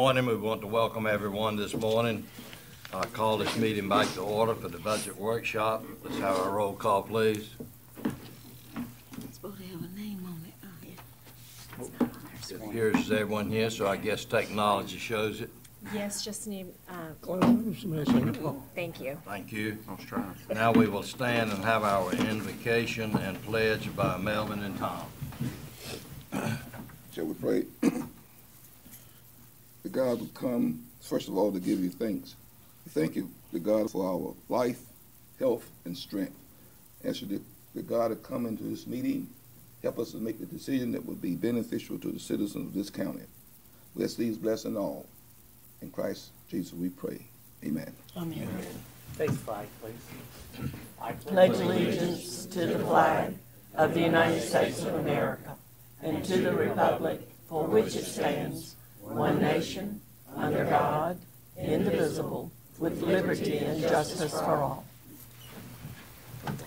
morning. We want to welcome everyone this morning. I call this meeting back to order for the budget workshop. Let's have our roll call, please. It's supposed to have a name on it. It appears there's everyone here, so I guess technology shows it. Yes, just need, thank you. Thank you. Now we will stand and have our invocation and pledge by Melvin and Tom. Shall we pray? The God will come, first of all, to give you thanks. Thank you, the God, for our life, health, and strength. Ask you, the God, to come into this meeting, help us to make the decision that would be beneficial to the citizens of this county. Bless these, blessing all. In Christ Jesus we pray. Amen. Amen. Face flag, please. I Pledge allegiance to the flag of the United States of America and to the republic for which it stands, one nation, under God, indivisible, with liberty and justice for all.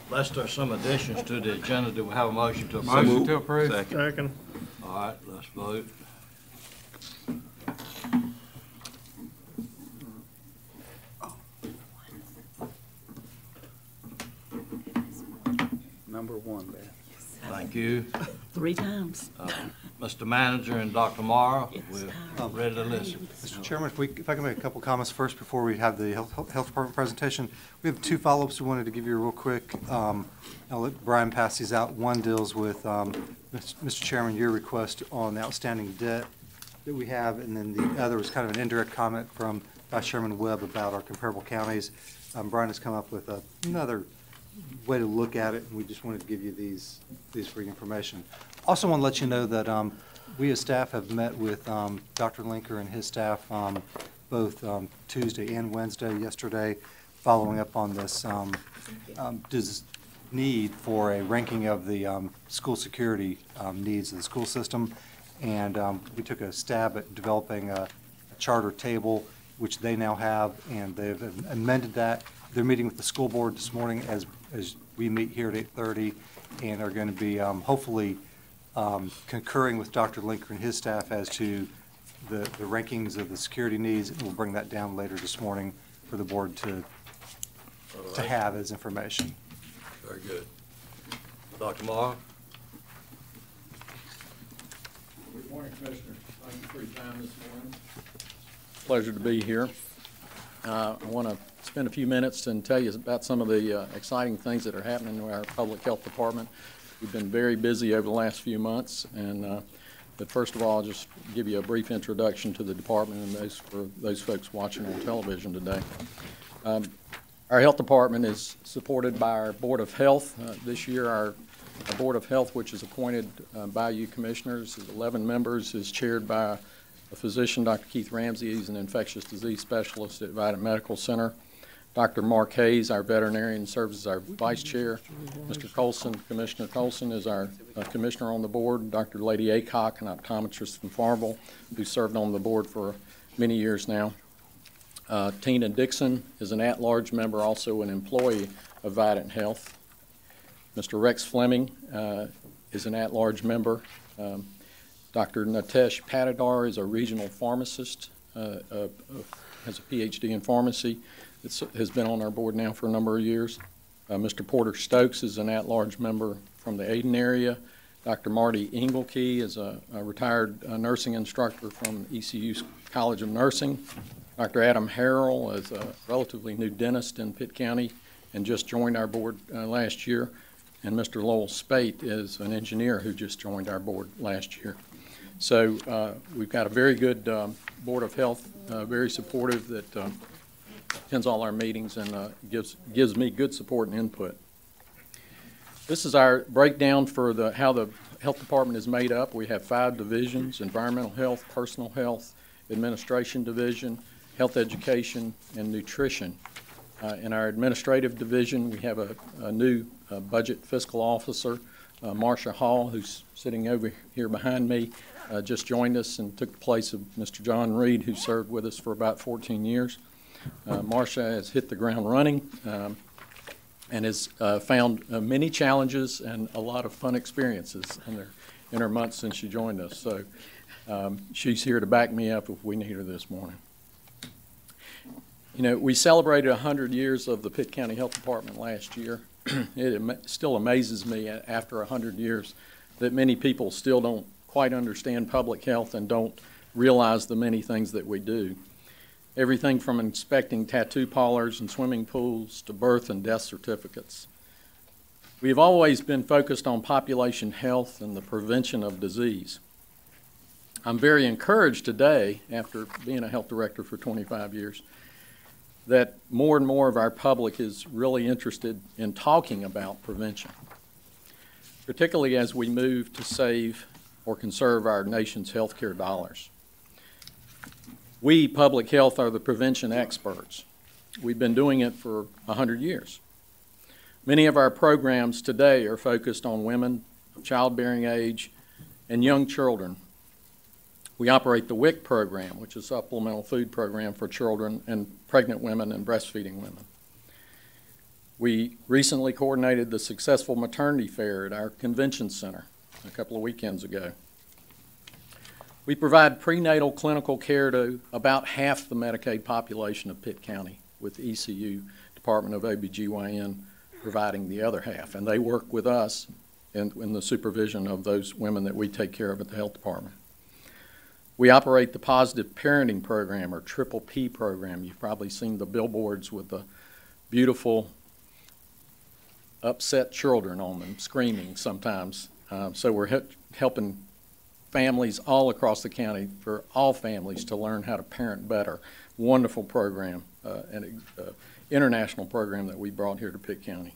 Lest there are some additions to the agenda, do we have a motion to approve? Motion to approve. Second. All right, let's vote. Number one, Beth. Thank you. 3 times. Mr. Manager and Dr. Morrow, we're ready to listen. Mr. Chairman, if I can make a couple comments first before we have the Health Department presentation. We have 2 follow-ups we wanted to give you real quick. I'll let Brian pass these out. One deals with, Mr. Chairman, your request on the outstanding debt that we have, and then the other was kind of an indirect comment from Vice Chairman Webb about our comparable counties. Brian has come up with another way to look at it, and we just wanted to give you these for your information. Also want to let you know that we as staff have met with Dr. Linker and his staff both Tuesday and Wednesday yesterday, following up on this need for a ranking of the school security needs of the school system, and we took a stab at developing a charter table, which they now have, and they've amended that. They're meeting with the school board this morning as we meet here at 8:30, and are going to be hopefully concurring with Dr. Linker and his staff as to the rankings of the security needs, and we'll bring that down later this morning for the board to have as information. Very good. Dr. Morrow? Good morning, Commissioners. Thank you for your time this morning. Pleasure to be here. I want to spend a few minutes and tell you about some of the exciting things that are happening in our public health department. We've been very busy over the last few months, and but first of all, I'll just give you a brief introduction to the department and for those folks watching on television today. Our health department is supported by our Board of Health. This year, our Board of Health, which is appointed by you commissioners, is 11 members, is chaired by a physician, Dr. Keith Ramsey. He's an infectious disease specialist at Vidant Medical Center. Dr. Mark Hayes, our veterinarian, serves as our vice chair. Mr. Colson, Commissioner Colson, is our commissioner on the board. Dr. Lady Aycock, an optometrist from Farmville, who served on the board for many years now. Tina Dixon is an at-large member, also an employee of Vidant Health. Mr. Rex Fleming is an at-large member. Dr. Natesh Patidar is a regional pharmacist, has a PhD in pharmacy. Has been on our board now for a number of years. Mr. Porter Stokes is an at-large member from the Aden area. Dr. Marty Engelkey is a retired nursing instructor from ECU College of Nursing. Dr. Adam Harrell is a relatively new dentist in Pitt County and just joined our board last year. And Mr. Lowell Spate is an engineer who just joined our board last year. So we've got a very good Board of Health, very supportive, that attends all our meetings and gives me good support and input. This is our breakdown for how the health department is made up. We have 5 divisions: environmental health, personal health, administration division, health education, and nutrition. In our administrative division, we have a new budget fiscal officer, Marcia Hall, who's sitting over here behind me, just joined us and took the place of Mr. John Reed, who served with us for about 14 years. Marcia has hit the ground running and has found many challenges and a lot of fun experiences in her months since she joined us. So She's here to back me up if we need her this morning. You know, we celebrated 100 years of the Pitt County Health Department last year. It still amazes me after 100 years that many people still don't quite understand public health and don't realize the many things that we do. Everything from inspecting tattoo parlors and swimming pools to birth and death certificates. We have always been focused on population health and the prevention of disease. I'm very encouraged today, after being a health director for 25 years, that more and more of our public is really interested in talking about prevention, particularly as we move to save or conserve our nation's healthcare dollars. We, public health, are the prevention experts. We've been doing it for 100 years. Many of our programs today are focused on women of childbearing age and young children. We operate the WIC program, which is a supplemental food program for children and pregnant women and breastfeeding women. We recently coordinated the successful maternity fair at our convention center a couple of weekends ago. We provide prenatal clinical care to about half the Medicaid population of Pitt County, with ECU, Department of OBGYN, providing the other half. And they work with us in the supervision of those women that we take care of at the health department. We operate the Positive Parenting Program, or Triple P program. You've probably seen the billboards with the beautiful upset children on them, screaming sometimes. So we're helping families all across the county, for all families, to learn how to parent better. Wonderful program, and international program that we brought here to Pitt County.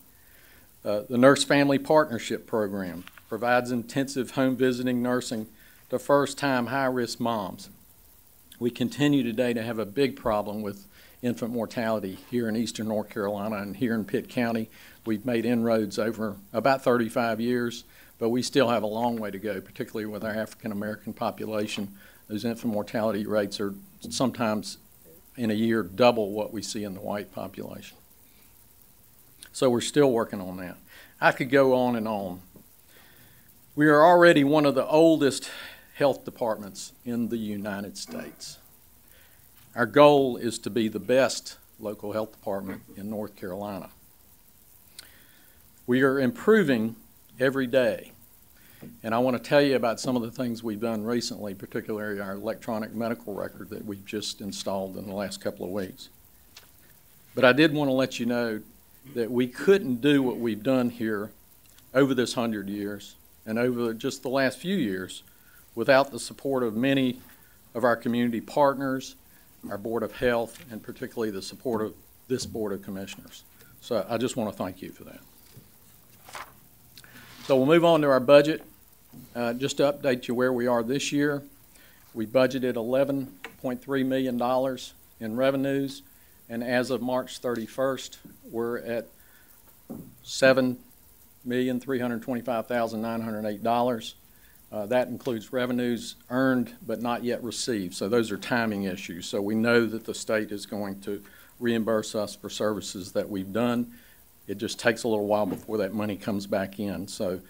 The Nurse Family Partnership Program provides intensive home visiting nursing to first-time high-risk moms. We continue today to have a big problem with infant mortality here in eastern North Carolina and here in Pitt County. We've made inroads over about 35 years, but we still have a long way to go, particularly with our African-American population. Those infant mortality rates are sometimes in a year double what we see in the white population. So we're still working on that. I could go on and on. We are already one of the oldest health departments in the United States. Our goal is to be the best local health department in North Carolina. We are improving every day, and I want to tell you about some of the things we've done recently, particularly our electronic medical record that we've just installed in the last couple of weeks. But I did want to let you know that we couldn't do what we've done here over this 100 years and over just the last few years without the support of many of our community partners, our Board of Health, and particularly the support of this Board of Commissioners. So I just want to thank you for that. So we'll move on to our budget. Just to update you where we are this year, we budgeted $11.3 million in revenues, and as of March 31st, we're at $7,325,908. That includes revenues earned but not yet received. So those are timing issues. So we know that the state is going to reimburse us for services that we've done. It just takes a little while before that money comes back in. So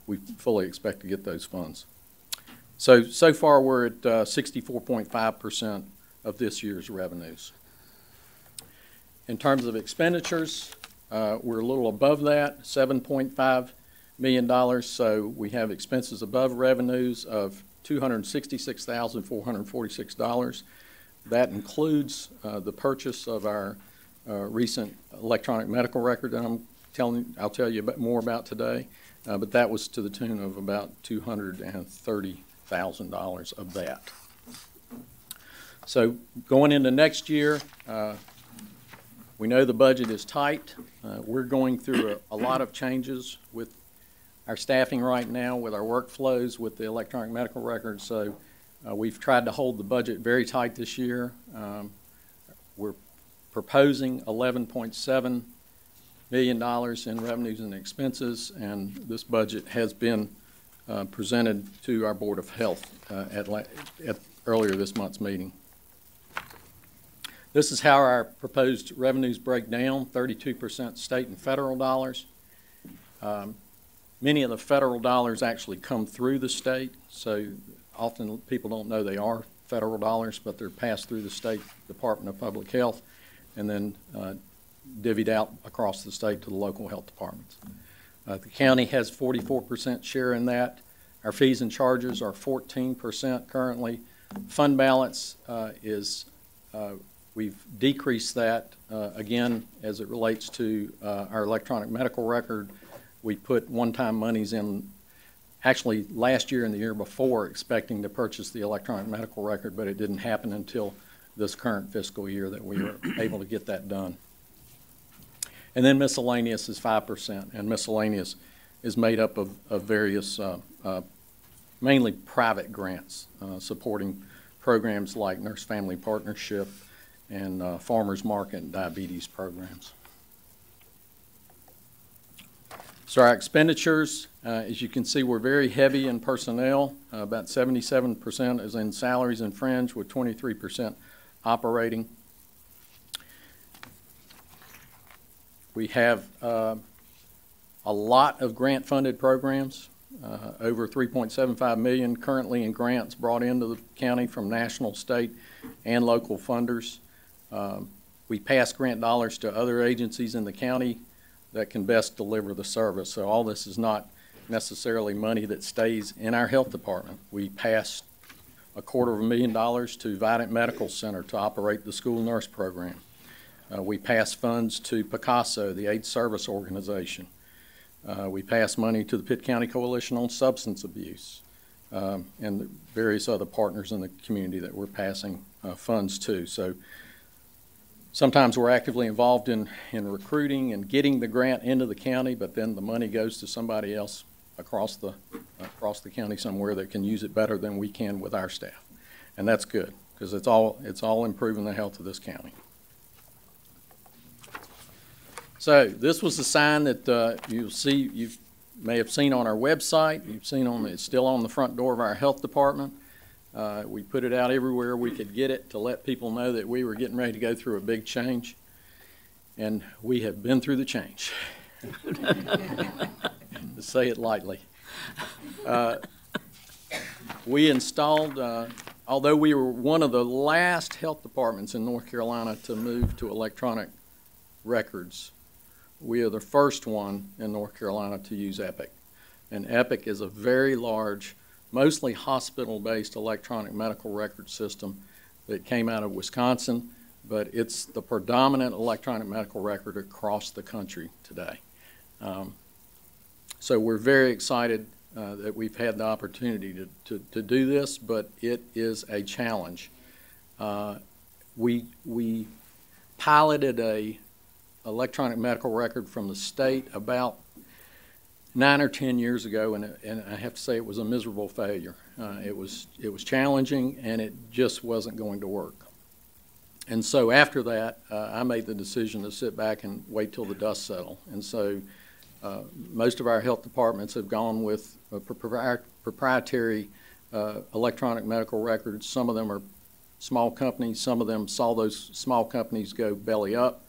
we fully expect to get those funds. So far we're at 64.5% of this year's revenues. In terms of expenditures, we're a little above that, $7.5 million. So we have expenses above revenues of $266,446. That includes the purchase of our recent electronic medical record that I'll tell you more about today. But that was to the tune of about $230,000 of that. So going into next year, we know the budget is tight. We're going through a lot of changes with our staffing right now, with our workflows, with the electronic medical records. So we've tried to hold the budget very tight this year. We're proposing $11.7 million in revenues and expenses, and this budget has been presented to our Board of Health at earlier this month's meeting. This is how our proposed revenues break down, 32% state and federal dollars. Many of the federal dollars actually come through the state, so often people don't know they are federal dollars, but they're passed through the State Department of Public Health and then divvied out across the state to the local health departments. The county has 44% share in that. Our fees and charges are 14% currently. Fund balance we've decreased that again as it relates to our electronic medical record. We put one-time monies in actually last year and the year before expecting to purchase the electronic medical record, but it didn't happen until this current fiscal year that we were able to get that done. And then miscellaneous is 5%, and miscellaneous is made up of various, mainly private grants supporting programs like Nurse Family Partnership and Farmers Market and diabetes programs. So our expenditures, as you can see, we're very heavy in personnel. About 77% is in salaries and fringe, with 23% operating. We have a lot of grant-funded programs, over $3.75 million currently in grants brought into the county from national, state, and local funders. We pass grant dollars to other agencies in the county that can best deliver the service. So all this is not necessarily money that stays in our health department. We passed $250,000 to Vidant Medical Center to operate the school nurse program. We passed funds to Picasso, the AIDS Service Organization. We passed money to the Pitt County Coalition on Substance Abuse and various other partners in the community that we're passing funds to. So sometimes we're actively involved in recruiting and getting the grant into the county, but then the money goes to somebody else across the county somewhere that can use it better than we can with our staff. And that's good, because it's all improving the health of this county. So this was a sign that you may have seen on our website. You've seen it's still on the front door of our health department. We put it out everywhere we could get it to let people know that we were getting ready to go through a big change. And we have been through the change, to say it lightly. We installed, although we were one of the last health departments in North Carolina to move to electronic records, we are the first one in North Carolina to use Epic. And Epic is a very large, mostly hospital-based electronic medical record system that came out of Wisconsin, but it's the predominant electronic medical record across the country today. So we're very excited that we've had the opportunity to do this, but it is a challenge. We piloted a electronic medical record from the state about 9 or 10 years ago, and I have to say it was a miserable failure. It was challenging, and it just wasn't going to work. And so after that, I made the decision to sit back and wait till the dust settled. And so most of our health departments have gone with proprietary electronic medical records. Some of them are small companies. Some of them saw those small companies go belly up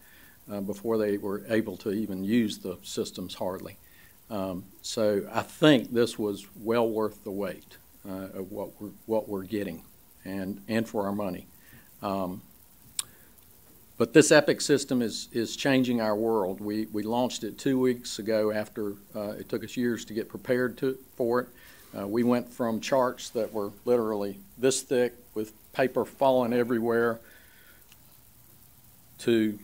before they were able to even use the systems hardly. So I think this was well worth the wait of what we're getting and for our money. But this Epic system is changing our world. We launched it 2 weeks ago after it took us years to get prepared for it. We went from charts that were literally this thick with paper falling everywhere to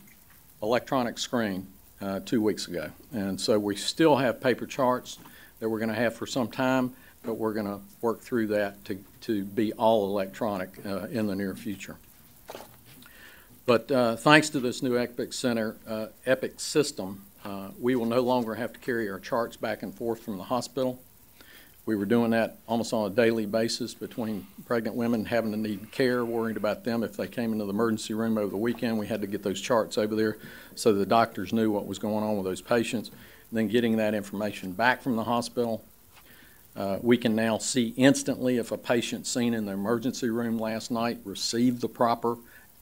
electronic screen 2 weeks ago. And so we still have paper charts that we're going to have for some time, but we're going to work through that to be all electronic in the near future. But thanks to this new Epic system, we will no longer have to carry our charts back and forth from the hospital. We were doing that almost on a daily basis between pregnant women having to need care, worried about them if they came into the emergency room over the weekend. We had to get those charts over there so the doctors knew what was going on with those patients. And then getting that information back from the hospital, we can now see instantly if a patient seen in the emergency room last night received the proper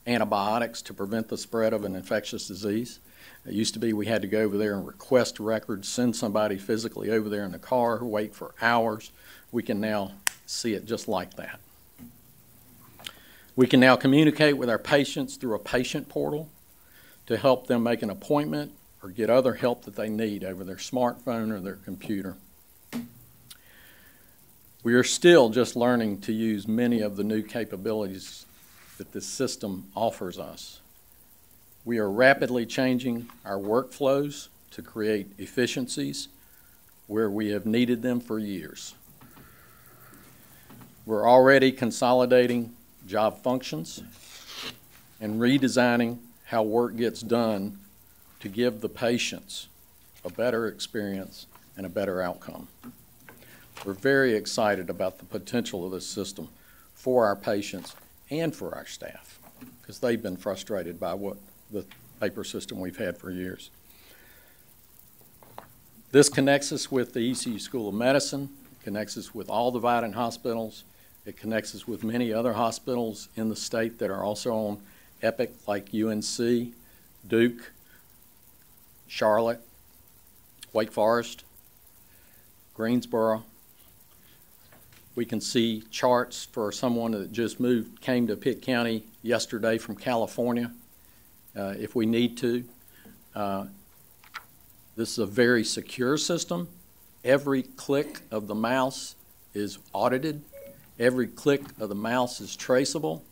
antibiotics to prevent the spread of an infectious disease. It used to be we had to go over there and request records, send somebody physically over there in the car, wait for hours. We can now see it just like that. We can now communicate with our patients through a patient portal to help them make an appointment or get other help that they need over their smartphone or their computer. We are still just learning to use many of the new capabilities that this system offers us. We are rapidly changing our workflows to create efficiencies where we have needed them for years. We're already consolidating job functions and redesigning how work gets done to give the patients a better experience and a better outcome. We're very excited about the potential of this system for our patients and for our staff, because they've been frustrated by the paper system we've had for years. This connects us with the ECU School of Medicine, connects us with all the Vidant hospitals. It connects us with many other hospitals in the state that are also on Epic, like UNC, Duke, Charlotte, Wake Forest, Greensboro. We can see charts for someone that just came to Pitt County yesterday from California, if we need to. This is a very secure system. Every click of the mouse is audited. Every click of the mouse is traceable.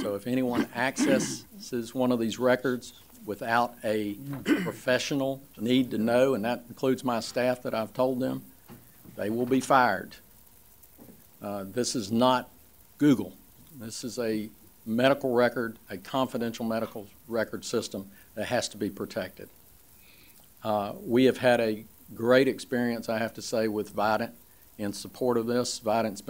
So if anyone accesses one of these records without a professional need to know, and that includes my staff that I've told them, they will be fired. This is not Google. This is a medical record, a confidential medical record system that has to be protected. We have had a great experience, I have to say, with Vidant in support of this. Vidant's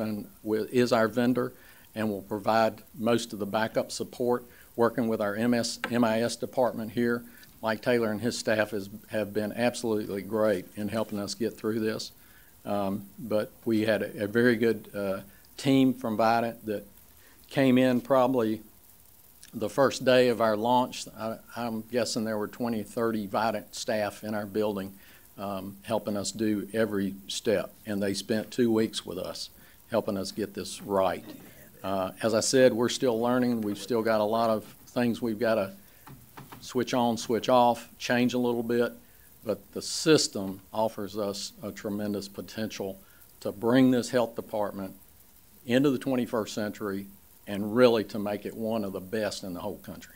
is our vendor and will provide most of the backup support, working with our MIS department here. Mike Taylor and his staff have been absolutely great in helping us get through this. But we had a very good team from Vidant that came in probably the first day of our launch. I'm guessing there were 20, 30 Vidant staff in our building helping us do every step, and they spent 2 weeks with us helping us get this right. As I said, we're still learning. We've still got a lot of things we've got to switch on, switch off, change a little bit, but the system offers us a tremendous potential to bring this health department into the 21st century and really to make it one of the best in the whole country.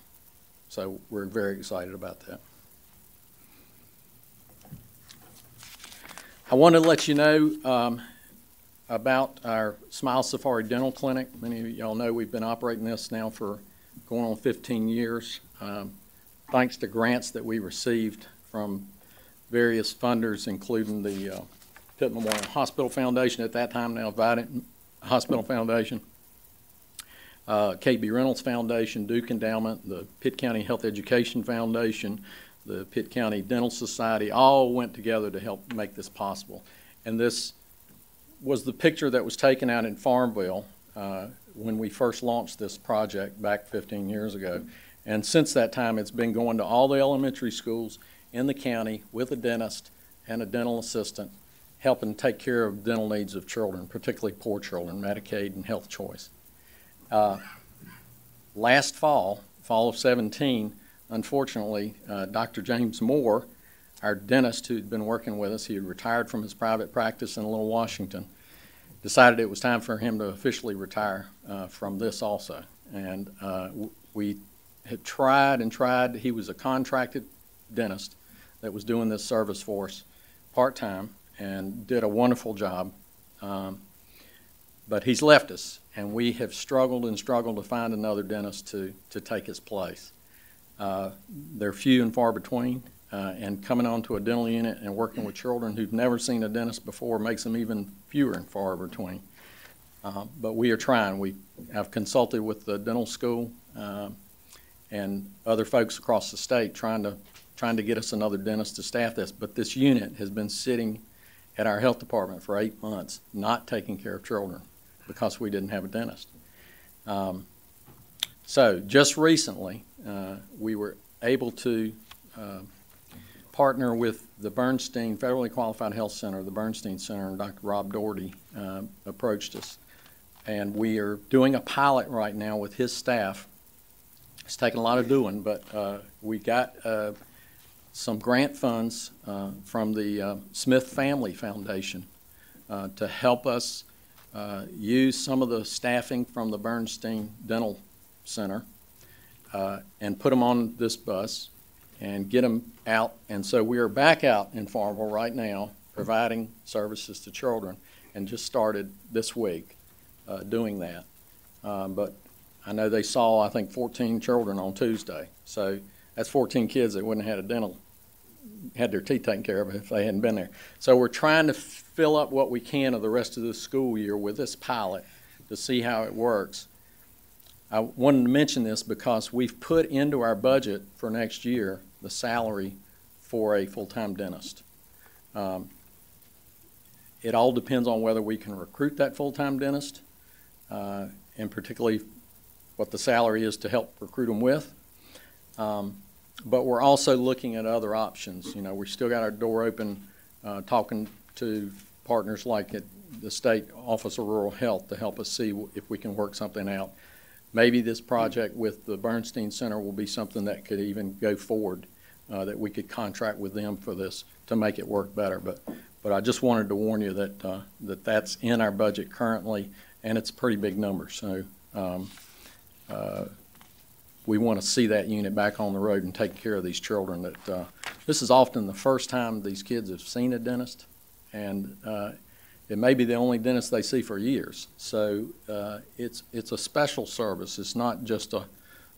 So we're very excited about that. I want to let you know about our Smile Safari Dental Clinic. Many of y'all know we've been operating this now for going on 15 years. Thanks to grants that we received from various funders, including the Pitt Memorial Hospital Foundation at that time, now Vidant Hospital Foundation, KB Reynolds Foundation, Duke Endowment, the Pitt County Health Education Foundation, the Pitt County Dental Society, all went together to help make this possible. And this was the picture that was taken out in Farmville when we first launched this project back 15 years ago. And since that time, it's been going to all the elementary schools in the county with a dentist and a dental assistant, helping take care of dental needs of children, particularly poor children, Medicaid and Health Choice. Last fall of 17, unfortunately, Dr. James Moore, our dentist who'd been working with us, he had retired from his private practice in Little Washington, decided it was time for him to officially retire from this also. And we had tried and tried. He was a contracted dentist that was doing this service for us part-time and did a wonderful job. But he's left us, and we have struggled and struggled to find another dentist to take his place. They're few and far between, and coming onto a dental unit and working with children who've never seen a dentist before makes them even fewer and far between. But we are trying. We have consulted with the dental school and other folks across the state trying to get us another dentist to staff this. But this unit has been sitting at our health department for 8 months, not taking care of children because we didn't have a dentist. So just recently, we were able to partner with the Bernstein Federally Qualified Health Center, the Bernstein Center, and Dr. Rob Doherty approached us And we are doing a pilot right now with his staff. It's taken a lot of doing, but we got some grant funds from the Smith Family Foundation to help us use some of the staffing from the Bernstein Dental Center and put them on this bus and get them out. And so we are back out in Farmville right now providing services to children, and just started this week doing that. But I know they saw, I think, 14 children on Tuesday. So that's 14 kids that wouldn't have had their teeth taken care of if they hadn't been there. So we're trying to fill up what we can of the rest of the school year with this pilot to see how it works. I wanted to mention this because we've put into our budget for next year the salary for a full-time dentist. It all depends on whether we can recruit that full-time dentist, and particularly what the salary is to help recruit them with. But we're also looking at other options. You know, we still got our door open, talking to partners like at the State Office of Rural Health to help us see if we can work something out. Maybe this project with the Bernstein Center will be something that could even go forward, that we could contract with them for this to make it work better. But I just wanted to warn you that that's in our budget currently, and it's a pretty big number. So we want to see that unit back on the road and take care of these children. That this is often the first time these kids have seen a dentist, and it may be the only dentist they see for years. So it's a special service. It's not just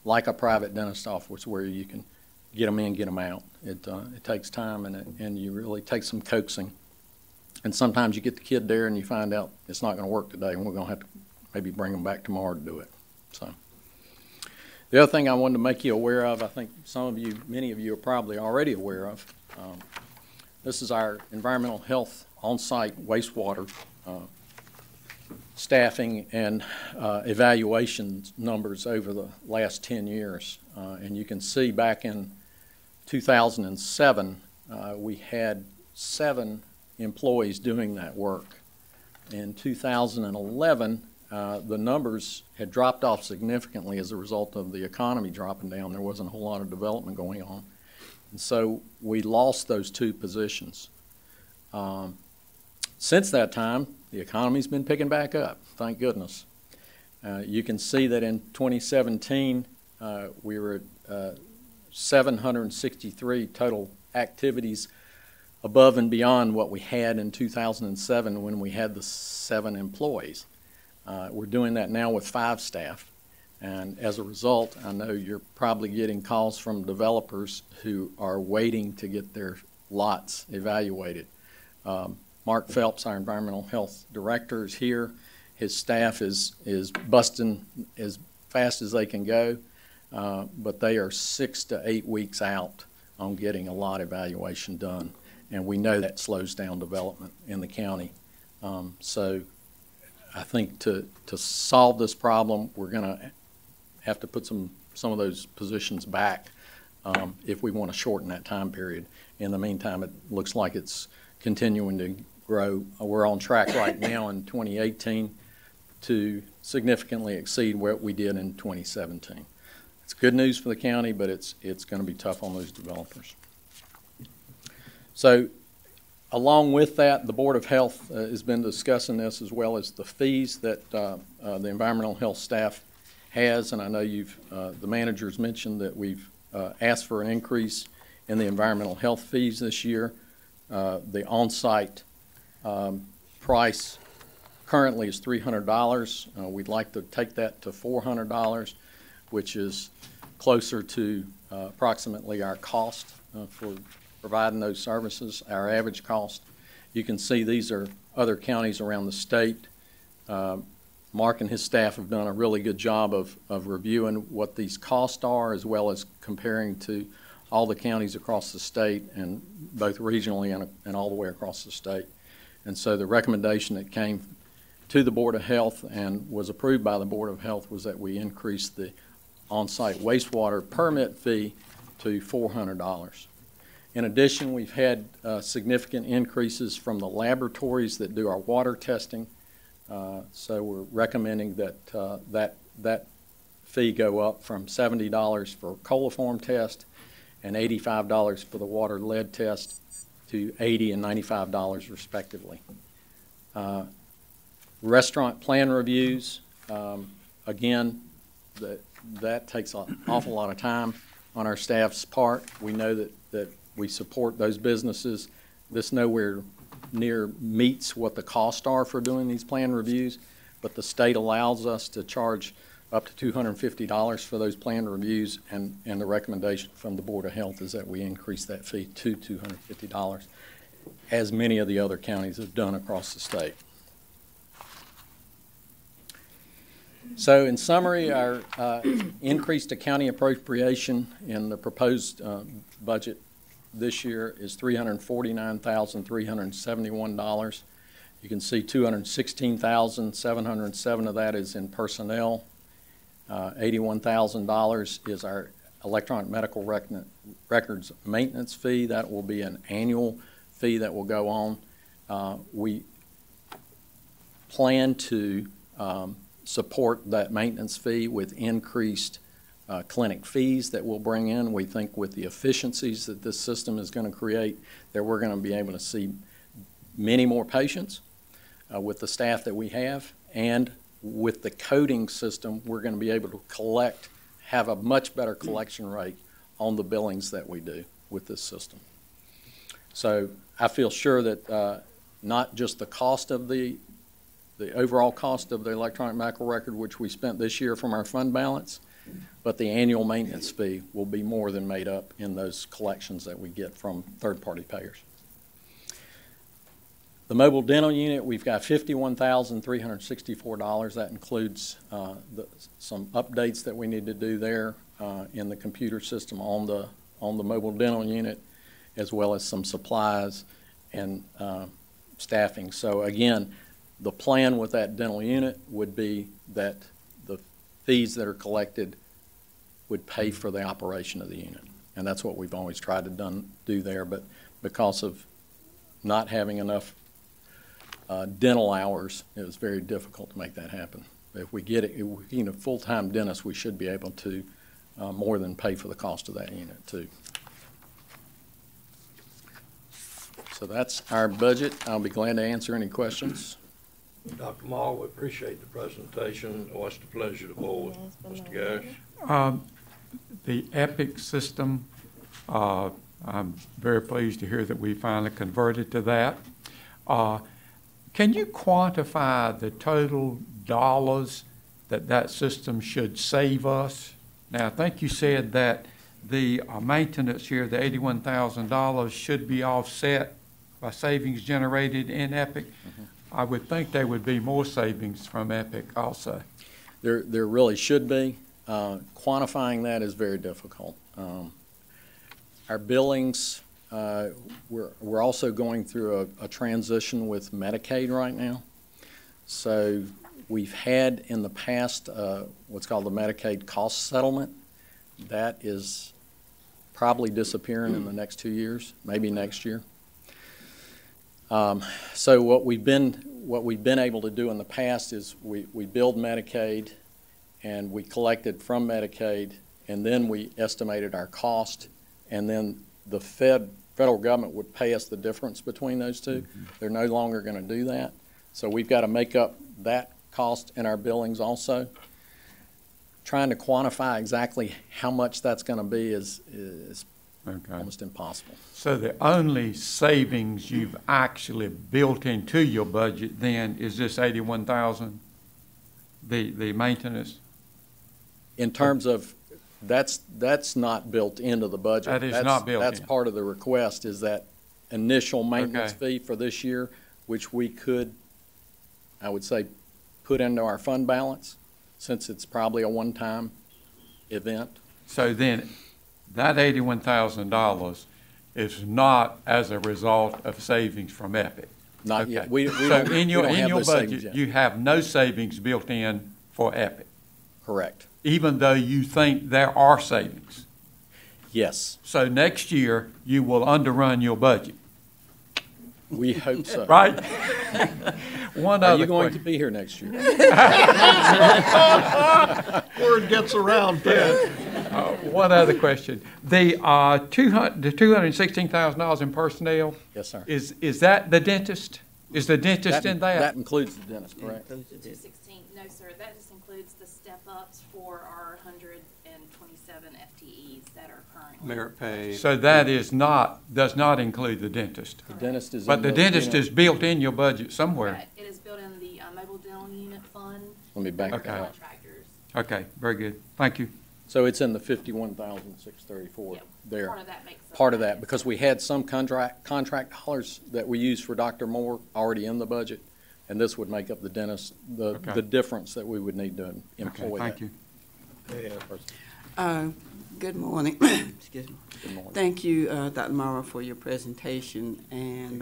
like a private dentist office where you can get them in, get them out. It takes time, and you really take some coaxing. And sometimes you get the kid there and you find out it's not going to work today, and we're going to have to maybe bring them back tomorrow to do it. So the other thing I wanted to make you aware of, I think many of you are probably already aware of, this is our environmental health on-site wastewater staffing and evaluation numbers over the last 10 years. And you can see back in 2007, we had 7 employees doing that work. In 2011, the numbers had dropped off significantly as a result of the economy dropping down. There wasn't a whole lot of development going on. And so we lost those 2 positions. Since that time, the economy's been picking back up, thank goodness. You can see that in 2017, we were at 763 total activities above and beyond what we had in 2007 when we had the 7 employees. We're doing that now with 5 staff, and as a result, I know you're probably getting calls from developers who are waiting to get their lots evaluated. Mark Phelps, our environmental health director, is here. His staff is busting as fast as they can go, but they are 6 to 8 weeks out on getting a lot evaluation done. And we know that slows down development in the county. So I think to solve this problem, we're going to have to put some of those positions back if we want to shorten that time period. In the meantime, it looks like it's continuing to grow. We're on track right now in 2018 to significantly exceed what we did in 2017. It's good news for the county, but it's going to be tough on those developers. So along with that, the Board of Health has been discussing this, as well as the fees that the environmental health staff has. And I know the managers mentioned that we've asked for an increase in the environmental health fees this year. The on-site price currently is $300. We'd like to take that to $400, which is closer to approximately our cost for providing those services, our average cost. You can see these are other counties around the state. Mark and his staff have done a really good job of reviewing what these costs are, as well as comparing to all the counties across the state, and both regionally and all the way across the state. And so the recommendation that came to the Board of Health and was approved by the Board of Health was that we increase the on-site wastewater permit fee to $400. In addition, we've had significant increases from the laboratories that do our water testing. So we're recommending that that fee go up from $70 for coliform test and $85 for the water lead test to $80 and $95 respectively. Restaurant plan reviews, again, that takes an awful lot of time on our staff's part. We know that we support those businesses. This nowhere near meets what the costs are for doing these plan reviews, but the state allows us to charge up to $250 for those plan reviews, and the recommendation from the Board of Health is that we increase that fee to $250, as many of the other counties have done across the state. So in summary, our increased county appropriation in the proposed budget this year is $349,371. You can see $216,707 of that is in personnel. $81,000 is our electronic medical records maintenance fee. That will be an annual fee that will go on. We plan to support that maintenance fee with increased clinic fees that we'll bring in. We think with the efficiencies that this system is going to create, that we're going to be able to see many more patients with the staff that we have, and with the coding system, we're going to be able to have a much better collection rate on the billings that we do with this system. So I feel sure that not just the cost of the overall cost of the electronic medical record, which we spent this year from our fund balance, but the annual maintenance fee will be more than made up in those collections that we get from third-party payers. The mobile dental unit, we've got $51,364. That includes some updates that we need to do there in the computer system on the mobile dental unit, as well as some supplies and staffing. So again, the plan with that dental unit would be that the fees that are collected would pay for the operation of the unit. And that's what we've always tried to do there, but because of not having enough dental hours, it was very difficult to make that happen. If we get a full-time dentist, we should be able to more than pay for the cost of that unit too. So that's our budget. I'll be glad to answer any questions. Dr. Morrow, we appreciate the presentation. What's the pleasure of the board? Mr. Gash? The EPIC system, I'm very pleased to hear that we finally converted to that. Can you quantify the total dollars that system should save us? Now, I think you said that the maintenance here, the $81,000, should be offset by savings generated in EPIC. Mm-hmm. I would think there would be more savings from EPIC also. There really should be. Quantifying that is very difficult. Our billings, we're also going through a transition with Medicaid right now. So we've had in the past what's called the Medicaid cost settlement. That is probably disappearing in the next 2 years, maybe next year. So what we've been able to do in the past is we billed Medicaid and we collected from Medicaid, and then we estimated our cost, and then the federal government would pay us the difference between those two. Mm-hmm. They're no longer going to do that. So we've got to make up that cost in our billings also. Trying to quantify exactly how much that's going to be is okay. Almost impossible. So the only savings you've actually built into your budget then is this $81,000, the maintenance? In terms of, that's not built into the budget. That is not built in. That's part of the request, is that initial maintenance fee for this year, which we could, I would say, put into our fund balance, since it's probably a one-time event. So then that $81,000 is not as a result of savings from EPIC? Not okay. yet. So in your budget, you have no savings built in for EPIC? Correct. Even though you think there are savings? Yes. So next year, you will underrun your budget? We hope so. right? One Are other you going to question. be here next year? Word gets around, Pitt. One other question. The $216,000 in personnel, Yes, sir. is that the dentist? Is the dentist in That that? includes the dentist, correct? 216, no, sir, that just includes the step-ups for our 127 FTEs that are currently. Merit pay. So that does not include the dentist. The dentist is. But in the dentist unit. is built in your budget somewhere. Right, it is built in the mobile dental unit fund. Let me back for Okay. that up. Contractors. Okay, very good. Thank you. So it's in the 51,634 Yep, there. part of that makes up. Part of that, because we had some contract dollars that we used for Dr. Moore already in the budget, and this would make up the dentist, Okay. the difference that we would need to Okay, employ thank that. you. Good morning. Excuse me. Good morning. Thank you, Dr. Morrow, for your presentation, and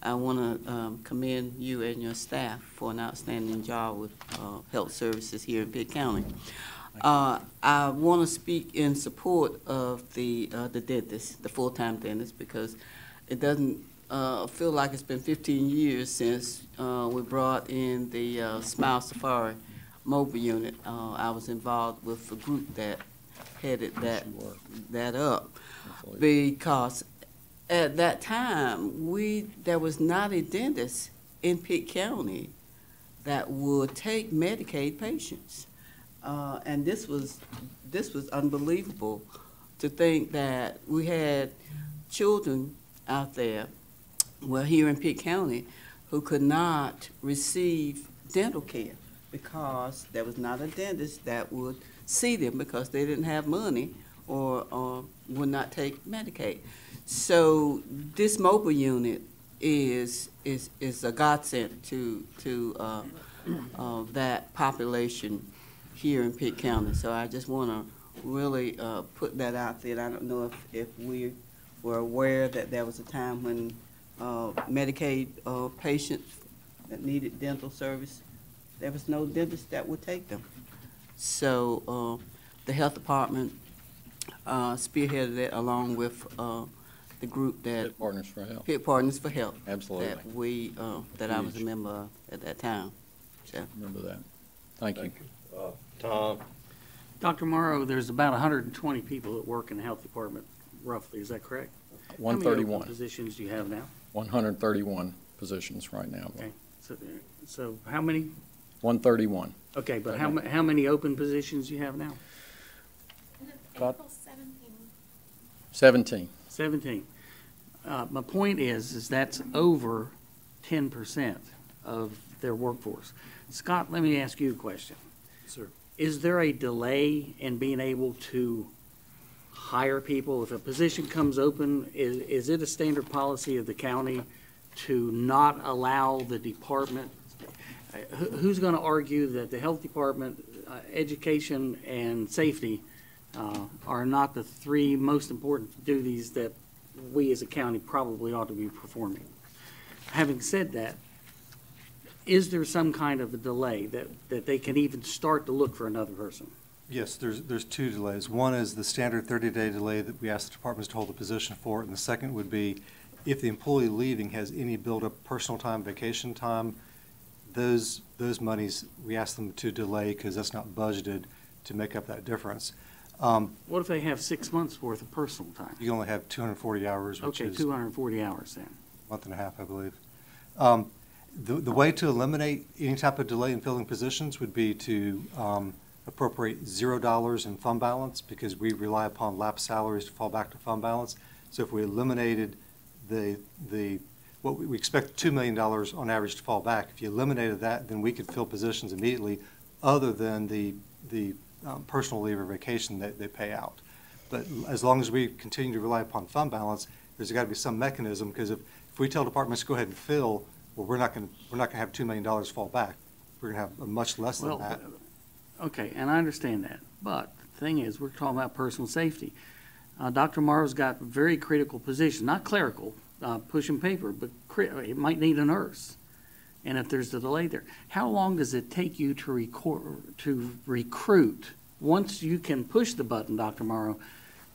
I want to commend you and your staff for an outstanding job with health services here in Pitt County. I want to speak in support of the dentist, the full-time dentist, because it doesn't feel like it's been 15 years since we brought in the Smile Safari mobile unit. I was involved with a group that headed that up, Absolutely. because at that time there was not a dentist in Pitt County that would take Medicaid patients, and this was unbelievable to think that we had children out there, well, here in Pitt County, who could not receive dental care because there was not a dentist that would see them because they didn't have money or would not take Medicaid. So this mobile unit is a godsend to that population here in Pitt County. So I just want to really put that out there. I don't know if we were aware that there was a time when Medicaid patients that needed dental service, there was no dentist that would take them. So the health department spearheaded it along with the group that Pitt Partners for Health. Pitt Partners for Health. Absolutely. That we that I was a member of at that time. So. Remember that. Thank you. Tom? Dr. Morrow, there's about 120 people that work in the health department, roughly, is that correct? How many open 131. positions do you have now? 131 positions right now. Okay, so how many? 131. Okay, but how many open positions do you have now? About- April 17. 17. 17. My point is that's over 10% of their workforce. Scott, let me ask you a question. Sir. Is there a delay in being able to hire people? If a position comes open, is it a standard policy of the county to not allow the department? Who's going to argue that the health department, education, and safety are not the three most important duties that we as a county probably ought to be performing? Having said that, is there some kind of a delay that they can even start to look for another person? Yes, there's two delays. One is the standard 30-day delay that we ask the departments to hold the position for, and the second would be if the employee leaving has any built-up personal time, vacation time, those monies, we ask them to delay because that's not budgeted to make up that difference. What if they have 6 months worth of personal time? You only have 240 hours, which Okay, is 240 hours then. a month and a half, I believe. The way to eliminate any type of delay in filling positions would be to appropriate $0 in fund balance, because we rely upon lapsed salaries to fall back to fund balance. So if we eliminated what we expect $2 million on average to fall back, if you eliminated that, then we could fill positions immediately, other than the personal leave or vacation that they pay out. But as long as we continue to rely upon fund balance, there's got to be some mechanism, because if we tell departments to go ahead and fill, well, we're not going to have $2 million fall back. We're going to have much less than that. Okay, and I understand that, but the thing is, we're talking about personal safety. Dr. Morrow's got very critical position, not clerical, pushing paper, but it might need a nurse. And if there's a delay there, how long does it take you to recruit? Once you can push the button, Dr. Morrow,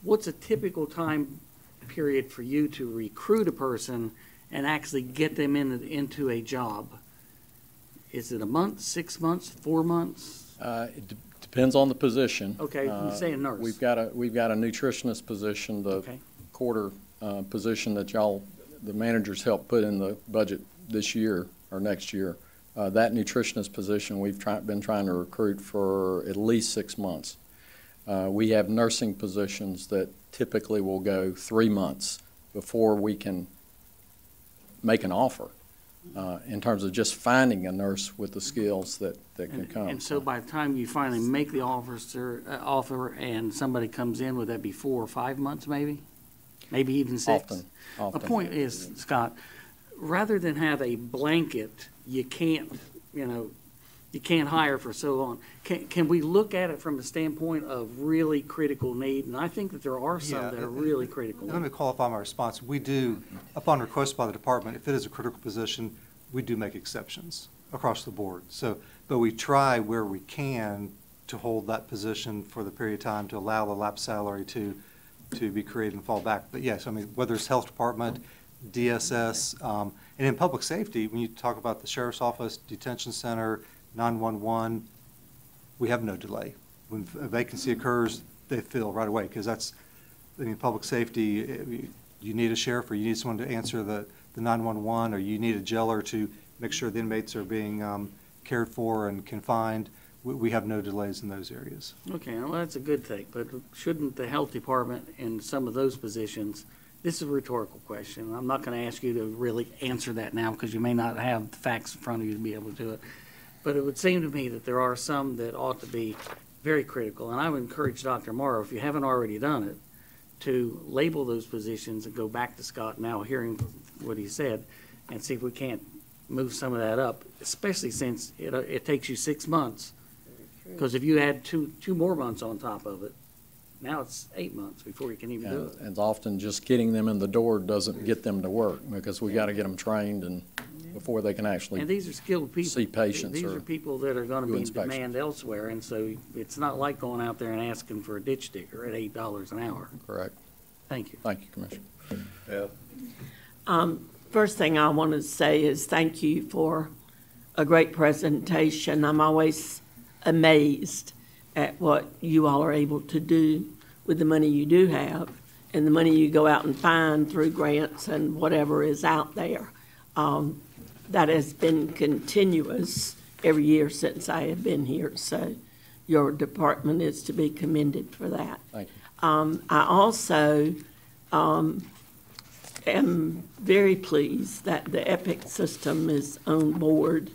what's a typical time period for you to recruit a person and actually get them into a job? Is it a month, 6 months, 4 months? Depends on the position. Okay, you say a nurse. We've got a nutritionist position, the Okay. quarter position that the managers helped put in the budget this year or next year. That nutritionist position we've been trying to recruit for at least 6 months. We have nursing positions that typically will go 3 months before we can make an offer. In terms of just finding a nurse with the skills that can come. And so by the time you finally make the offer and somebody comes in, would that be 4 or 5 months maybe? Maybe even 6? Often. The point is, Scott, rather than have a blanket, you can't hire for so long. Can we look at it from a standpoint of really critical need? And I think that there are some that are really critical. Let me qualify my response. We do, upon request by the department, if it is a critical position, we do make exceptions across the board. So, but we try where we can to hold that position for the period of time to allow the lapse salary to be created and fall back. But yes, I mean, whether it's health department, DSS, and in public safety, when you talk about the sheriff's office, detention center, 911, we have no delay. When a vacancy occurs, they fill right away, because that's, I mean, public safety, you need a sheriff, or you need someone to answer the 911, or you need a jailer to make sure the inmates are being cared for and confined. We have no delays in those areas. Okay, well, that's a good thing, but shouldn't the health department in some of those positions, this is a rhetorical question. I'm not going to ask you to really answer that now because you may not have the facts in front of you to be able to do it. But it would seem to me that there are some that ought to be very critical. And I would encourage Dr. Morrow, if you haven't already done it, to label those positions and go back to Scott now, hearing what he said, and see if we can't move some of that up, especially since it takes you 6 months. Because if you add two more months on top of it, now it's 8 months before you can even do it. And often just getting them in the door doesn't get them to work, because we got to get them trained and before they can actually And these are skilled people. see patients. These or are people that are going to do be in inspection. demand elsewhere, and so it's not like going out there and asking for a ditch digger at $8 an hour. Correct. Thank you. Thank you, Commissioner. Yeah. First thing I want to say is thank you for a great presentation. I'm always amazed at what you all are able to do with the money you do have and the money you go out and find through grants and whatever is out there. That has been continuous every year since I have been here, so your department is to be commended for that. Thank you. I also am very pleased that the EPIC system is on board.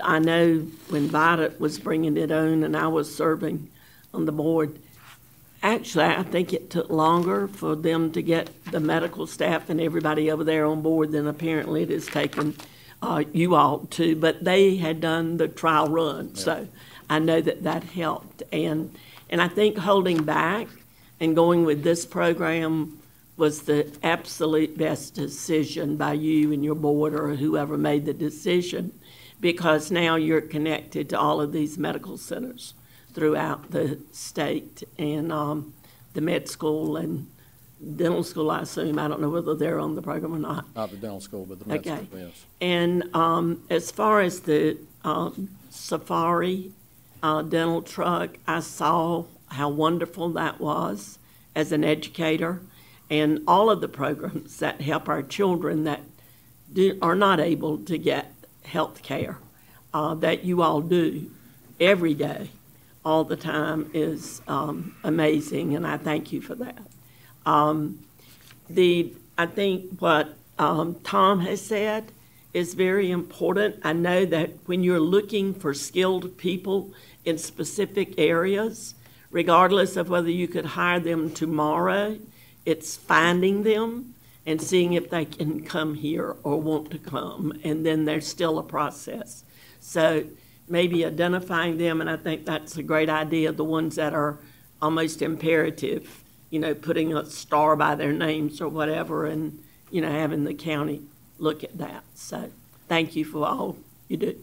I know when Vita was bringing it on and I was serving on the board, actually, I think it took longer for them to get the medical staff and everybody over there on board than apparently it has taken you all to. But they had done the trial run, so I know that that helped. And I think holding back and going with this program was the absolute best decision by you and your board or whoever made the decision, because now you're connected to all of these medical centers throughout the state and the med school and dental school, I assume. I don't know whether they're on the program or not. Not the dental school, but the med school, yes. And as far as the Safari dental truck, I saw how wonderful that was as an educator, and all of the programs that help our children that are not able to get health care that you all do every day, all the time, is amazing, and I thank you for that. I think what Tom has said is very important. I know that when you're looking for skilled people in specific areas, regardless of whether you could hire them tomorrow, it's finding them and seeing if they can come here or want to come, and then there's still a process. So maybe identifying them, and I think that's a great idea, the ones that are almost imperative, you know, putting a star by their names or whatever, and, you know, having the county look at that. So thank you for all you do.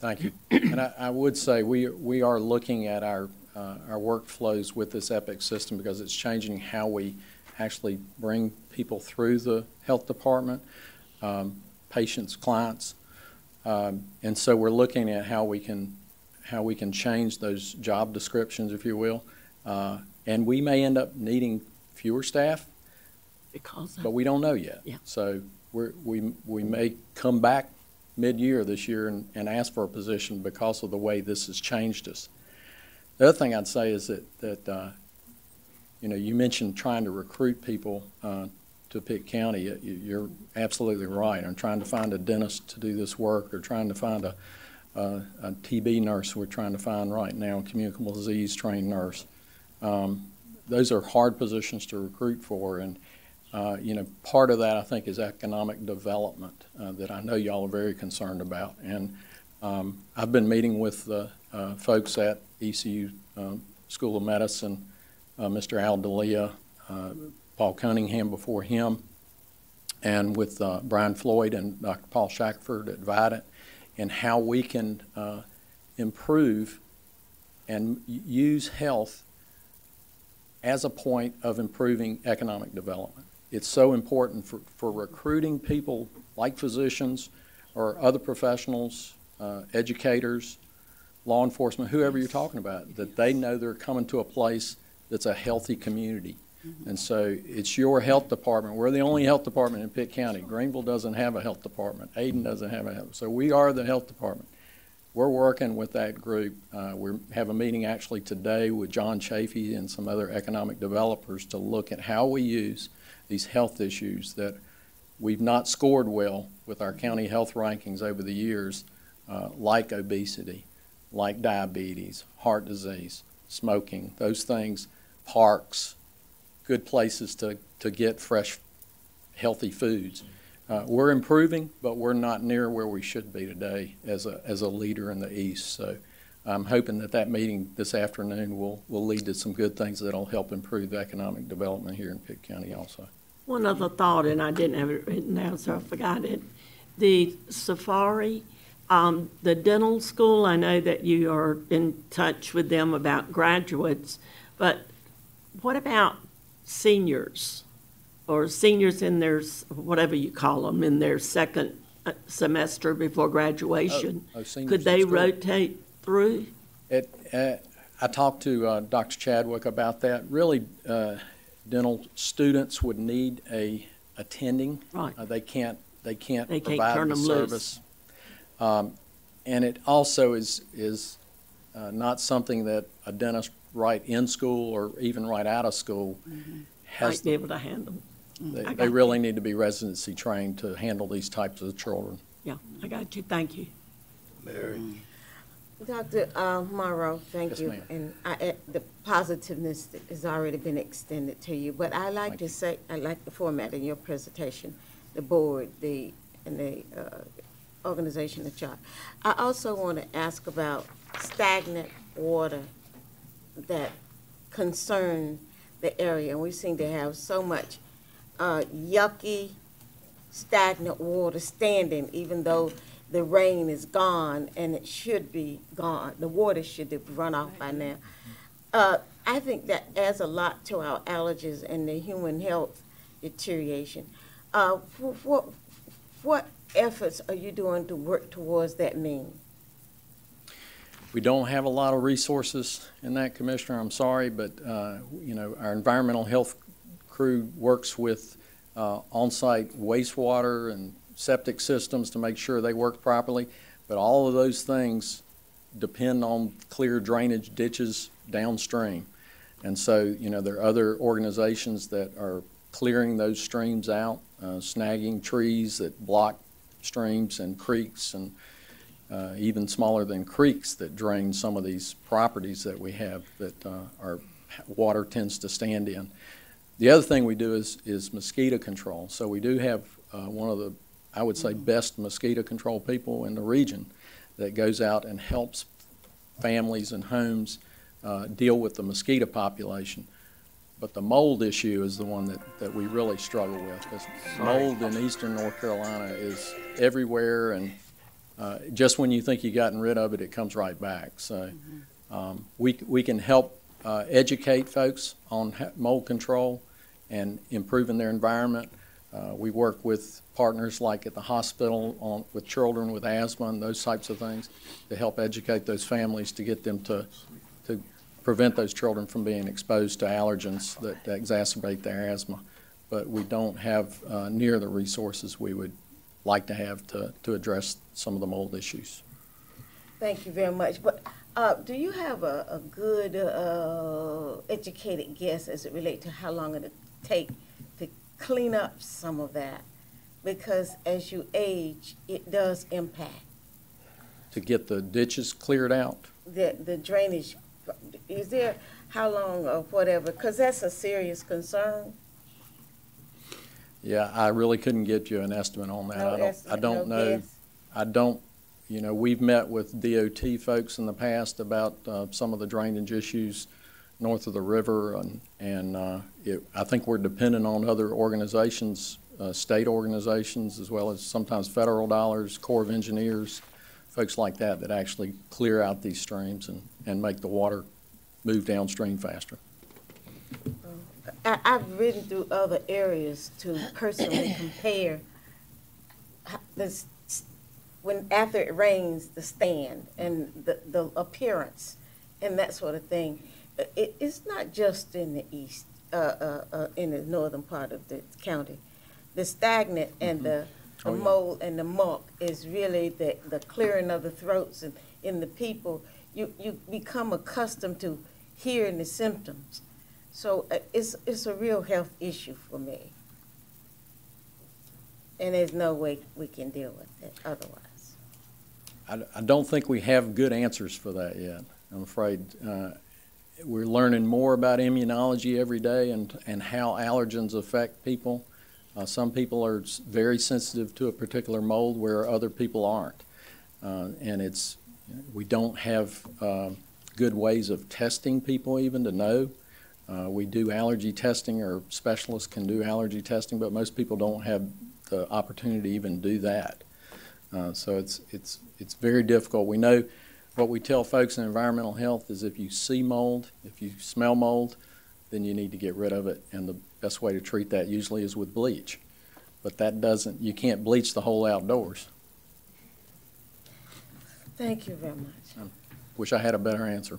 Thank you. And I would say we are looking at our workflows with this EPIC system, because it's changing how we actually bring people through the health department. patients, clients. And so we're looking at how we can change those job descriptions, if you will. And we may end up needing fewer staff, but we don't know yet. Yeah. So we may come back mid-year this year and ask for a position because of the way this has changed us. The other thing I'd say is that you mentioned trying to recruit people to Pitt County. You're absolutely right. I'm trying to find a dentist to do this work, or trying to find a TB nurse we're trying to find right now, a communicable disease trained nurse. Those are hard positions to recruit for, and part of that I think is economic development that I know y'all are very concerned about. And I've been meeting with the folks at ECU School of Medicine, Mr. Al D'Elia, Paul Cunningham before him, and with Brian Floyd and Dr. Paul Shackford at Vidant, and how we can improve and use health as a point of improving economic development. It's so important for recruiting people like physicians or other professionals, educators, law enforcement, whoever you're talking about, that they know they're coming to a place that's a healthy community. And so it's your health department. We're the only health department in Pitt County. Greenville doesn't have a health department. Ayden doesn't have a health. So we are the health department. We're working with that group. We have a meeting actually today with John Chafee and some other economic developers to look at how we use these health issues that we've not scored well with our county health rankings over the years, like obesity, like diabetes, heart disease, smoking, those things, parks, good places to get fresh, healthy foods. We're improving, but we're not near where we should be today as a leader in the East. So I'm hoping that meeting this afternoon will lead to some good things that'll help improve economic development here in Pitt County also. One other thought, and I didn't have it written down, so I forgot it. The safari, the dental school, I know that you are in touch with them about graduates, but what about seniors, or seniors in their, whatever you call them, in their second semester before graduation? Could they rotate through? I talked to Dr. Chadwick about that. Really, dental students would need a attending. Right. They can't provide turn the them service. And it also is not something that a dentist right in school or even right out of school has Might be able to handle. They really need to be residency trained to handle these types of children. Yeah, I got you. Thank you. Mary. Dr. Morrow, thank Yes, you. ma'am. And the positiveness has already been extended to you. But I like to say, I like the format in your presentation, the board, and the organization, the chart. I also want to ask about stagnant water that concern the area. And we seem to have so much yucky, stagnant water standing, even though the rain is gone and it should be gone. The water should have run off by now. I think that adds a lot to our allergies and the human health deterioration. What efforts are you doing to work towards that mean? We don't have a lot of resources in that, Commissioner. I'm sorry, but our environmental health crew works with on-site wastewater and septic systems to make sure they work properly. But all of those things depend on clear drainage ditches downstream. And so, there are other organizations that are clearing those streams out, snagging trees that block streams and creeks, and even smaller than creeks that drain some of these properties that we have that our water tends to stand in. The other thing we do is mosquito control. So we do have one of the, I would say, best mosquito control people in the region that goes out and helps families and homes deal with the mosquito population. But the mold issue is the one that we really struggle with, because mold in eastern North Carolina is everywhere, and just when you think you've gotten rid of it, it comes right back. So we can help educate folks on mold control and improving their environment. We work with partners like at the hospital with children with asthma and those types of things to help educate those families to get them to prevent those children from being exposed to allergens that exacerbate their asthma. But we don't have near the resources we would like to have to address some of the mold issues. Thank you very much. But do you have a good educated guess as it relates to how long it'll take to clean up some of that? Because as you age, it does impact. To get the ditches cleared out? The drainage, is there how long or whatever? Because that's a serious concern. Yeah, I really couldn't get you an estimate on that. I don't know. Guess. I don't, we've met with DOT folks in the past about some of the drainage issues north of the river, and I think we're dependent on other organizations, state organizations, as well as sometimes federal dollars, Corps of Engineers, folks like that actually clear out these streams and make the water move downstream faster. I've ridden through other areas to personally compare this, when after it rains, the stand and the appearance and that sort of thing. It's not just in the east, in the northern part of the county. The stagnant and the mold and the muck is really the clearing of the throats and in the people. You become accustomed to hearing the symptoms. So it's a real health issue for me. And there's no way we can deal with it otherwise. I don't think we have good answers for that yet, I'm afraid. We're learning more about immunology every day and how allergens affect people. Some people are very sensitive to a particular mold where other people aren't. And we don't have good ways of testing people even to know. We do allergy testing, or specialists can do allergy testing, but most people don't have the opportunity to even do that. So it's very difficult. We know what we tell folks in environmental health is if you see mold, if you smell mold, then you need to get rid of it. And the best way to treat that usually is with bleach. But you can't bleach the whole outdoors. Thank you very much. Wish I had a better answer.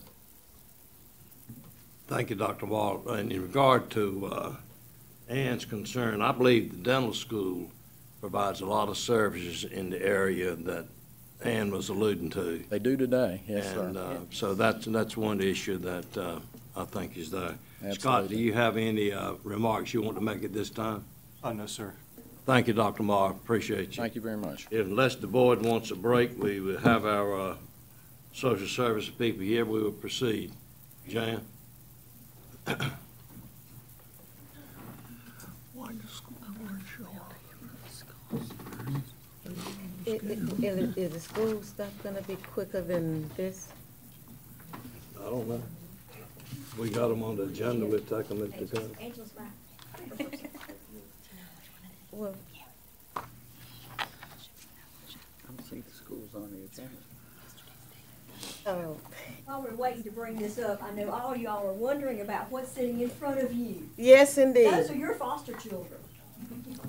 Thank you, Dr. Wall. And in regard to Ann's concern, I believe the dental school provides a lot of services in the area that Ann was alluding to. They do today, yes, and, sir. So that's one issue that I think is there. Absolutely. Scott, do you have any remarks you want to make at this time? No, sir. Thank you, Dr. Marr. Appreciate you. Thank you very much. Unless the board wants a break, we will have our social service people here. We will proceed. Jan? Is the school stuff gonna be quicker than this? I don't know. We got them on the agenda. We'll take them at the time. Angela's back. Well, I don't think the school's on the agenda. oh, While we're waiting to bring this up, I know all y'all are wondering about what's sitting in front of you. yes, indeed. Those are your foster children.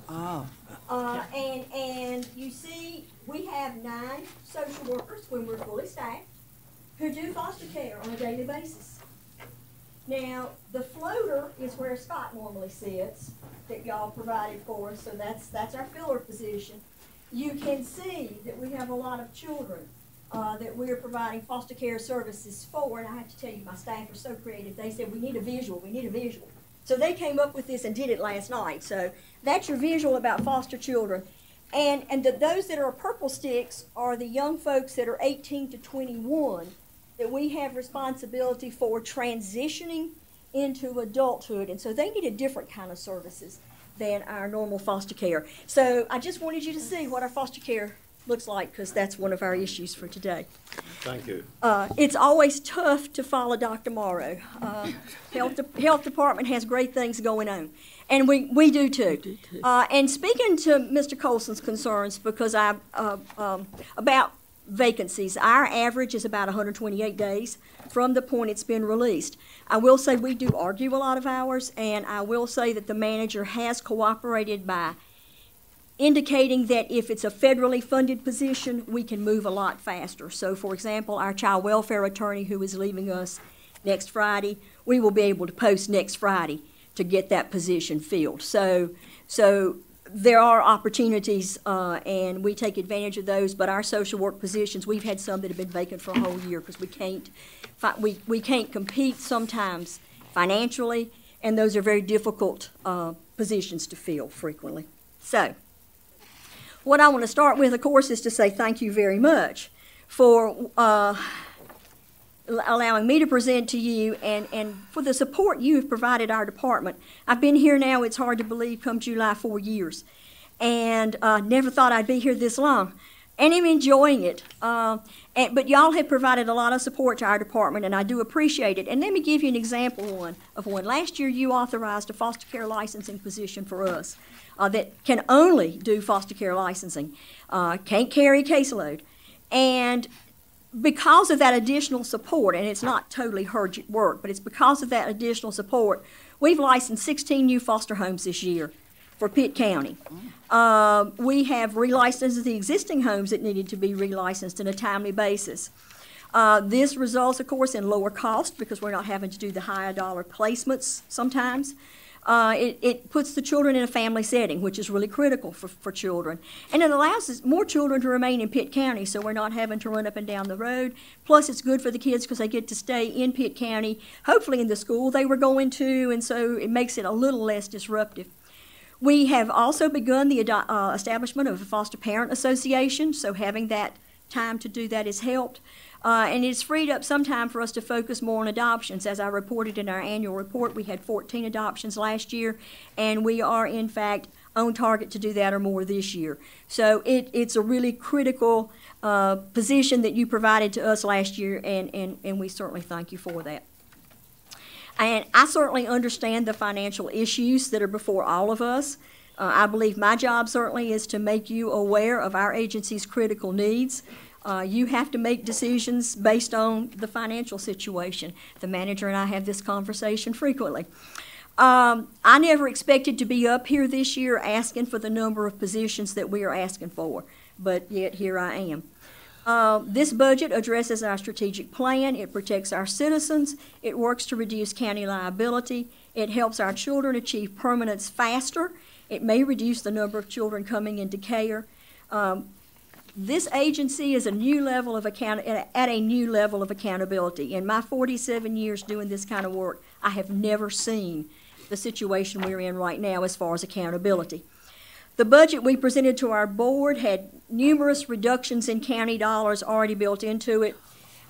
Oh. And you see, we have 9 social workers when we're fully staffed who do foster care on a daily basis. Now, the floater is where Scott normally sits that y'all provided for us, so that's our filler position. You can see that we have a lot of children that we are providing foster care services for, and I have to tell you, my staff are so creative. They said, we need a visual. So they came up with this and did it last night. So that's your visual about foster children. And those that are purple sticks are the young folks that are 18 to 21 that we have responsibility for transitioning into adulthood. And so they need a different kind of services than our normal foster care. So I just wanted you to see what our foster care looks like, because that's one of our issues for today. Thank you. It's always tough to follow Dr. Morrow. Health Department has great things going on, and we do too. And speaking to Mr. Colson's concerns, because about vacancies, our average is about 128 days from the point it's been released. I will say we do argue a lot of hours, and I will say that the manager has cooperated by indicating that if it's a federally funded position, we can move a lot faster. So, for example, our child welfare attorney who is leaving us next Friday, we will be able to post next Friday to get that position filled. So there are opportunities, and we take advantage of those. But our social work positions, we've had some that have been vacant for a whole year because we can't compete sometimes financially, and those are very difficult positions to fill frequently. So, what I want to start with, of course, is to say thank you very much for allowing me to present to you and for the support you have provided our department. I've been here now, it's hard to believe, come July, 4 years. And never thought I'd be here this long. And I'm enjoying it. But y'all have provided a lot of support to our department, and I do appreciate it. And let me give you an example of one. Last year, you authorized a foster care licensing position for us that can only do foster care licensing, can't carry caseload. And because of that additional support, and it's not totally her work, but it's because of that additional support, we've licensed 16 new foster homes this year for Pitt County. We have relicensed the existing homes that needed to be relicensed on a timely basis. This results, of course, in lower cost because we're not having to do the higher dollar placements sometimes. It puts the children in a family setting, which is really critical for children. And it allows more children to remain in Pitt County, so we're not having to run up and down the road. Plus, it's good for the kids because they get to stay in Pitt County, hopefully in the school they were going to, and so it makes it a little less disruptive. We have also begun the establishment of a foster parent association, so having that time to do that has helped. And it's freed up some time for us to focus more on adoptions. As I reported in our annual report, we had 14 adoptions last year, and we are, in fact, on target to do that or more this year. So it's a really critical position that you provided to us last year, and we certainly thank you for that. And I certainly understand the financial issues that are before all of us. I believe my job certainly is to make you aware of our agency's critical needs. You have to make decisions based on the financial situation. The manager and I have this conversation frequently. I never expected to be up here this year asking for the number of positions that we are asking for, but yet here I am. This budget addresses our strategic plan. It protects our citizens. It works to reduce county liability. It helps our children achieve permanence faster. It may reduce the number of children coming into care. This agency is at a new level of accountability. In my 47 years doing this kind of work, I have never seen the situation we're in right now as far as accountability. The budget we presented to our board had numerous reductions in county dollars already built into it,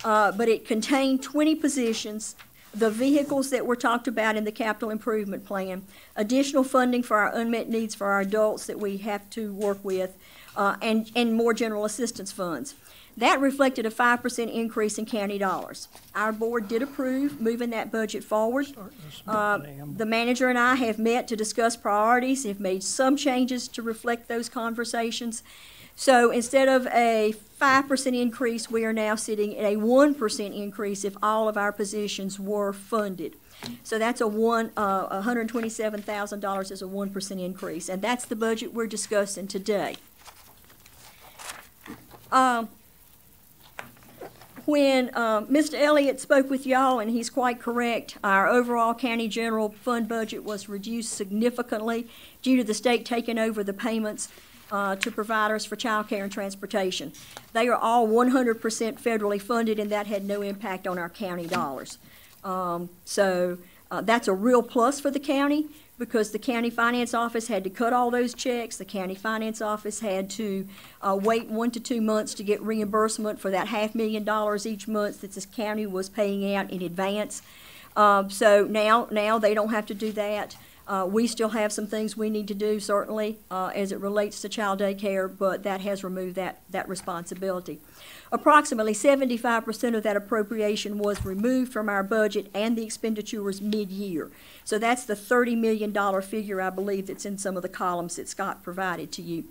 but it contained 20 positions, the vehicles that were talked about in the capital improvement plan, additional funding for our unmet needs for our adults that we have to work with, and more general assistance funds. That reflected a 5% increase in county dollars. Our board did approve moving that budget forward. The manager and I have met to discuss priorities, have made some changes to reflect those conversations. So instead of a 5% increase, we are now sitting at a 1% increase if all of our positions were funded. So that's $127,000 is a 1% increase, and that's the budget we're discussing today. When Mr. Elliott spoke with y'all, and he's quite correct, our overall county general fund budget was reduced significantly due to the state taking over the payments to providers for child care and transportation. They are all 100% federally funded, and that had no impact on our county dollars. So that's a real plus for the county, because the county finance office had to cut all those checks. The county finance office had to wait 1 to 2 months to get reimbursement for that $500,000 each month that this county was paying out in advance. So now they don't have to do that. We still have some things we need to do, certainly, as it relates to child daycare, but that has removed that responsibility. Approximately 75% of that appropriation was removed from our budget, and the expenditure was mid-year. So that's the $30 million figure, I believe, that's in some of the columns that Scott provided to you.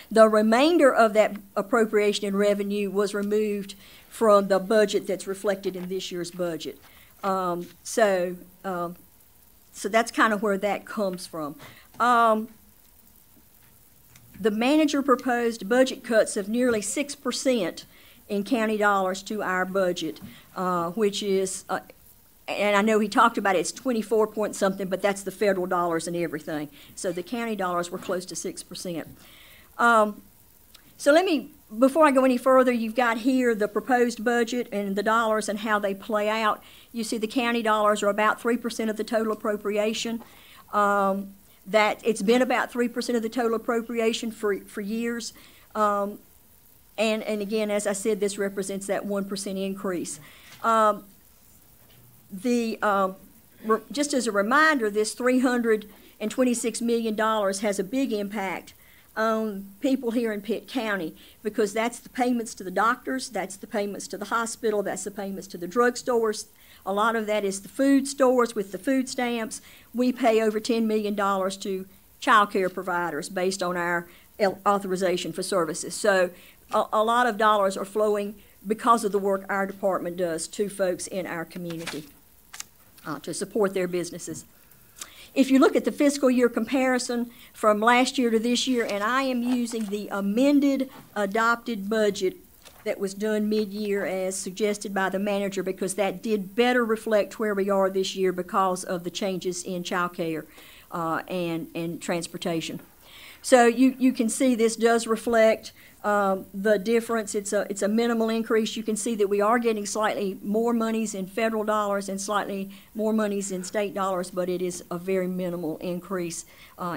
The remainder of that appropriation in revenue was removed from the budget that's reflected in this year's budget. So that's kind of where that comes from. The manager proposed budget cuts of nearly 6% in county dollars to our budget, which is, and I know he talked about it, it's 24 point something, but that's the federal dollars and everything. So the county dollars were close to 6%. So let me, before I go any further, you've got here the proposed budget and the dollars and how they play out. You see the county dollars are about 3% of the total appropriation. That it's been about 3% of the total appropriation for years. And again, as I said, this represents that 1% increase. Just as a reminder, this $326 million has a big impact on people here in Pitt County, because that's the payments to the doctors, that's the payments to the hospital, that's the payments to the drugstores. A lot of that is the food stores with the food stamps. We pay over $10 million to child care providers based on our authorization for services. So a lot of dollars are flowing because of the work our department does to folks in our community to support their businesses. If you look at the fiscal year comparison from last year to this year, and I am using the amended adopted budget that was done mid-year as suggested by the manager, because that did better reflect where we are this year because of the changes in child care and transportation. So you can see this does reflect the difference. It's a minimal increase. You can see that we are getting slightly more monies in federal dollars and slightly more monies in state dollars, but it is a very minimal increase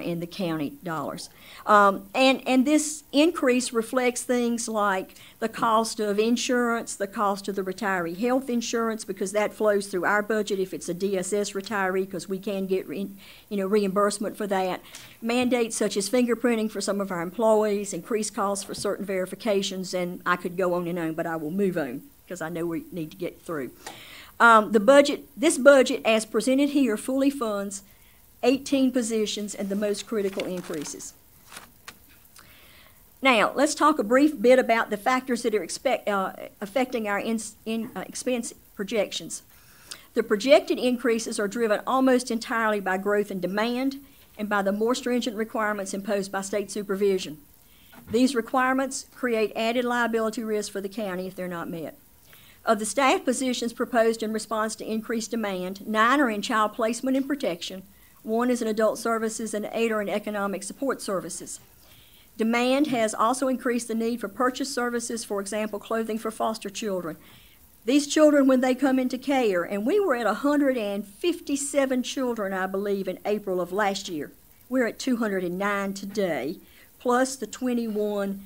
in the county dollars. And this increase reflects things like the cost of insurance, the cost of the retiree health insurance, because that flows through our budget if it's a DSS retiree, because we can get reimbursement for that. Mandates such as fingerprinting for some of our employees, increased costs for certain verifications, and I could go on and on, but I will move on because I know we need to get through. This budget, as presented here, fully funds 18 positions and the most critical increases. Now, let's talk a brief bit about the factors that are affecting our expense projections. The projected increases are driven almost entirely by growth in demand and by the more stringent requirements imposed by state supervision. These requirements create added liability risk for the county if they're not met. Of the staff positions proposed in response to increased demand, 9 are in child placement and protection, 1 is in adult services, and 8 are in economic support services. Demand has also increased the need for purchase services, for example, clothing for foster children. These children, when they come into care, and we were at 157 children, I believe, in April of last year. We're at 209 today, plus the 21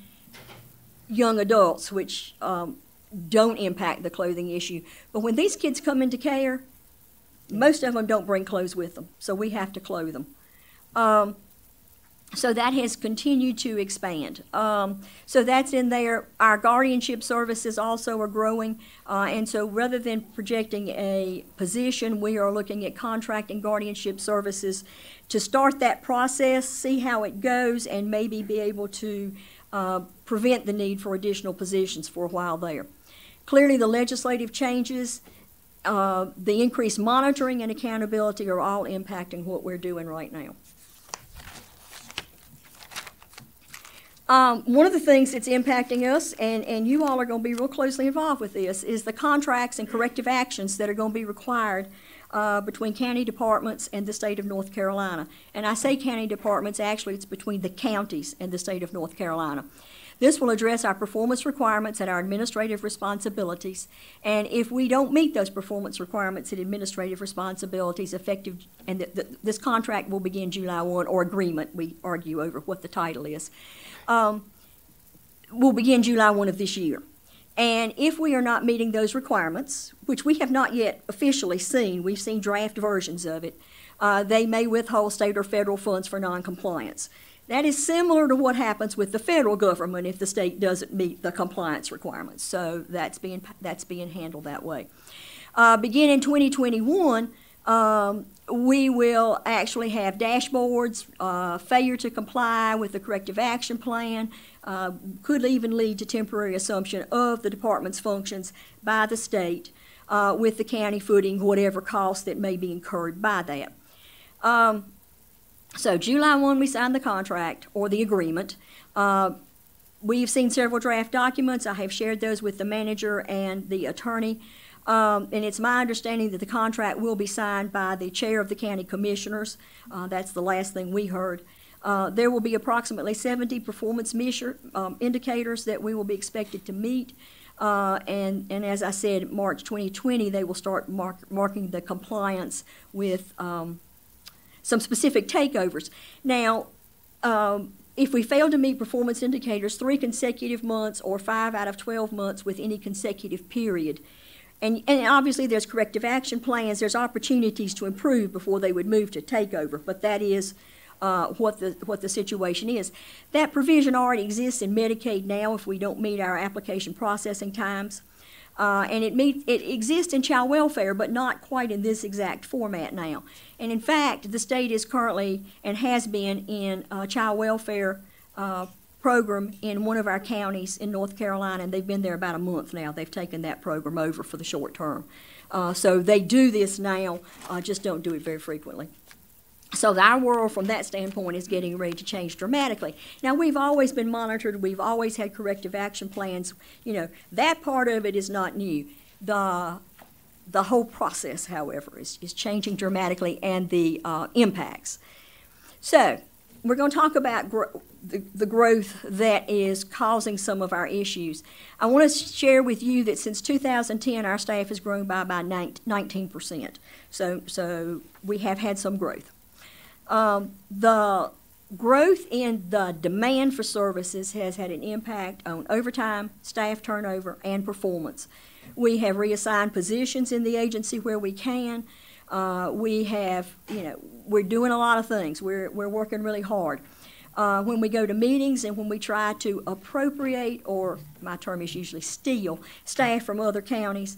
young adults, which don't impact the clothing issue. But when these kids come into care, most of them don't bring clothes with them, so we have to clothe them. So that has continued to expand. So that's in there. Our guardianship services also are growing, and so rather than projecting a position, we are looking at contracting guardianship services to start that process, see how it goes, and maybe be able to prevent the need for additional positions for a while there. Clearly, the legislative changes, the increased monitoring and accountability are all impacting what we're doing right now. One of the things that's impacting us, and you all are going to be real closely involved with this, is the contracts and corrective actions that are going to be required between county departments and the state of North Carolina. And I say county departments, actually it's between the counties and the state of North Carolina. This will address our performance requirements and our administrative responsibilities. And if we don't meet those performance requirements and administrative responsibilities effective, and this contract will begin July 1, or agreement, we argue over what the title is, will begin July 1 of this year. And if we are not meeting those requirements, which we have not yet officially seen, we've seen draft versions of it, they may withhold state or federal funds for noncompliance. That is similar to what happens with the federal government if the state doesn't meet the compliance requirements. So that's being handled that way. Beginning 2021, we will actually have dashboards. Failure to comply with the corrective action plan could even lead to temporary assumption of the department's functions by the state, with the county footing whatever cost that may be incurred by that. So July 1, we signed the contract or the agreement. We've seen several draft documents. I have shared those with the manager and the attorney. And it's my understanding that the contract will be signed by the chair of the county commissioners. That's the last thing we heard. There will be approximately 70 performance indicators that we will be expected to meet. And as I said, March 2020, they will start marking the compliance with some specific takeovers. Now, if we fail to meet performance indicators 3 consecutive months or 5 out of 12 months with any consecutive period, and obviously there's corrective action plans, there's opportunities to improve before they would move to takeover, but that is what the situation is. That provision already exists in Medicaid now if we don't meet our application processing times. And it exists in child welfare, but not quite in this exact format now. And in fact, the state is currently and has been in a child welfare program in one of our counties in North Carolina, and they've been there about a month now. They've taken that program over for the short term. So they do this now, just don't do it very frequently. So our world from that standpoint is getting ready to change dramatically. Now, we've always been monitored. We've always had corrective action plans. You know, that part of it is not new. The whole process, however, is changing dramatically, and the impacts. So we're going to talk about the growth that is causing some of our issues. I want to share with you that since 2010, our staff has grown by about 19%. So we have had some growth. The growth in the demand for services has had an impact on overtime, staff turnover, and performance. We have reassigned positions in the agency where we can. We have, we're doing a lot of things. We're working really hard. When we go to meetings and when we try to appropriate, or my term is usually steal, staff from other counties,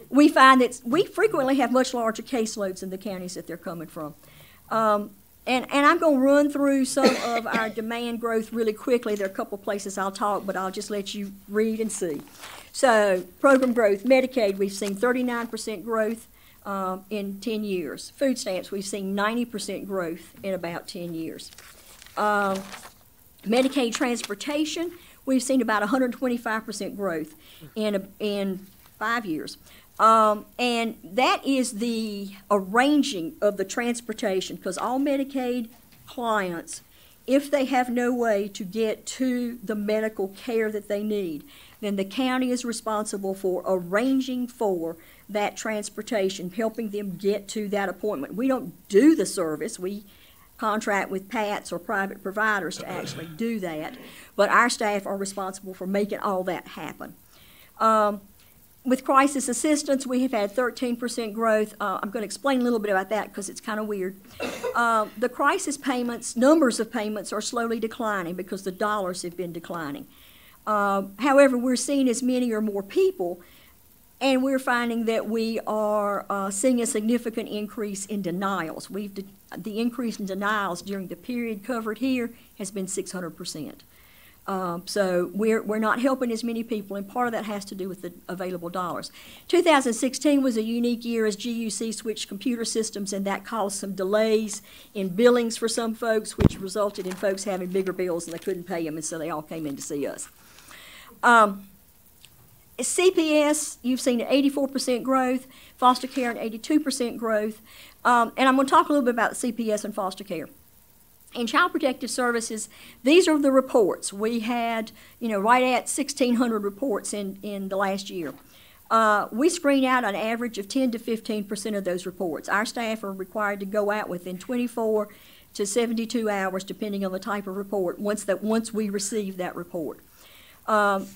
we find that we frequently have much larger caseloads in the counties that they're coming from. And I'm going to run through some of our demand growth really quickly. There are a couple places I'll talk, but I'll just let you read and see. So, program growth, Medicaid, we've seen 39% growth in 10 years. Food stamps, we've seen 90% growth in about 10 years. Medicaid transportation, we've seen about 125% growth in 5 years. And that is the arranging of the transportation, because all Medicaid clients, if they have no way to get to the medical care that they need, then the county is responsible for arranging for that transportation, helping them get to that appointment. We don't do the service. We contract with PATS or private providers to actually do that, but our staff are responsible for making all that happen. With crisis assistance, we have had 13% growth. I'm going to explain a little bit about that because it's kind of weird. The crisis payments, numbers of payments are slowly declining because the dollars have been declining. However, we're seeing as many or more people, and we're finding that we are seeing a significant increase in denials. The increase in denials during the period covered here has been 600%. So we're not helping as many people, and part of that has to do with the available dollars. 2016 was a unique year as GUC switched computer systems, and that caused some delays in billings for some folks, which resulted in folks having bigger bills and they couldn't pay them, and so they all came in to see us. CPS, you've seen an 84% growth, foster care an 82% growth, and I'm going to talk a little bit about CPS and foster care. In Child Protective Services, these are the reports. We had, right at 1,600 reports in the last year. We screen out an average of 10 to 15% of those reports. Our staff are required to go out within 24 to 72 hours, depending on the type of report, once we receive that report.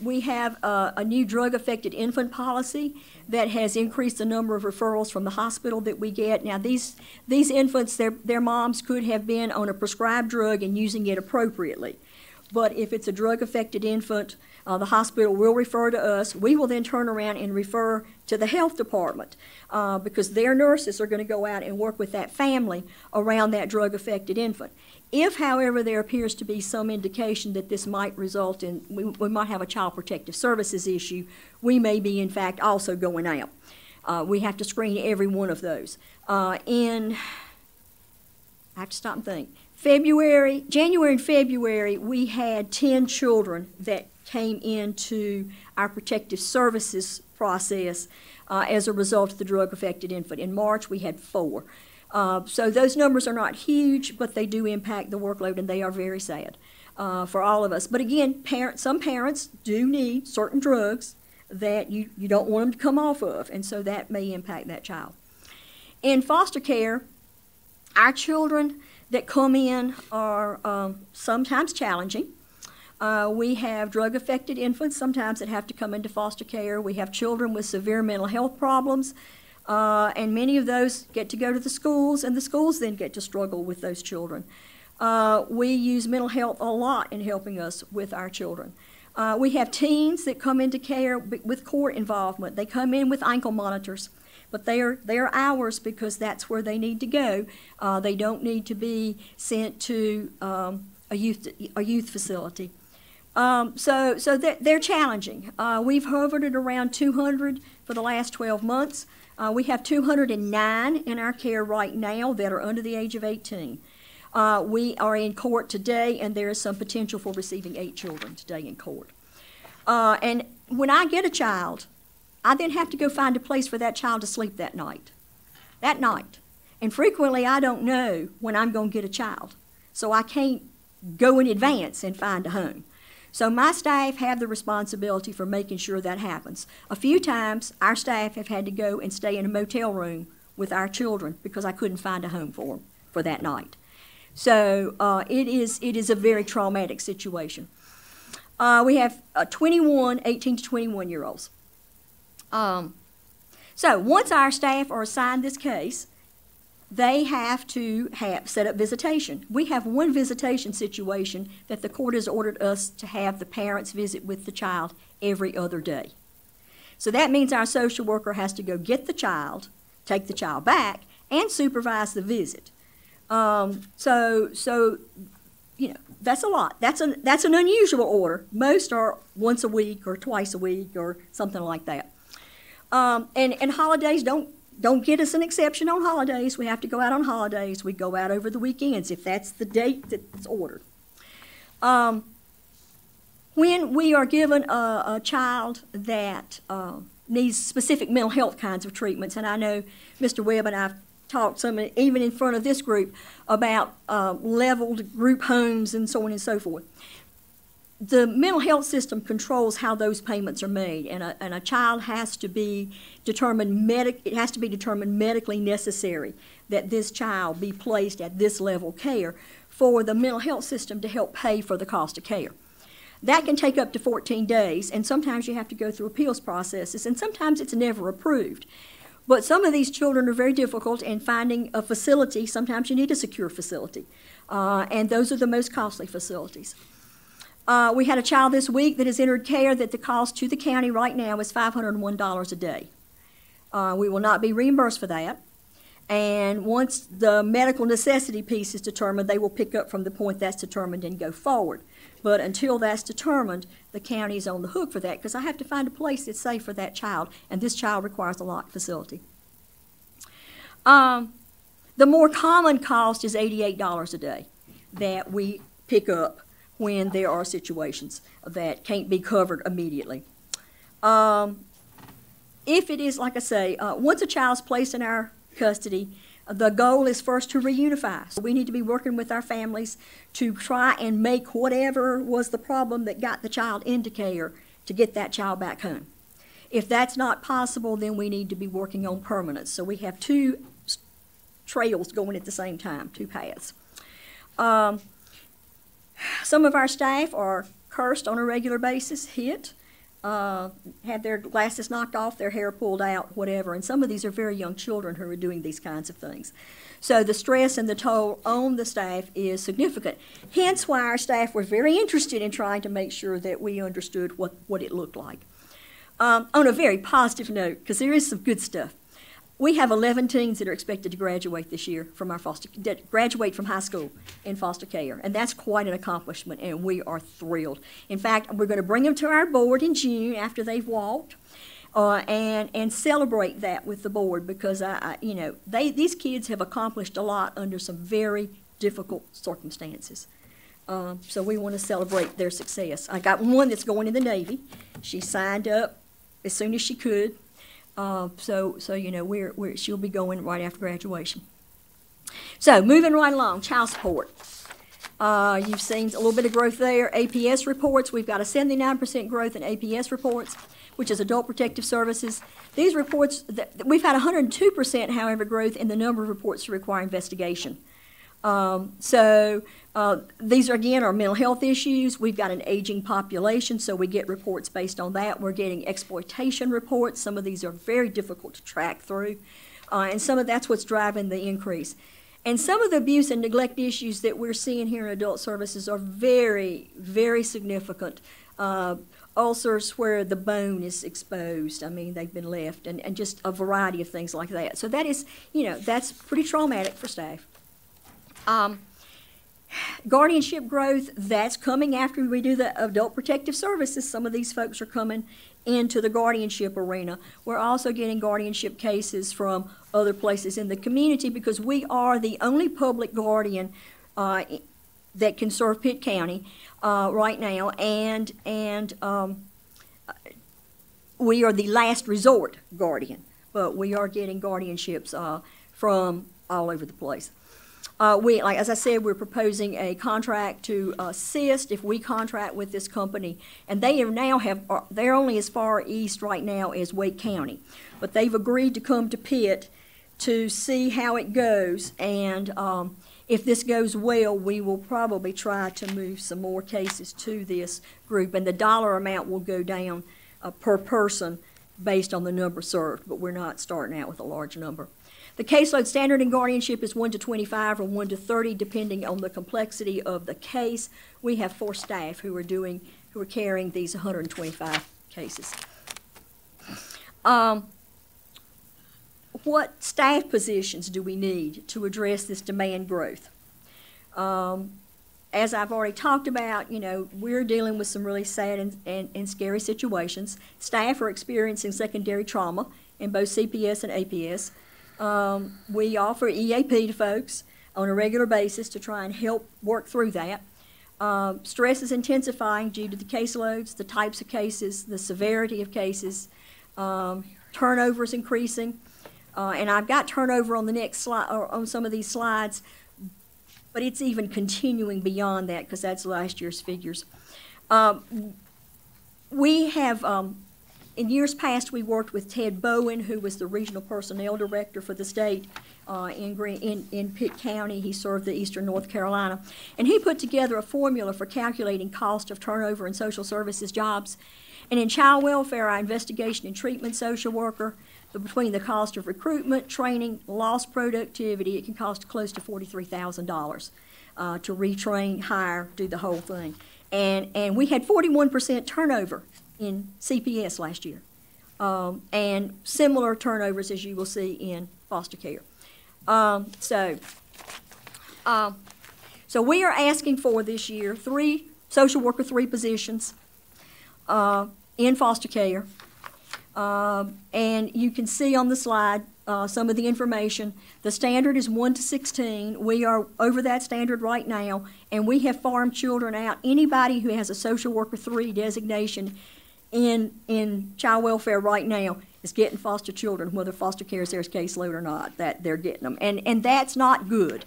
We have a new drug-affected infant policy that has increased the number of referrals from the hospital that we get. Now, these infants, their moms could have been on a prescribed drug and using it appropriately. But if it's a drug-affected infant, the hospital will refer to us. We will then turn around and refer to the health department because their nurses are going to go out and work with that family around that drug-affected infant. If, however, there appears to be some indication that this might result in, we might have a Child Protective Services issue, we may be, in fact, also going out. We have to screen every one of those. I have to stop and think. January and February, we had 10 children that came into our protective services process as a result of the drug-affected infant. In March, we had 4. So those numbers are not huge, but they do impact the workload, and they are very sad for all of us. But again, some parents do need certain drugs that you don't want them to come off of, and so that may impact that child. In foster care, our children that come in are sometimes challenging. We have drug-affected infants sometimes that have to come into foster care. We have children with severe mental health problems, and many of those get to go to the schools, and the schools then get to struggle with those children. We use mental health a lot in helping us with our children. We have teens that come into care with court involvement. They come in with ankle monitors, but they are ours because that's where they need to go. They don't need to be sent to a youth facility. So they're challenging. We've hovered at around 200 for the last 12 months. We have 209 in our care right now that are under the age of 18. We are in court today, and there is some potential for receiving 8 children today in court. And when I get a child, I then have to go find a place for that child to sleep that night. And frequently I don't know when I'm going to get a child, so I can't go in advance and find a home. So my staff have the responsibility for making sure that happens. A few times our staff have had to go and stay in a motel room with our children because I couldn't find a home for them for that night. So it is a very traumatic situation. We have 18 to 21-year-olds. So once our staff are assigned this case, they have to set up visitation. We have one visitation situation that the court has ordered us to have the parents visit with the child every other day. So that means our social worker has to go get the child, take the child back, and supervise the visit. So you know, that's a lot. That's an unusual order. Most are once a week or twice a week or something like that. And holidays don't get us an exception on holidays. We have to go out on holidays. We go out over the weekends if that's the date that's ordered. When we are given a child that needs specific mental health kinds of treatments, and I know Mr. Webb and I've talked some, even in front of this group, about leveled group homes and so on and so forth. The mental health system controls how those payments are made, and a child has to be determined it has to be determined medically necessary that this child be placed at this level care for the mental health system to help pay for the cost of care. That can take up to 14 days, and sometimes you have to go through appeals processes, and sometimes it's never approved. But some of these children are very difficult, and finding a facility, sometimes you need a secure facility, and those are the most costly facilities. We had a child this week that has entered care that the cost to the county right now is $501 a day. We will not be reimbursed for that. And once the medical necessity piece is determined, they will pick up from the point that's determined and go forward. But until that's determined, the county is on the hook for that because I have to find a place that's safe for that child, and this child requires a locked facility. The more common cost is $88 a day that we pick up when there are situations that can't be covered immediately. If it is, like I say, once a child's placed in our custody, the goal is first to reunify. So we need to be working with our families to try and make whatever was the problem that got the child into care to get that child back home. If that's not possible, then we need to be working on permanence. So we have 2 trails going at the same time, 2 paths. Some of our staff are cursed on a regular basis, hit, had their glasses knocked off, their hair pulled out, whatever. And some of these are very young children who are doing these kinds of things. So the stress and the toll on the staff is significant. Hence why our staff were very interested in trying to make sure that we understood what it looked like. On a very positive note, because there is some good stuff, we have 11 teens that are expected to graduate this year from graduate from high school in foster care, and that's quite an accomplishment, and we are thrilled. In fact, we're going to bring them to our board in June after they've walked, and celebrate that with the board because these kids have accomplished a lot under some very difficult circumstances. So we want to celebrate their success. I got one that's going in the Navy. She signed up as soon as she could. So you know, she'll be going right after graduation. So moving right along, child support. You've seen a little bit of growth there. APS reports, we've got a 79% growth in APS reports, which is Adult Protective Services. These reports, we've had 102%, however, growth in the number of reports that require investigation. These are, again, our mental health issues. We've got an aging population, so we get reports based on that. We're getting exploitation reports. Some of these are very difficult to track through, and some of that's what's driving the increase. And some of the abuse and neglect issues that we're seeing here in adult services are very, very significant. Ulcers where the bone is exposed, I mean, they've been left, and just a variety of things like that. So that is, you know, that's pretty traumatic for staff. Guardianship growth, that's coming after we do the Adult Protective Services. Some of these folks are coming into the guardianship arena. We're also getting guardianship cases from other places in the community because we are the only public guardian that can serve Pitt County right now, and we are the last resort guardian, but we are getting guardianships from all over the place. Like as I said, we're proposing a contract to assist if we contract with this company, and they they're only as far east right now as Wake County, but they've agreed to come to Pitt to see how it goes, and if this goes well, we will probably try to move some more cases to this group, and the dollar amount will go down per person based on the number served, but we're not starting out with a large number. The caseload standard in guardianship is 1 to 25 or 1 to 30, depending on the complexity of the case. We have 4 staff who are carrying these 125 cases. What staff positions do we need to address this demand growth? As I've already talked about, you know, we're dealing with some really sad and scary situations. Staff are experiencing secondary trauma in both CPS and APS. We offer EAP to folks on a regular basis to try and help work through that. Stress is intensifying due to the caseloads, the types of cases, the severity of cases. Turnover is increasing. And I've got turnover on the next slide, or on some of these slides, but it's even continuing beyond that because that's last year's figures. We have, in years past, we worked with Ted Bowen, who was the regional personnel director for the state in Pitt County. He served the Eastern North Carolina. And he put together a formula for calculating cost of turnover in social services jobs. And in child welfare, our investigation and treatment social worker, between the cost of recruitment, training, lost productivity, it can cost close to $43,000 to retrain, hire, do the whole thing. And we had 41% turnover in CPS last year, and similar turnovers as you will see in foster care. So we are asking for this year 3 social worker 3 positions in foster care. And you can see on the slide some of the information. The standard is 1 to 16. We are over that standard right now, and we have farmed children out. Anybody who has a social worker 3 designation in child welfare right now is getting foster children, whether foster care is their caseload or not, that they're getting them. And that's not good.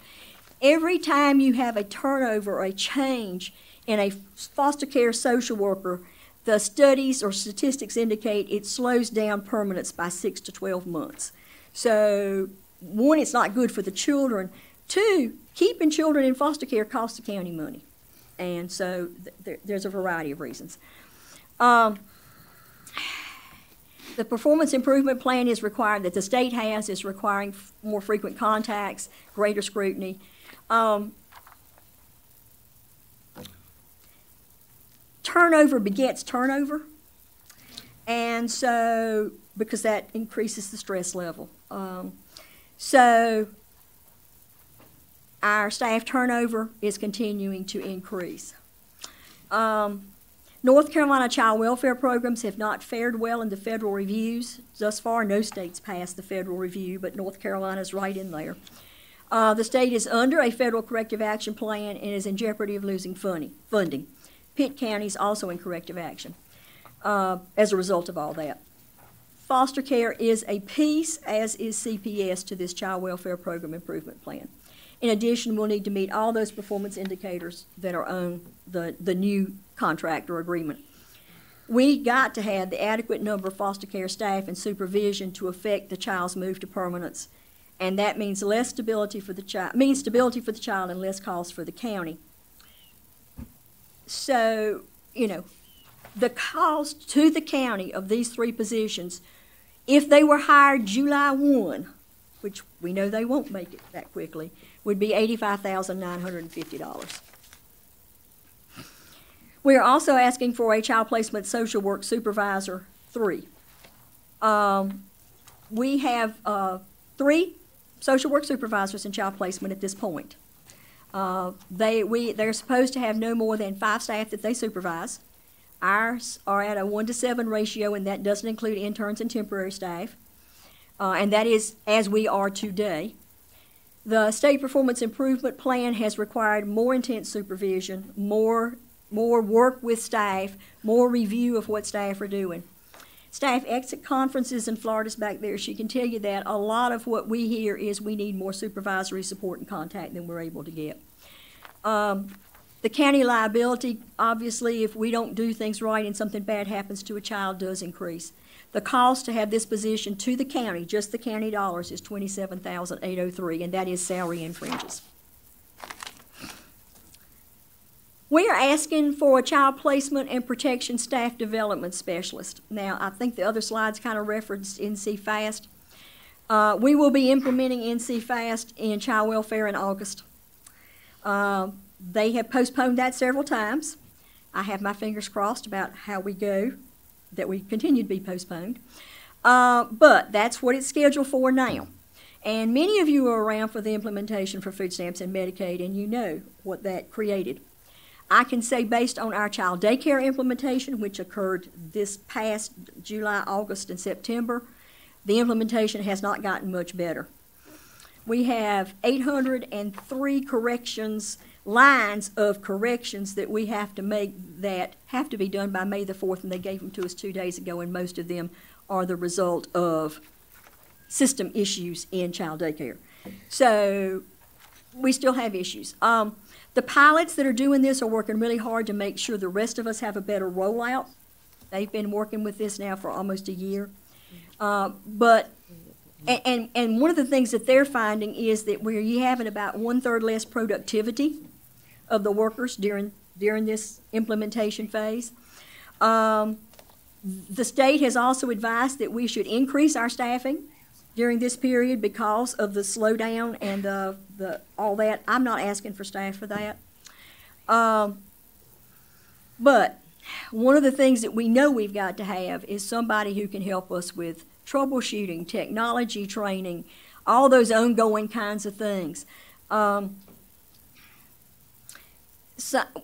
Every time you have a turnover or a change in a foster care social worker, the studies or statistics indicate it slows down permanence by 6 to 12 months. So, 1, it's not good for the children. 2, keeping children in foster care costs the county money. And so there's a variety of reasons. The performance improvement plan is required, that the state has, is requiring more frequent contacts, greater scrutiny. Turnover begets turnover, and so because that increases the stress level. So our staff turnover is continuing to increase. North Carolina child welfare programs have not fared well in the federal reviews. Thus far, no states passed the federal review, but North Carolina's right in there. The state is under a federal corrective action plan and is in jeopardy of losing funding. Pitt County is also in corrective action as a result of all that. Foster care is a piece, as is CPS, to this Child Welfare Program Improvement Plan. In addition, we'll need to meet all those performance indicators that are on the new contract or agreement. We got to have the adequate number of foster care staff and supervision to affect the child's move to permanence, and that means less stability for the child, and less cost for the county. So, you know, the cost to the county of these 3 positions, if they were hired July 1, which we know they won't make it that quickly, would be $85,950. We are also asking for a child placement social work supervisor 3. We have 3 social work supervisors in child placement at this point. They're supposed to have no more than 5 staff that they supervise. Ours are at a 1-to-7 ratio, and that doesn't include interns and temporary staff. And that is as we are today. The State Performance Improvement Plan has required more intense supervision, more work with staff, more review of what staff are doing. Staff exit conferences, and Florida's back there, she can tell you that a lot of what we hear is we need more supervisory support and contact than we're able to get. The county liability, obviously, if we don't do things right and something bad happens to a child, does increase. The cost to have this position to the county, just the county dollars, is $27,803, and that is salary and fringes. We are asking for a child placement and protection staff development specialist. Now, I think the other slides kind of referenced NC FAST. We will be implementing NC FAST in child welfare in August. They have postponed that several times. I have my fingers crossed about how we go, that we continue to be postponed. But that's what it's scheduled for now. And many of you are around for the implementation for food stamps and Medicaid, and you know what that created. I can say based on our child daycare implementation, which occurred this past July, August, and September, the implementation has not gotten much better. We have 803 corrections, lines of corrections that we have to make that have to be done by May the 4th, and they gave them to us 2 days ago, and most of them are the result of system issues in child daycare. So we still have issues. The pilots that are doing this are working really hard to make sure the rest of us have a better rollout. They've been working with this now for almost a year. And one of the things that they're finding is that we're having about 1/3 less productivity of the workers during this implementation phase. The state has also advised that we should increase our staffing during this period because of the slowdown and all that. I'm not asking for staff for that. But one of the things that we know we've got to have is somebody who can help us with troubleshooting, technology training, all those ongoing kinds of things. So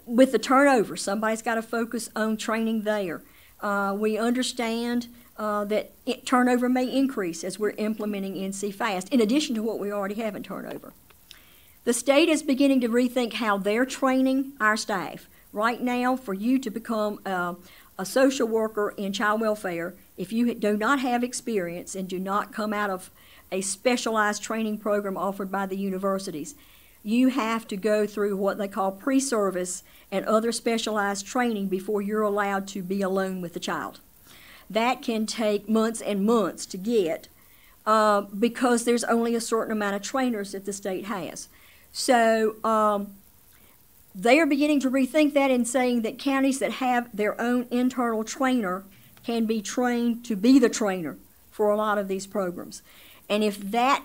with the turnover, somebody's got to focus on training there. We understand that turnover may increase as we're implementing NC FAST, in addition to what we already have in turnover. The state is beginning to rethink how they're training our staff. Right now, for you to become a social worker in child welfare, if you do not have experience and do not come out of a specialized training program offered by the universities, you have to go through what they call pre-service and other specialized training before you're allowed to be alone with the child. That can take months and months to get because there's only a certain amount of trainers that the state has. So they are beginning to rethink that and saying that counties that have their own internal trainer can be trained to be the trainer for a lot of these programs. And if that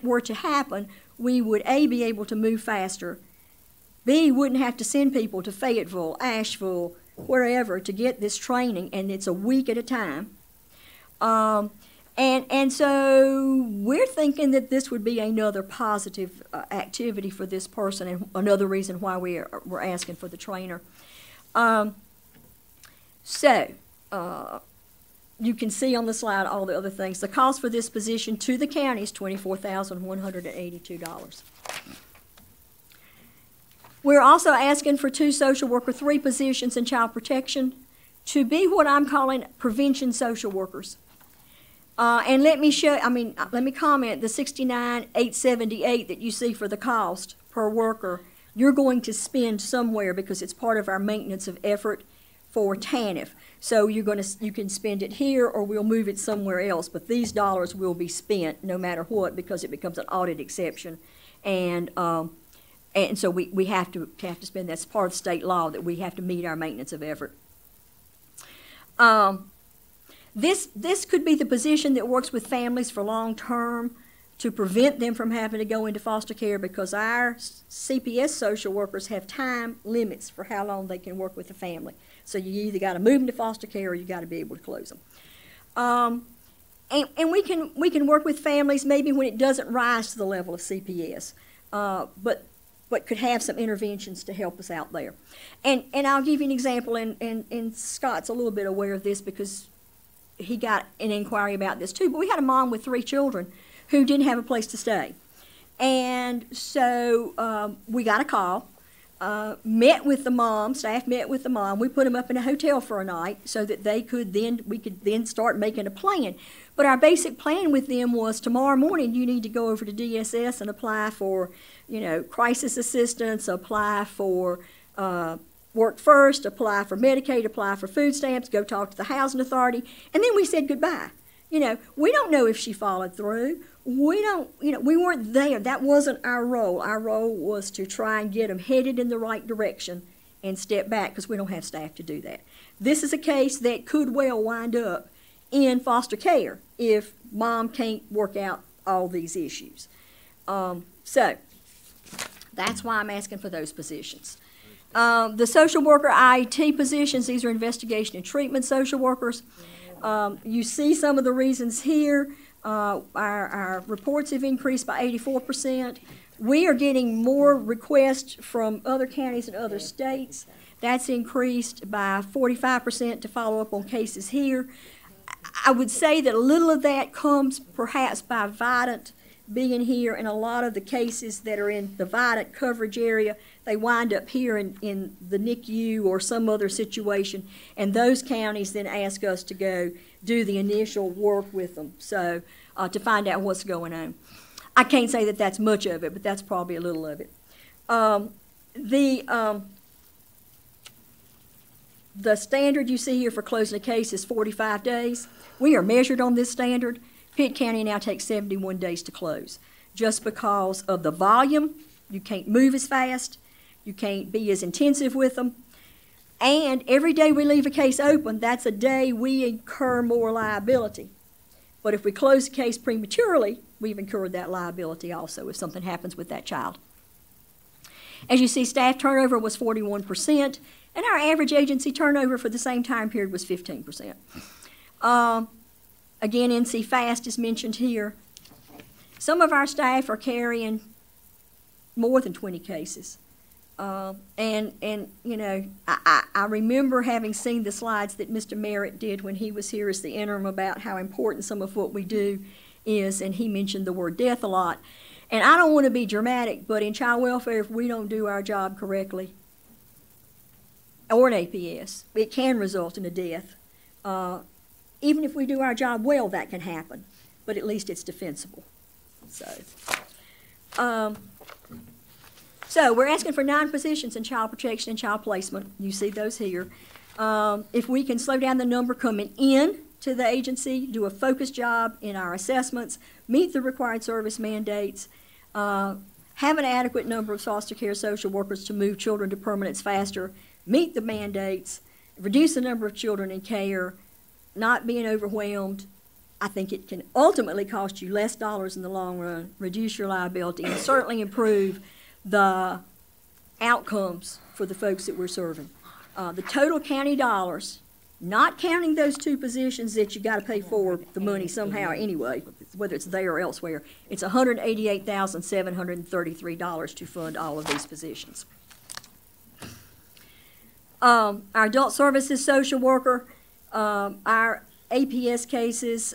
were to happen, we would A, be able to move faster, B, wouldn't have to send people to Fayetteville, Asheville, wherever to get this training, and it's a week at a time. And so we're thinking that this would be another positive activity for this person, and another reason why we're asking for the trainer. you can see on the slide all the other things. The cost for this position to the county is $24,182. We're also asking for 2 social worker, 3 positions in child protection to be what I'm calling prevention social workers. And let me comment, the $69,878 that you see for the cost per worker, you're going to spend somewhere because it's part of our maintenance of effort for TANF. So you can spend it here or we'll move it somewhere else, but these dollars will be spent no matter what because it becomes an audit exception. And so we have to spend, that's part of state law that we have to meet our maintenance of effort. This could be the position that works with families for long term to prevent them from having to go into foster care because our CPS social workers have time limits for how long they can work with the family. So you either got to move them to foster care or you got to be able to close them. And we can work with families maybe when it doesn't rise to the level of CPS, but could have some interventions to help us out there. And I'll give you an example, and Scott's a little bit aware of this because he got an inquiry about this too, but we had a mom with 3 children who didn't have a place to stay. And so we got a call, met with the mom, staff met with the mom. We put them up in a hotel for a night so that we could then start making a plan. But our basic plan with them was tomorrow morning you need to go over to DSS and apply for, crisis assistance, apply for Work First, apply for Medicaid, apply for food stamps, go talk to the housing authority, and then we said goodbye. We don't know if she followed through. We weren't there. That wasn't our role. Our role was to try and get them headed in the right direction and step back because we don't have staff to do that. This is a case that could well wind up in foster care if mom can't work out all these issues. So that's why I'm asking for those positions. The social worker IET positions, these are investigation and treatment social workers. You see some of the reasons here. Our reports have increased by 84%. We are getting more requests from other counties and other states. That's increased by 45% to follow up on cases here. I would say that a little of that comes perhaps by Vidant being here, and a lot of the cases that are in the Vidant coverage area, they wind up here in the NICU or some other situation, and those counties then ask us to go do the initial work with them, so to find out what's going on. I can't say that that's much of it, but that's probably a little of it. The standard you see here for closing a case is 45 days. We are measured on this standard. Pitt County now takes 71 days to close just because of the volume. You can't move as fast. You can't be as intensive with them. And every day we leave a case open, that's a day we incur more liability. But if we close the case prematurely, we've incurred that liability also if something happens with that child. As you see, staff turnover was 41%, and our average agency turnover for the same time period was 15%. Again, NC Fast is mentioned here. Some of our staff are carrying more than 20 cases. I remember having seen the slides that Mr. Merritt did when he was here as the interim about how important some of what we do is, and he mentioned the word death a lot. And I don't want to be dramatic, but in child welfare, if we don't do our job correctly, or an APS, it can result in a death. Even if we do our job well, that can happen, but at least it's defensible. So we're asking for 9 positions in child protection and child placement. You see those here. If we can slow down the number coming in to the agency, do a focused job in our assessments, meet the required service mandates, have an adequate number of foster care social workers to move children to permanence faster, meet the mandates, reduce the number of children in care, not being overwhelmed, I think it can ultimately cost you less dollars in the long run, reduce your liability, and certainly improve the outcomes for the folks that we're serving. The total county dollars, not counting those 2 positions that you got to pay for the money somehow anyway, whether it's there or elsewhere, it's $188,733 to fund all of these positions. Our adult services social worker, our APS cases,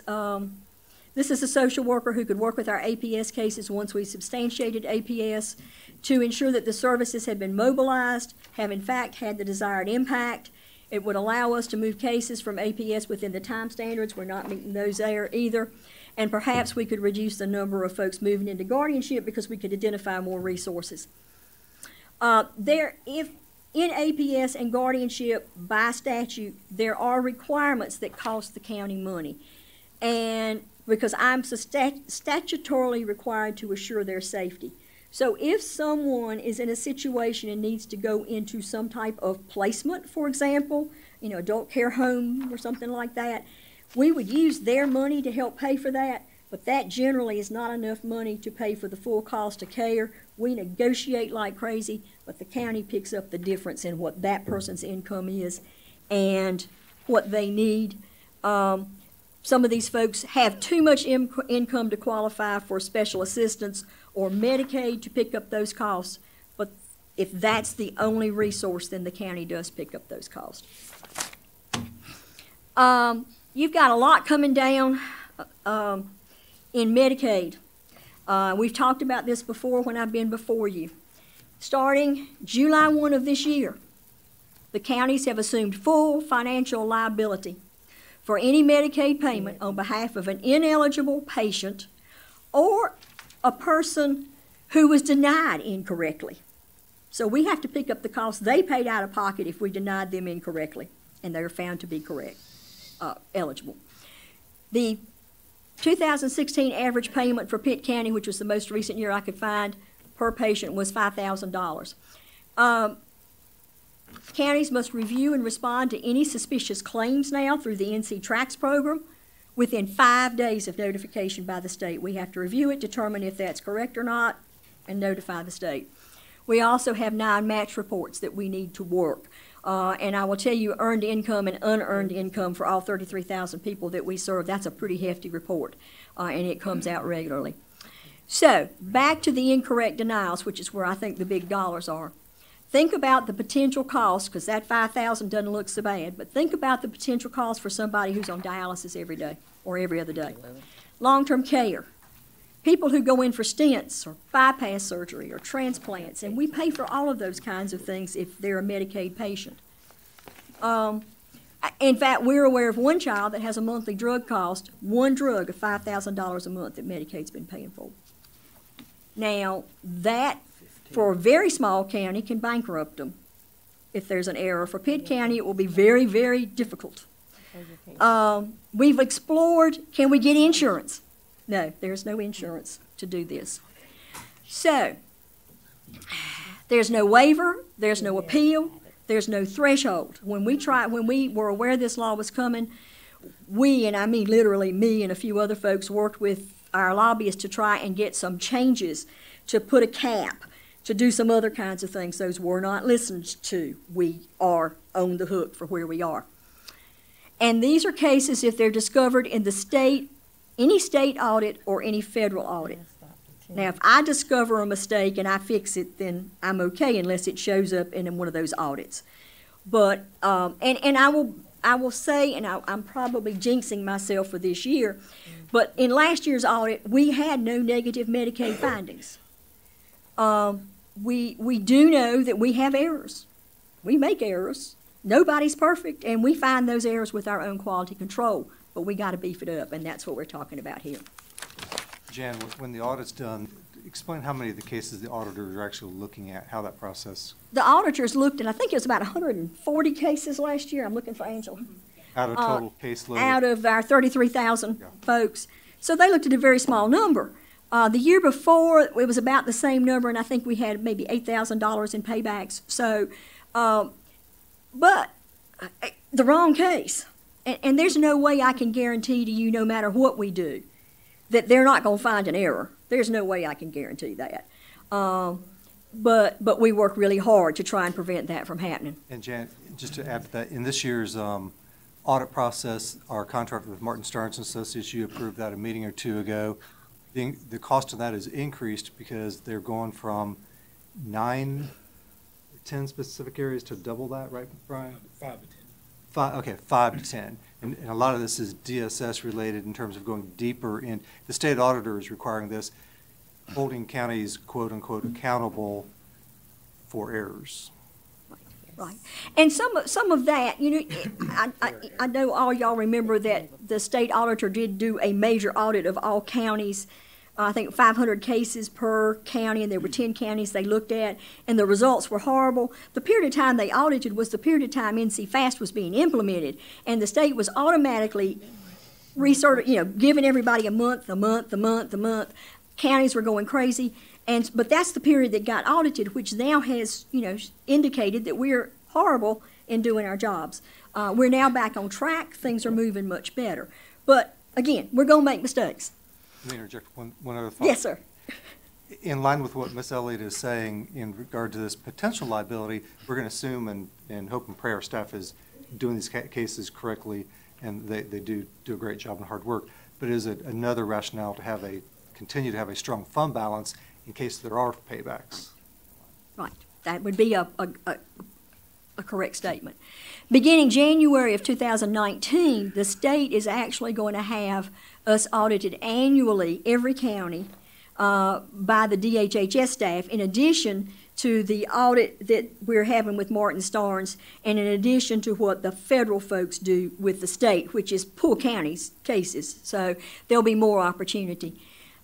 this is a social worker who could work with our APS cases once we substantiated APS to ensure that the services had been mobilized, have in fact had the desired impact. It would allow us to move cases from APS within the time standards. We're not meeting those there either. And perhaps we could reduce the number of folks moving into guardianship because we could identify more resources. If in APS and guardianship by statute, there are requirements that cost the county money. And because I'm statutorily required to assure their safety. So if someone is in a situation and needs to go into some type of placement, for example, adult care home or something like that, we would use their money to help pay for that, but that generally is not enough money to pay for the full cost of care. We negotiate like crazy, but the county picks up the difference in what that person's income is and what they need. Some of these folks have too much income to qualify for special assistance or Medicaid to pick up those costs, but if that's the only resource, then the county does pick up those costs. You've got a lot coming down in Medicaid. We've talked about this before when I've been before you. Starting July 1 of this year, the counties have assumed full financial liability for any Medicaid payment on behalf of an ineligible patient or a person who was denied incorrectly. So we have to pick up the costs they paid out of pocket if we denied them incorrectly and they are found to be eligible. The 2016 average payment for Pitt County, which was the most recent year I could find, per patient was $5,000. Counties must review and respond to any suspicious claims now through the NC Tracks program within 5 days of notification by the state. We have to review it, determine if that's correct or not, and notify the state. We also have 9 match reports that we need to work. And I will tell you, earned income and unearned income for all 33,000 people that we serve, that's a pretty hefty report, and it comes out regularly. So, back to the incorrect denials, which is where I think the big dollars are. Think about the potential cost, because that $5,000 doesn't look so bad, but think about the potential cost for somebody who's on dialysis every day or every other day. Long-term care. People who go in for stents or bypass surgery or transplants, and we pay for all of those kinds of things if they're a Medicaid patient. In fact, we're aware of one child that has a monthly drug cost, one drug of $5,000 a month that Medicaid's been paying for. Now, that, for a very small county, can bankrupt them if there's an error. For Pitt County, it will be very, very difficult. We've explored, can we get insurance? No, there's no insurance to do this. So, there's no waiver, there's no appeal, there's no threshold. When we were aware this law was coming, we, and I mean literally me and a few other folks, worked with our lobbyists to try and get some changes, to put a cap, to do some other kinds of things. Those were not listened to. We are on the hook for where we are. And these are cases if they're discovered in the state, any state audit or any federal audit. Now, if I discover a mistake and I fix it, then I'm okay unless it shows up in one of those audits. But, and I will say, and I'm probably jinxing myself for this year, but in last year's audit, we had no negative Medicaid findings. We do know that we have errors. We make errors. Nobody's perfect, and we find those errors with our own quality control. But we got to beef it up, and that's what we're talking about here. Jan, when the audit's done, explain how many of the cases the auditors are actually looking at, how that process. The auditors looked, and I think it was about 140 cases last year. I'm looking for Angela. Out of total caseload? Out of our 33,000 folks. So they looked at a very small number. The year before, it was about the same number, and I think we had maybe $8,000 in paybacks. So, but the wrong case. And there's no way I can guarantee to you, no matter what we do, that they're not going to find an error. There's no way I can guarantee that. But we work really hard to try and prevent that from happening. And Jan, just to add to that, in this year's audit process, our contract with Martin Stearns & Associates, you approved that a meeting or two ago. The cost of that is increased because they're going from 9, 10 specific areas to double that, right, Brian? 5 to 10. 5 to 10. and a lot of this is DSS related in terms of going deeper in, the state auditor is requiring this, holding counties quote-unquote accountable for errors. Right. And some of that, you know, I know all y'all remember that the state auditor did do a major audit of all counties, I think 500 cases per county, and there were 10 counties they looked at, and the results were horrible. The period of time they audited was the period of time NC FAST was being implemented, and the state was automatically giving everybody a month. Counties were going crazy. But that's the period that got audited, which now has, indicated that we're horrible in doing our jobs. We're now back on track. Things are moving much better. But again, we're going to make mistakes. Let me interject one other thought. Yes, sir. In line with what Ms. Elliott is saying in regard to this potential liability, we're going to assume and hope and pray our staff is doing these cases correctly, and they do a great job and hard work. But it is another rationale to continue to have a strong fund balance in case there are paybacks. Right. That would be a correct statement. Beginning January of 2019, the state is actually going to have us audited annually, every county, by the DHHS staff, in addition to the audit that we're having with Martin Starnes, and in addition to what the federal folks do with the state, which is pull counties cases. So there'll be more opportunity.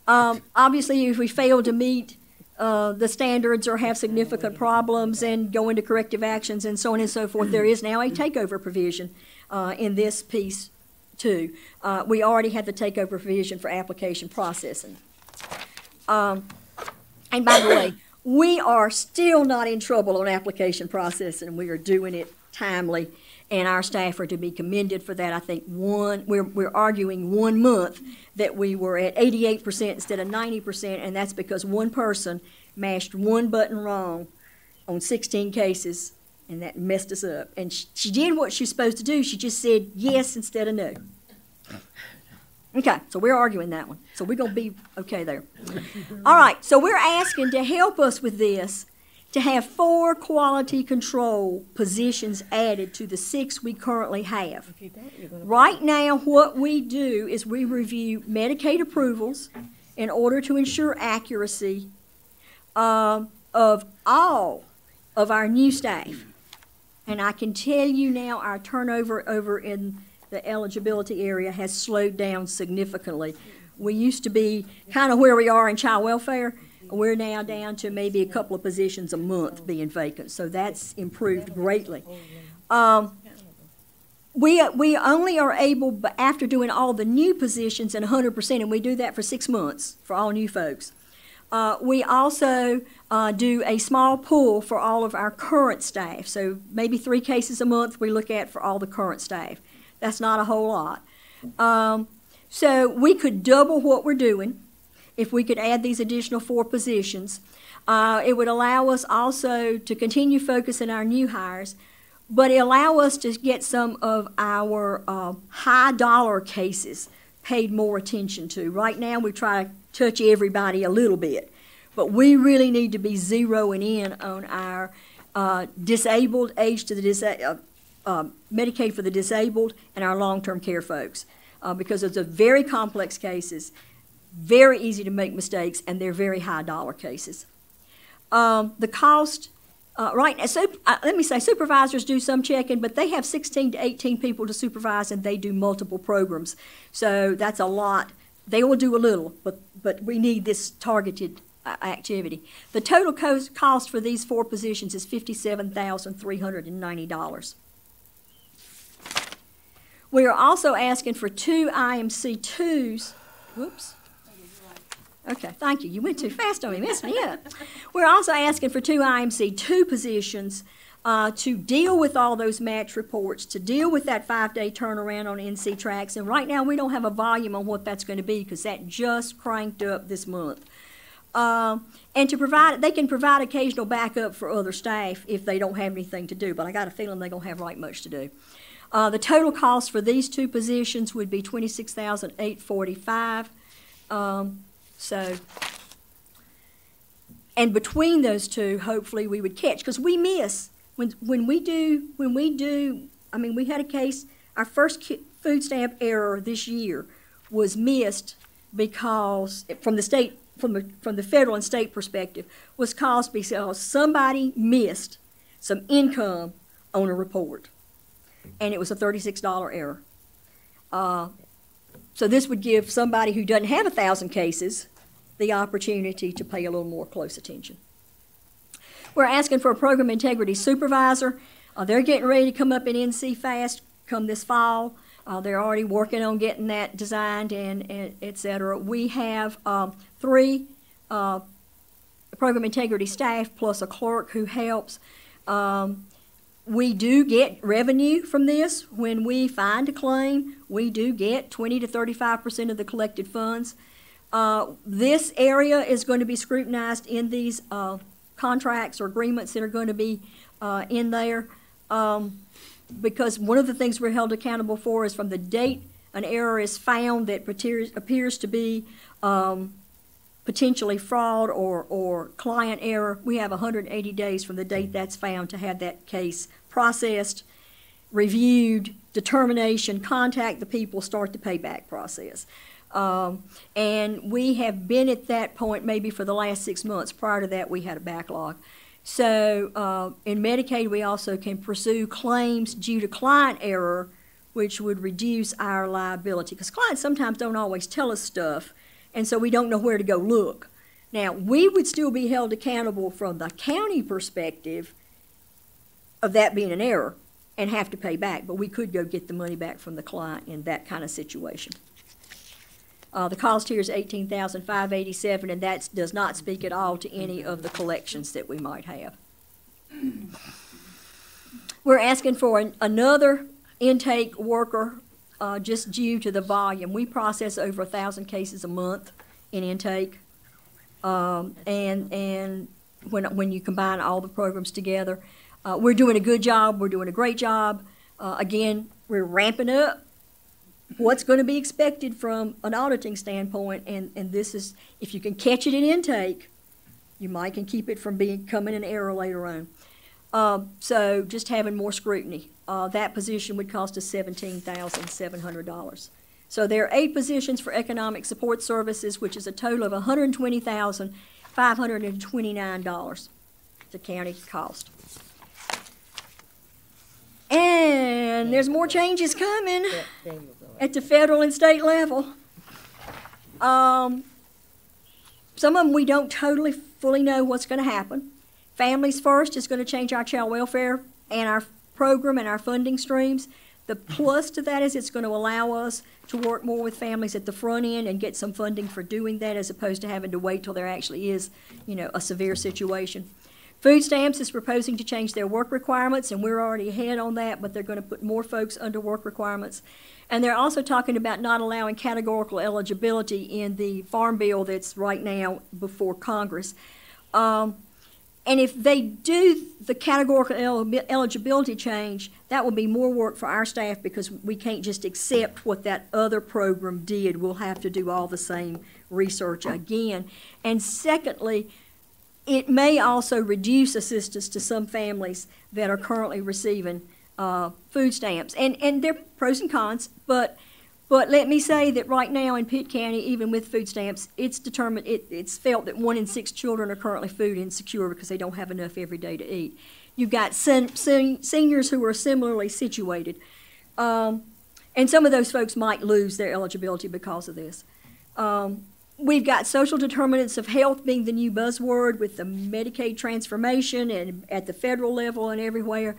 Obviously, if we fail to meet the standards or have significant problems and go into corrective actions and so on and so forth, there is now a takeover provision in this piece, too. We already have the takeover provision for application processing. And by the way, we are still not in trouble on application processing. We are doing it timely, and our staff are to be commended for that. I think we're arguing 1 month that we were at 88% instead of 90%, and that's because one person mashed one button wrong on 16 cases, and that messed us up. And she did what she's supposed to do. She just said yes instead of no. Okay, so we're arguing that one. So we're going to be okay there. All right, so we're asking to help us with this to have 4 quality control positions added to the 6 we currently have. Right now, what we do is we review Medicaid approvals in order to ensure accuracy of all of our new staff. And I can tell you now our turnover over in the eligibility area has slowed down significantly. We used to be kind of where we are in child welfare. We're now down to maybe a couple of positions a month being vacant, so that's improved greatly. We only are able, after doing all the new positions and 100%, and we do that for 6 months for all new folks. We also do a small pool for all of our current staff, so maybe 3 cases a month we look at for all the current staff. That's not a whole lot. So we could double what we're doing if we could add these additional 4 positions. It would allow us also to continue focusing our new hires, but it allow us to get some of our high dollar cases paid more attention to. Right now we try to touch everybody a little bit, but we really need to be zeroing in on our disabled, age to the Medicaid for the disabled, and our long-term care folks, because it's a very complex cases, very easy to make mistakes, and they're very high dollar cases. The cost, right now, so let me say, supervisors do some checking, but they have 16 to 18 people to supervise, and they do multiple programs. So that's a lot. They will do a little, but we need this targeted activity. The total cost for these 4 positions is $57,390. We are also asking for 2 IMC2s. Whoops. Okay, thank you. You went too fast on me, messed me up. We're also asking for 2 IMC2 positions to deal with all those match reports, to deal with that 5-day turnaround on NC tracks. And right now we don't have a volume on what that's going to be because that just cranked up this month. And to provide, they can provide occasional backup for other staff if they don't have anything to do, but I got a feeling they're going to have right much to do. The total cost for these 2 positions would be $26,845. And between those 2, hopefully we would catch, because we miss when we do. I mean, we had a case. Our first food stamp error this year was missed because, from the federal and state perspective, was caused because somebody missed some income on a report, and it was a $36 error. So this would give somebody who doesn't have 1,000 cases the opportunity to pay a little more close attention. We're asking for a program integrity supervisor. They're getting ready to come up in NC Fast come this fall. They're already working on getting that designed and et cetera. We have 3 program integrity staff plus a clerk who helps. We do get revenue from this. When we find a claim, we do get 20 to 35% of the collected funds. This area is going to be scrutinized in these contracts or agreements that are going to be in there, because one of the things we're held accountable for is from the date an error is found that appears to be potentially fraud or client error. We have 180 days from the date that's found to have that case processed, reviewed, determination, contact the people, start the payback process. And we have been at that point maybe for the last 6 months. Prior to that, we had a backlog. So in Medicaid, we also can pursue claims due to client error, which would reduce our liability, because clients sometimes don't always tell us stuff, and so we don't know where to go look. Now, we would still be held accountable from the county perspective of that being an error and have to pay back, but we could go get the money back from the client in that kind of situation. The cost here is $18,587, and that does not speak at all to any of the collections that we might have. We're asking for another intake worker just due to the volume. We process over 1,000 cases a month in intake, and when you combine all the programs together, we're doing a good job. We're doing a great job. Again, we're ramping up what's going to be expected from an auditing standpoint, and this is, if you can catch it in intake, you might can keep it from becoming an error later on. So just having more scrutiny. That position would cost us $17,700. So there are 8 positions for economic support services, which is a total of $120,529 the county cost. And there's more changes coming at the federal and state level. Some of them we don't totally fully know what's going to happen. Families First is going to change our child welfare and our program and our funding streams. The plus to that is it's going to allow us to work more with families at the front end and get some funding for doing that, as opposed to having to wait till there actually is, a severe situation. Food Stamps is proposing to change their work requirements, and we're already ahead on that, but they're going to put more folks under work requirements. And they're also talking about not allowing categorical eligibility in the farm bill that's right now before Congress. And if they do the categorical eligibility change, that will be more work for our staff, because we can't just accept what that other program did. We'll have to do all the same research again. And secondly, it may also reduce assistance to some families that are currently receiving food stamps. And there are pros and cons, but let me say that right now in Pitt County, even with food stamps, it's felt that 1 in 6 children are currently food insecure because they don't have enough every day to eat. You've got seniors who are similarly situated, and some of those folks might lose their eligibility because of this. We've got social determinants of health being the new buzzword with the Medicaid transformation and at the federal level and everywhere.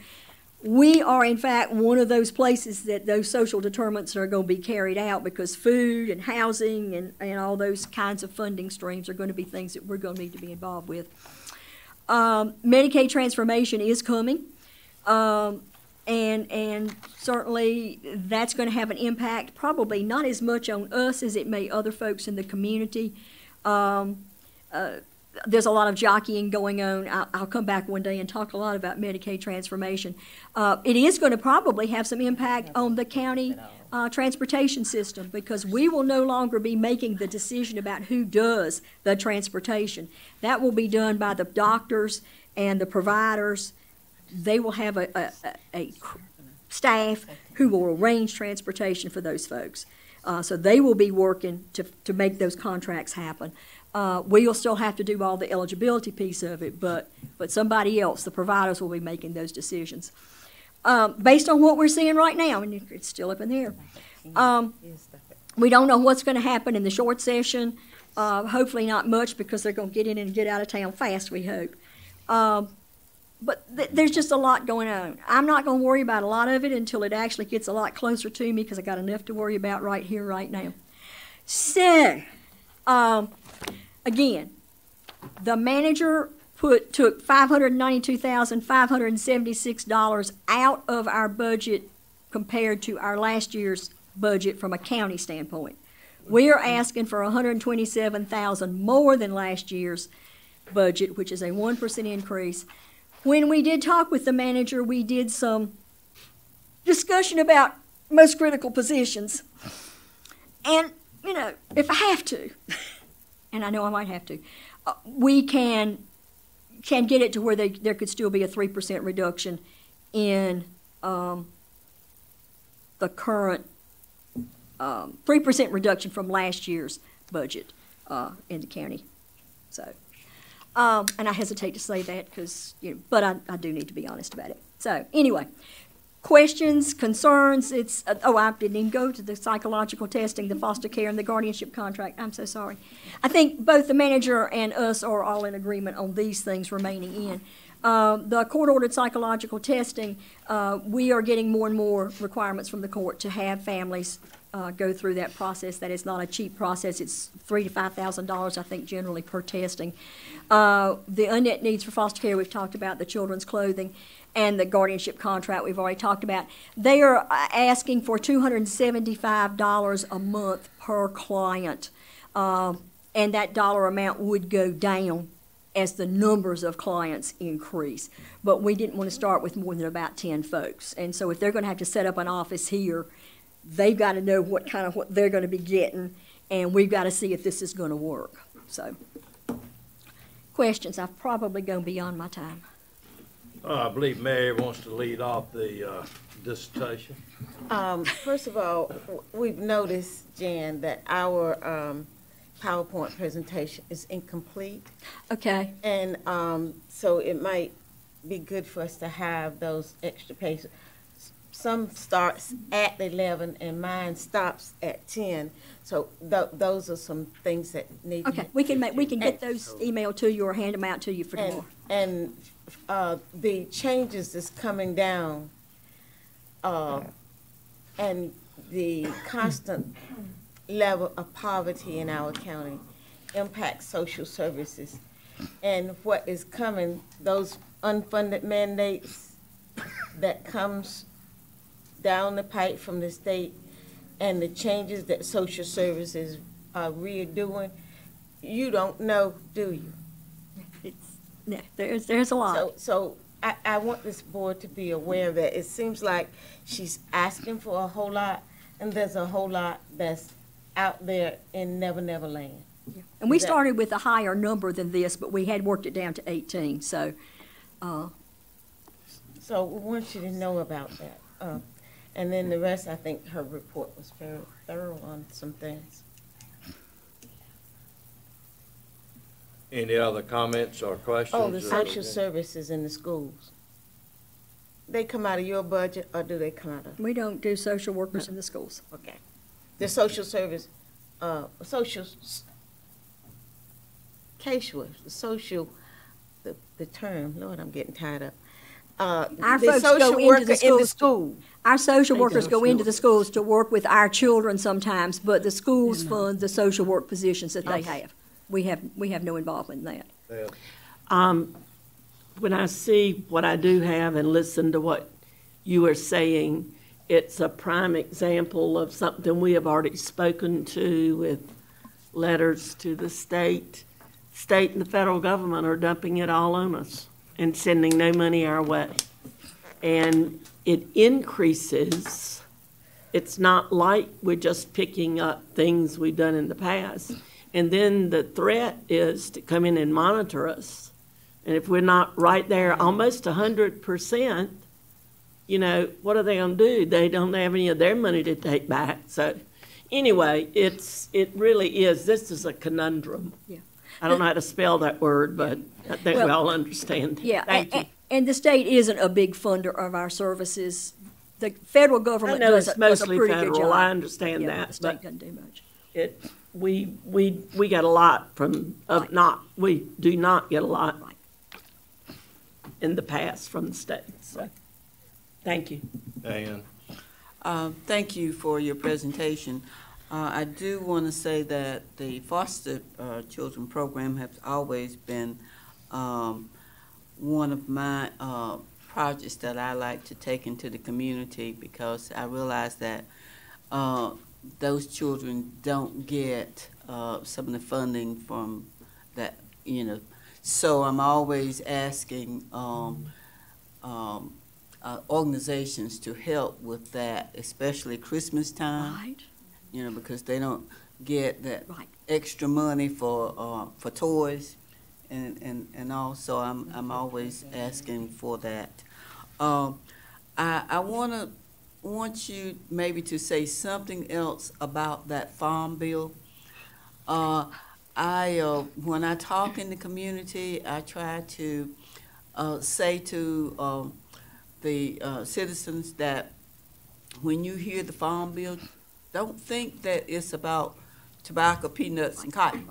We are, in fact, one of those places that those social determinants are going to be carried out, because food and housing and all those kinds of funding streams are going to be things that we're going to need to be involved with. Medicaid transformation is coming, and certainly that's going to have an impact, probably not as much on us as it may other folks in the community. There's a lot of jockeying going on. I'll come back one day and talk a lot about Medicaid transformation. It is going to probably have some impact on the county transportation system, because we will no longer be making the decision about who does the transportation. That will be done by the doctors and the providers. They will have staff who will arrange transportation for those folks. So they will be working to make those contracts happen. We'll still have to do all the eligibility piece of it, but somebody else, the providers, will be making those decisions. Based on what we're seeing right now, and it's still up in the air. We don't know what's going to happen in the short session. Hopefully not much, because they're going to get in and get out of town fast, we hope. But there's just a lot going on. I'm not going to worry about a lot of it until it actually gets a lot closer to me, because I got enough to worry about right here, right now. So, again, the manager took $592,576 out of our budget compared to our last year's budget from a county standpoint. We are asking for $127,000 more than last year's budget, which is a 1% increase. When we did talk with the manager, we did some discussion about most critical positions. And, you know, if I have to, and I know I might have to, we can get it to where there could still be a 3% reduction in the current 3% reduction from last year's budget in the county. So, and I hesitate to say that because, you know, but I do need to be honest about it. So anyway, questions, concerns? I didn't even go to the psychological testing, the foster care, and the guardianship contract. I'm so sorry. I think both the manager and us are all in agreement on these things remaining in. The court-ordered psychological testing, we are getting more and more requirements from the court to have families go through that process. That is not a cheap process. It's $3,000 to $5,000, I think, generally per testing. The unmet needs for foster care, we've talked about, the children's clothing, and the guardianship contract we've already talked about. They are asking for $275 a month per client, and that dollar amount would go down as the numbers of clients increase. But we didn't want to start with more than about 10 folks. And so if they're going to have to set up an office here, they've got to know what they're going to be getting, and we've got to see if this is going to work. So, questions? I've probably gone beyond my time. I believe Mary wants to lead off the dissertation. First of all, we've noticed, Jan, that our PowerPoint presentation is incomplete. Okay. And so it might be good for us to have those extra pages. Some starts at 11 and mine stops at 10. So those are some things that need to be. Okay, we can get those emailed to you or hand them out to you for tomorrow. And the changes that's coming down and the constant level of poverty in our county impacts social services. And what is coming, those unfunded mandates that comes down the pipe from the state and the changes that social services are redoing, you don't know, do you? Yeah, there's a lot. So I want this board to be aware of that. It seems like she's asking for a whole lot, and there's a whole lot that's out there in Never Never Land. Yeah. And we started with a higher number than this, but we had worked it down to 18. So we want you to know about that. And then the rest, I think her report was very thorough on some things. Any other comments or questions? Oh, the social services in the schools. They come out of your budget, or do they come out of? We don't do social workers in the schools. Okay. The social service, social casework, the term, Lord, I'm getting tied up. Our the folks social go into worker the schools. in the school. Our social workers go into the schools to work with our children sometimes, but the schools fund the social work positions that they have. We have no involvement in that. When I see what I do have and listen to what you are saying, it's a prime example of something we have already spoken to with letters to the state. State and the federal government are dumping it all on us and sending no money our way. And it increases. It's not like we're just picking up things we've done in the past. And then the threat is to come in and monitor us. And if we're not right there almost 100%, you know, what are they gonna do? They don't have any of their money to take back. So anyway, it really is, this is a conundrum. Yeah. I don't know how to spell that word, but I think we all understand. Yeah, Thank you. and the state isn't a big funder of our services. The federal government I know does it's a mostly pretty good federal, job. I understand Yeah, that, the state but doesn't do much. we got a lot from, we do not get a lot in the past from the state, so, thank you. Diane? Thank you for your presentation. I do want to say that the foster children program has always been one of my projects that I like to take into the community, because I realize that those children don't get some of the funding from that, you know. So I'm always asking organizations to help with that, especially Christmas time. Right. You know, because they don't get that extra money for toys and all. So I'm always asking for that. I want you maybe to say something else about that farm bill. When I talk in the community, I try to say to the citizens that when you hear the farm bill, don't think that it's about tobacco, peanuts, and cotton.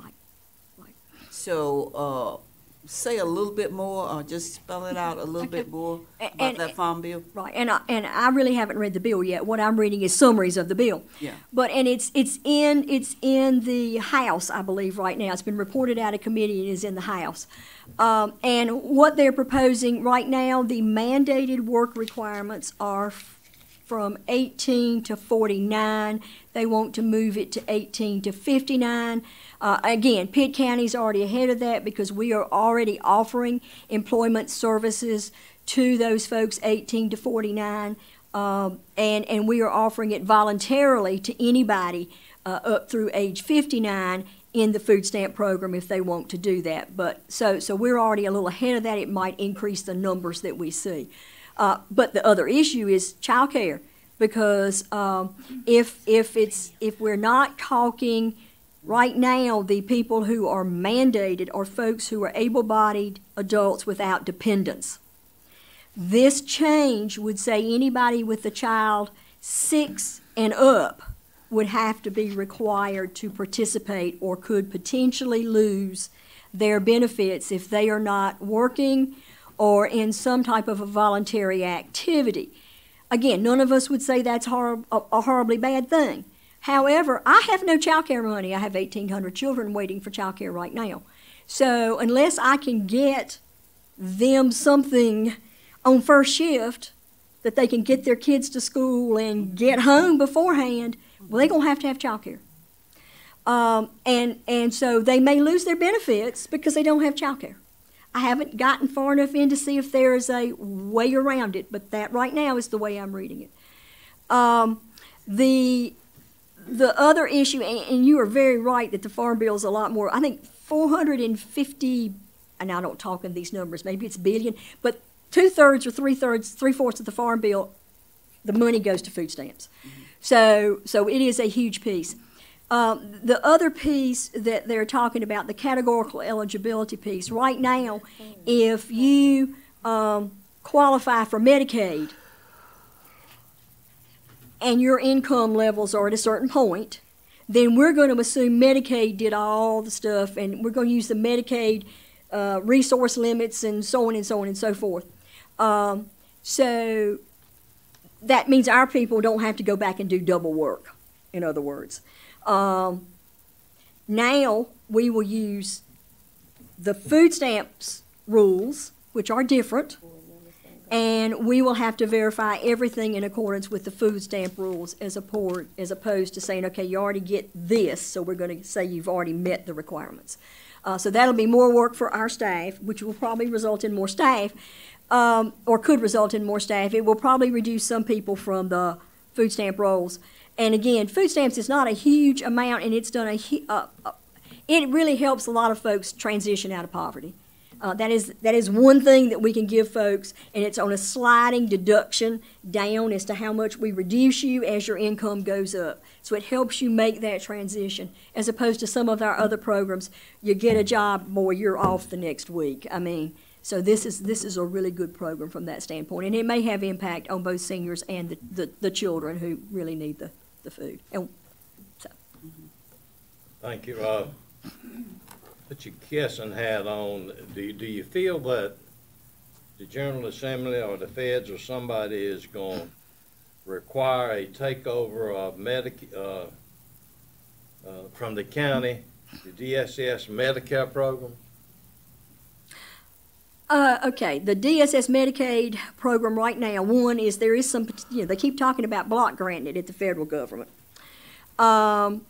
So say a little bit more, or just spell it out a little bit more about that farm bill. Right, and I really haven't read the bill yet. What I'm reading is summaries of the bill. Yeah. But it's in the House, I believe, right now. It's been reported out of committee and is in the House. And what they're proposing right now, the mandated work requirements are from 18 to 49. They want to move it to 18 to 59. Again, Pitt County's already ahead of that because we are already offering employment services to those folks 18 to 49, and we are offering it voluntarily to anybody up through age 59 in the food stamp program if they want to do that. But so we're already a little ahead of that. It might increase the numbers that we see. But the other issue is childcare, because if we're not talking right now, the people who are mandated are folks who are able-bodied adults without dependents. This change would say anybody with a child 6 and up would have to be required to participate or could potentially lose their benefits if they are not working or in some type of a voluntary activity. Again, none of us would say that's a horribly bad thing. However, I have no child care money. I have 1,800 children waiting for child care right now. So unless I can get them something on first shift that they can get their kids to school and get home beforehand, well, they're going to have child care. And so they may lose their benefits because they don't have child care. I haven't gotten far enough in to see if there is a way around it, but that right now is the way I'm reading it. The other issue, and you are very right that the farm bill is a lot more, I think 450, and I don't talk in these numbers, maybe it's billion, but 2/3 or 3/4 of the farm bill, the money goes to food stamps. So it is a huge piece. The other piece that they're talking about, the categorical eligibility piece, right now, if you qualify for Medicaid and your income levels are at a certain point, then we're going to assume Medicaid did all the stuff, and we're going to use the Medicaid resource limits and so on and so on and so forth. So that means our people don't have to go back and do double work, in other words. Now we will use the food stamps rules, which are different, and we will have to verify everything in accordance with the food stamp rules as opposed to saying, okay, you already get this, so we're going to say you've already met the requirements. So that'll be more work for our staff, which will probably result in more staff, or could result in more staff. It will probably reduce some people from the food stamp rolls. And again, food stamps is not a huge amount, and it's done it really helps a lot of folks transition out of poverty. That is one thing that we can give folks, and it's on a sliding deduction down as to how much we reduce you as your income goes up. So it helps you make that transition, as opposed to some of our other programs. You get a job, boy, you're off the next week. I mean, so this is a really good program from that standpoint, and it may have impact on both seniors and the children who really need the food. And so. Thank you. Put your kissing hat on. Do you feel that the General Assembly or the feds or somebody is going to require a takeover of from the county, the DSS Medicare program? Okay, the DSS Medicaid program right now, one is there is some, they keep talking about block granting it at the federal government. With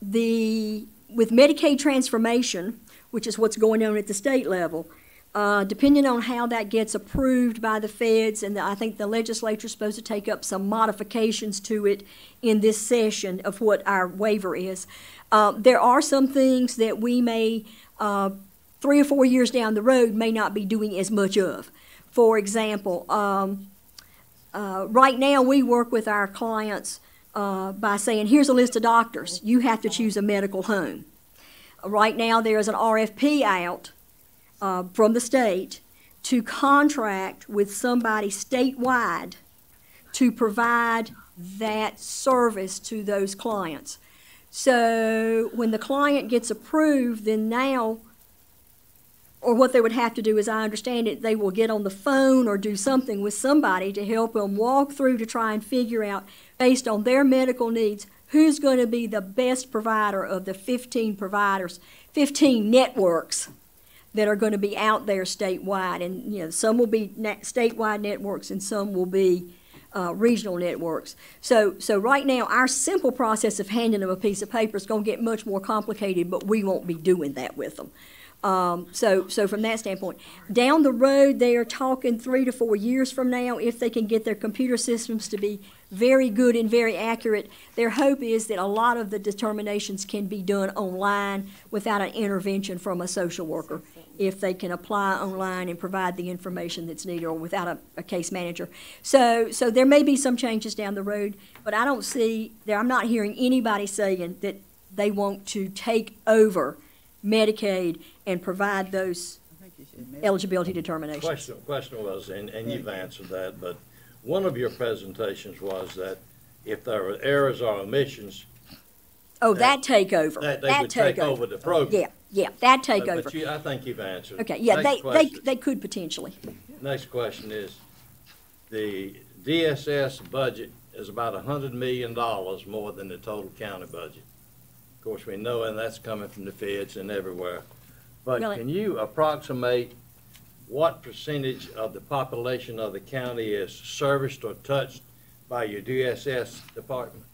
Medicaid transformation, which is what's going on at the state level, depending on how that gets approved by the feds, and I think the legislature's supposed to take up some modifications to it in this session of what our waiver is. There are some things that we may, 3 or 4 years down the road, may not be doing as much of. For example, right now we work with our clients by saying, here's a list of doctors. You have to choose a medical home. Right now there is an RFP out from the state to contract with somebody statewide to provide that service to those clients. So when the client gets approved, then now, or what they would have to do, as I understand it, they will get on the phone or do something with somebody to help them walk through to try and figure out, based on their medical needs, who's going to be the best provider of the 15 providers, 15 networks that are going to be out there statewide. And some will be statewide networks and some will be regional networks. So right now, our simple process of handing them a piece of paper is going to get much more complicated, but we won't be doing that with them. So from that standpoint, down the road, they are talking 3 to 4 years from now, if they can get their computer systems to be very good and very accurate. Their hope is that a lot of the determinations can be done online without an intervention from a social worker, if they can apply online and provide the information that's needed, or without a case manager. So there may be some changes down the road, but I don't see I'm not hearing anybody saying that they want to take over Medicaid and provide those eligibility determinations. Question was, and you've answered that, but one of your presentations was that if there were errors or omissions, that takeover. They would take over the program. Yeah, that takeover. But I think you've answered. Okay, yeah, they could potentially. Next question is, the DSS budget is about $100 million more than the total county budget. Of course, we know, and that's coming from the feds and everywhere. But Really? Can you approximate what percentage of the population of the county is serviced or touched by your DSS department?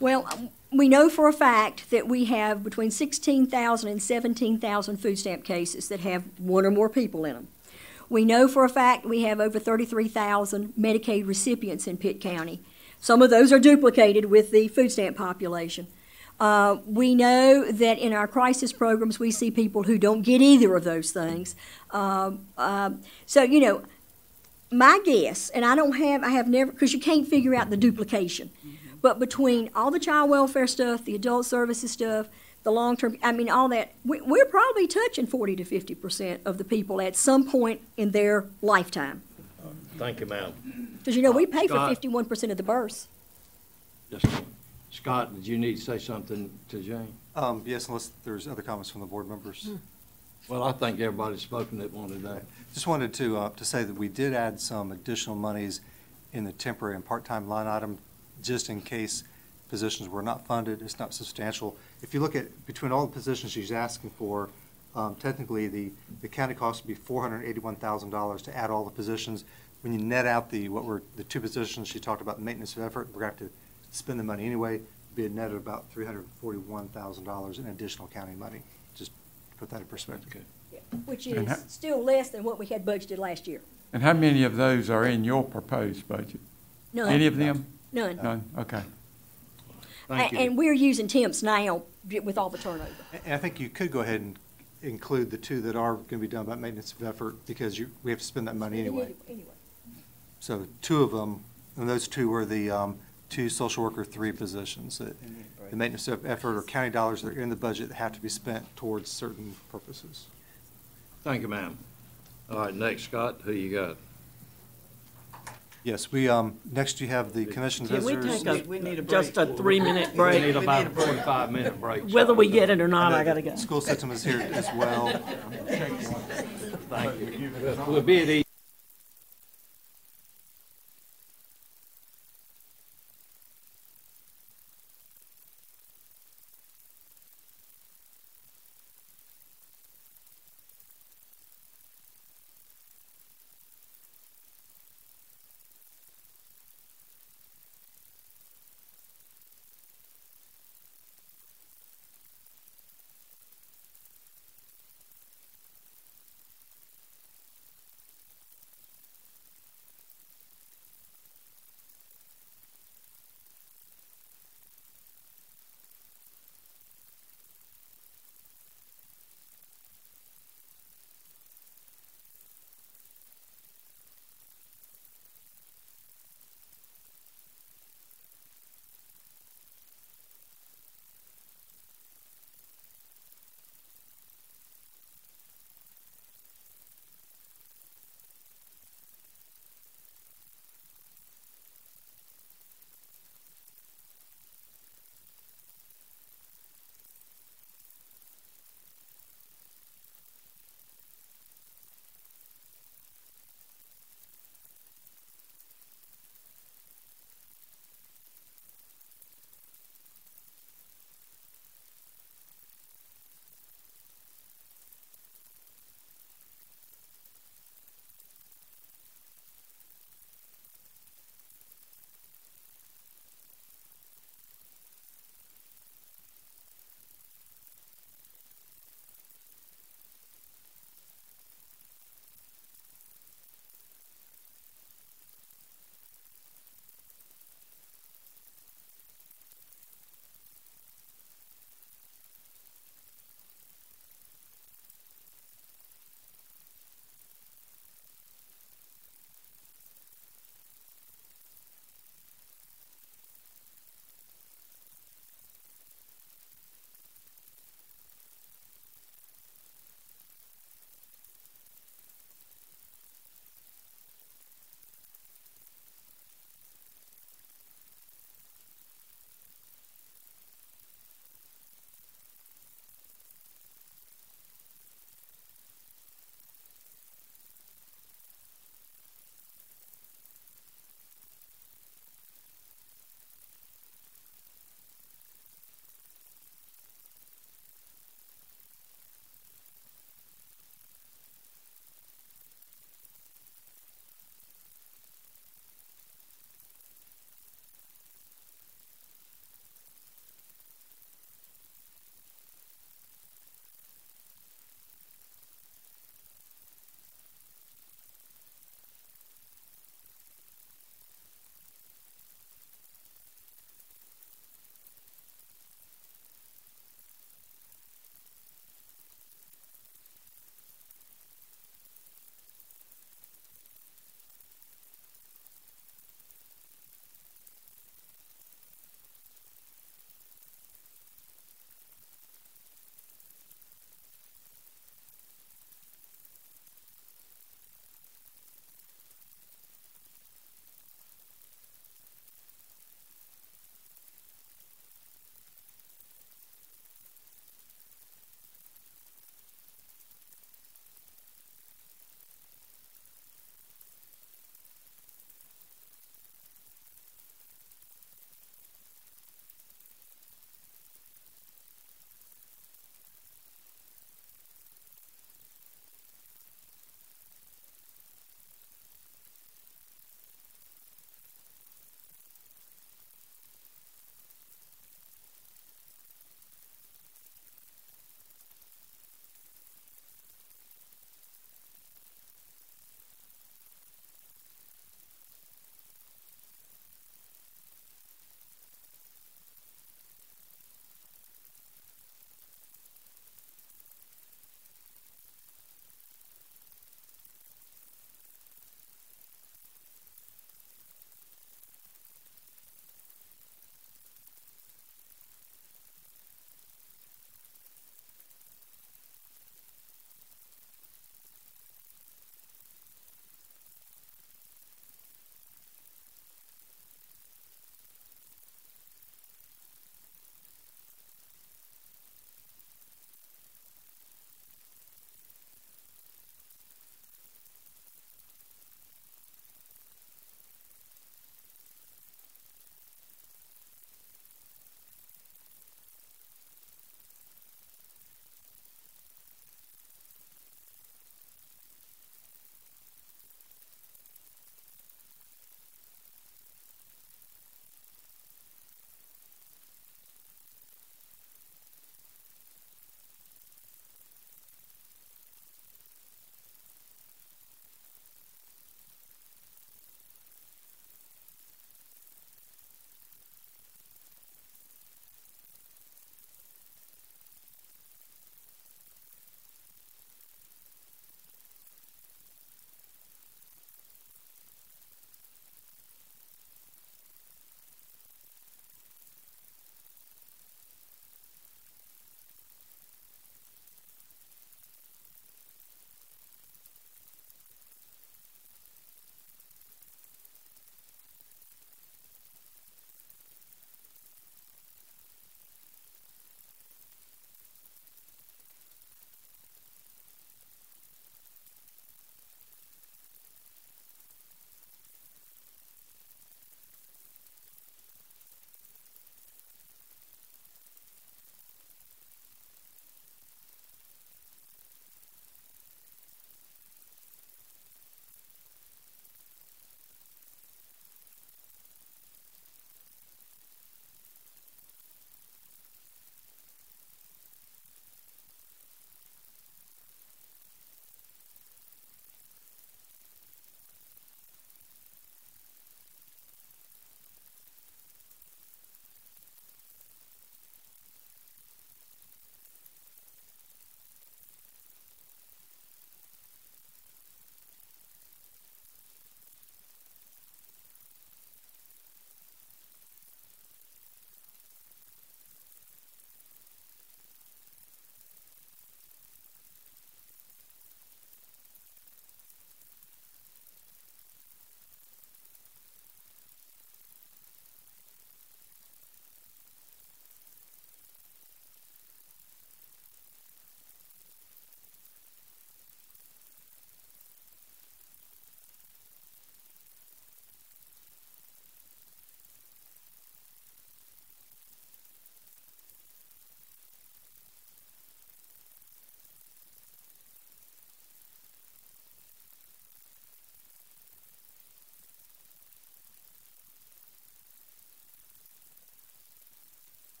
Well, we know for a fact that we have between 16,000 and 17,000 food stamp cases that have one or more people in them. We know for a fact we have over 33,000 Medicaid recipients in Pitt County. Some of those are duplicated with the food stamp population. We know that in our crisis programs, we see people who don't get either of those things. So, my guess, and I have never, because you can't figure out the duplication, but between all the child welfare stuff, the adult services stuff, the long-term, all that, we're probably touching 40 to 50% of the people at some point in their lifetime. Thank you, ma'am. Because, we pay for 51% of the births. Scott, did you need to say something to Jane? Yes, unless there's other comments from the board members. Well, I think everybody's spoken that wanted that. Just wanted to say that we did add some additional monies in the temporary and part-time line item, just in case positions were not funded. It's not substantial. If you look at between all the positions she's asking for, technically the county cost would be $481,000 to add all the positions. When you net out the 2 positions she talked about, maintenance of effort, we're going to have to spend the money anyway. Be a net of about $341,000 in additional county money. Just to put that in perspective. Yeah, which is still less than what we had budgeted last year. And how many of those are in your proposed budget? None. Any of them? None. None, okay. Thank you. And we're using temps now with all the turnover. And I think you could go ahead include the two that are going to be done by maintenance of effort because we have to spend that money anyway. So two of them, and those two were the two social worker 3 positions. The maintenance of effort or county dollars that are in the budget that have to be spent towards certain purposes. Thank you, ma'am. All right, next, Scott, who you got? Yes, we, next you have the commission Can we visitors. take We need a just a break. 3-minute We break? need about a 45-minute break. Whether we get it or not, I gotta go. School system is here as well. Thank you. We'll be at each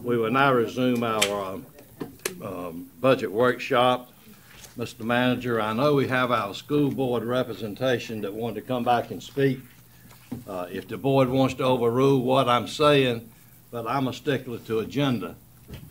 We will now resume our budget workshop. Mr. Manager, I know we have our school board representation that wanted to come back and speak. If the board wants to overrule what I'm saying, but I'm a stickler to agenda.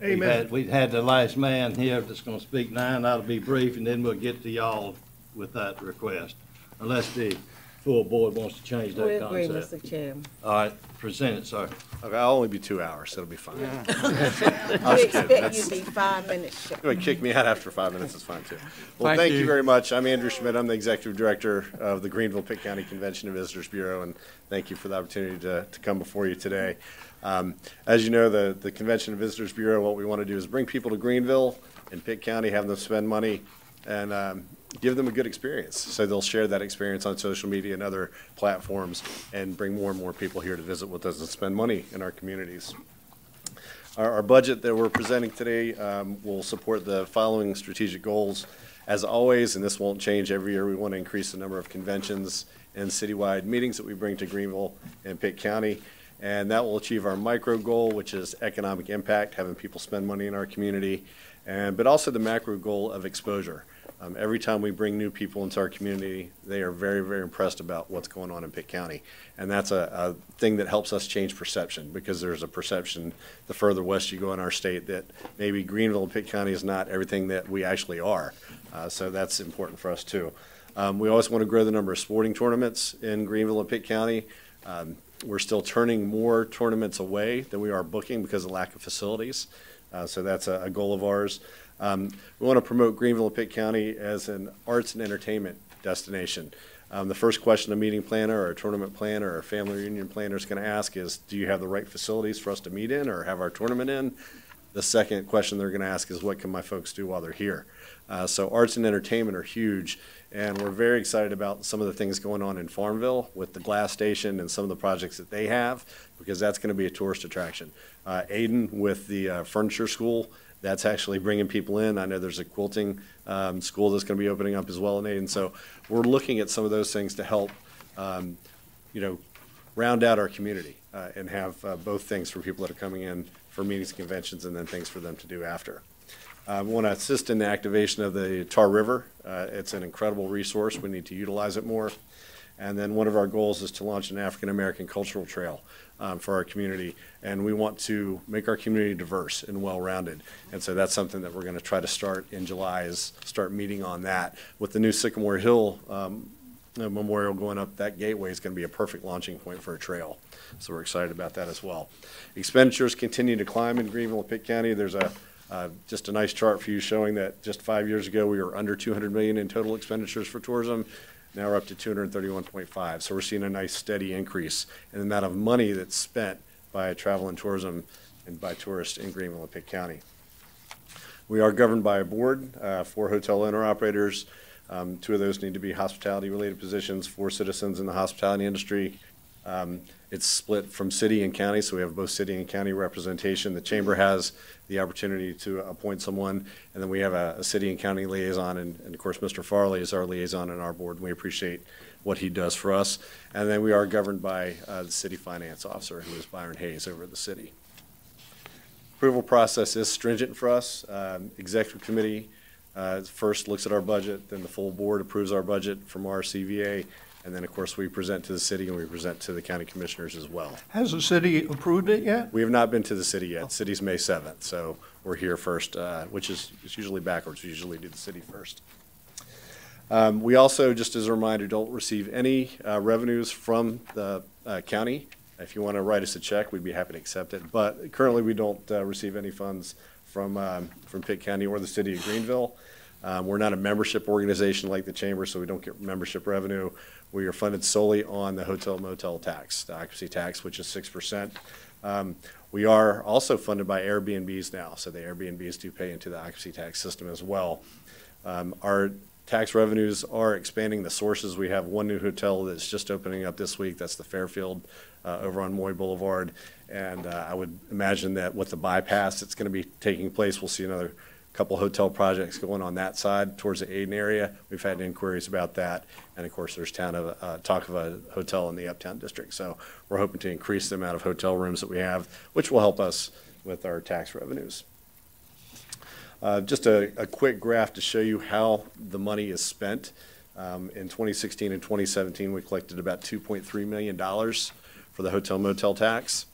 Amen. We've had the last man here that's going to speak now, and that'll be brief, and then we'll get to y'all with that request, unless the full board wants to change that We agree, concept. Mr. Chairman. All right, present it, sir. Okay, I'll only be 2 hours, so it'll be fine. We expect you to be 5 minutes short. You want to kick me out after 5 minutes, it's fine too. Well, Thank thank you you very much. I'm Andrew Schmidt. I'm the Executive Director of the Greenville-Pitt County Convention and Visitors Bureau, and thank you for the opportunity to come before you today. As you know, the Convention and Visitors Bureau, what we want to do is bring people to Greenville and Pitt County, have them spend money, and give them a good experience. So they'll share that experience on social media and other platforms and bring more and more people here to visit with us and spend money in our communities. Our budget that we're presenting today will support the following strategic goals. As always, and this won't change every year, we want to increase the number of conventions and citywide meetings that we bring to Greenville and Pitt County. And that will achieve our micro goal, which is economic impact, having people spend money in our community, but also the macro goal of exposure. Every time we bring new people into our community, they are very, very impressed about what's going on in Pitt County. And that's a thing that helps us change perception, because there's a perception the further west you go in our state that maybe Greenville and Pitt County is not everything that we actually are. So that's important for us too. We always want to grow the number of sporting tournaments in Greenville and Pitt County. We're still turning more tournaments away than we are booking because of lack of facilities. So that's a goal of ours. We want to promote Greenville and Pitt County as an arts and entertainment destination. The first question a meeting planner or a tournament planner or a family reunion planner is going to ask is, do you have the right facilities for us to meet in or have our tournament in? The second question they're going to ask is, what can my folks do while they're here? So arts and entertainment are huge, and we're very excited about some of the things going on in Farmville with the glass station and some of the projects that they have, because that's going to be a tourist attraction. Aiden with the furniture school, that's actually bringing people in. I know there's a quilting school that's going to be opening up as well in Aiden. So we're looking at some of those things to help, round out our community and have both things for people that are coming in for meetings, conventions, and then things for them to do after. We want to assist in the activation of the Tar River. It's an incredible resource. We need to utilize it more. And then one of our goals is to launch an African American cultural trail for our community. And we want to make our community diverse and well-rounded. And so that's something that we're going to try to start in July, is start meeting on that. With the new Sycamore Hill memorial going up, that gateway is going to be a perfect launching point for a trail. So we're excited about that as well. Expenditures continue to climb in Greenville and Pitt County. There's just a nice chart for you showing that just 5 years ago we were under $200 million in total expenditures for tourism. Now we're up to 231.5. So we're seeing a nice steady increase in the amount of money that's spent by travel and tourism and by tourists in Greenville and Pitt County. We are governed by a board, 4 hotel owner-operators. 2 of those need to be hospitality-related positions, 4 citizens in the hospitality industry. It's split from city and county, so we have both city and county representation. The chamber has the opportunity to appoint someone, and then we have a city and county liaison, and of course Mr. Farley is our liaison in our board, and we appreciate what he does for us. And then we are governed by the city finance officer, who is Byron Hayes over at the city. Approval process is stringent for us. Executive committee first looks at our budget, then the full board approves our budget from our CVA, and then, of course, we present to the city and we present to the county commissioners as well. Has the city approved it yet? We have not been to the city yet. City's May 7th, so we're here first, which is usually backwards. We usually do the city first. We also, just as a reminder, don't receive any revenues from the county. If you want to write us a check, we'd be happy to accept it. But currently, we don't receive any funds from Pitt County or the city of Greenville. We're not a membership organization like the chamber, so we don't get membership revenue. We are funded solely on the hotel motel tax, the occupancy tax, which is 6%. We are also funded by Airbnbs now, so the Airbnbs do pay into the occupancy tax system as well. Our tax revenues are expanding the sources. We have 1 new hotel that's just opening up this week. That's the Fairfield over on Moy Boulevard. And I would imagine that with the bypass that's going to be taking place, we'll see another couple hotel projects going on that side towards the Aden area. We've had inquiries about that. And of course, there's talk of a hotel in the Uptown District. So we're hoping to increase the amount of hotel rooms that we have, which will help us with our tax revenues. Just a quick graph to show you how the money is spent. In 2016 and 2017, we collected about $2.3 million for the hotel motel tax.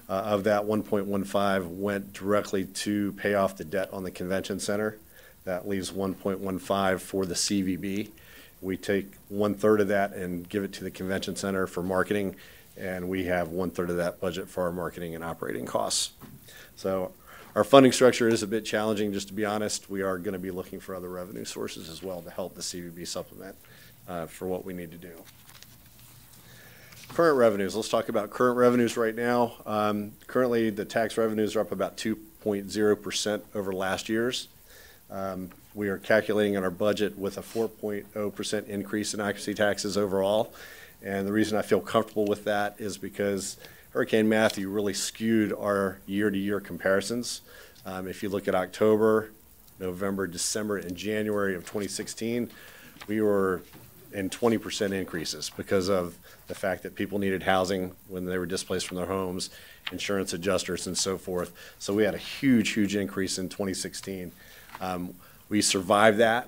Of that, 1.15 went directly to pay off the debt on the convention center. That leaves 1.15 for the CVB. We take 1/3 of that and give it to the convention center for marketing, and we have 1/3 of that budget for our marketing and operating costs. So our funding structure is a bit challenging, just to be honest. We are going to be looking for other revenue sources as well to help the CVB supplement for what we need to do. Current revenues. Let's talk about current revenues right now. Currently, the tax revenues are up about 2.0% over last year's. We are calculating in our budget with a 4.0% increase in occupancy taxes overall. And the reason I feel comfortable with that is because Hurricane Matthew really skewed our year-to-year comparisons. If you look at October, November, December, and January of 2016, we were in 20% increases because of the fact that people needed housing when they were displaced from their homes, insurance adjusters, and so forth. So we had a huge, huge increase in 2016. We survived that,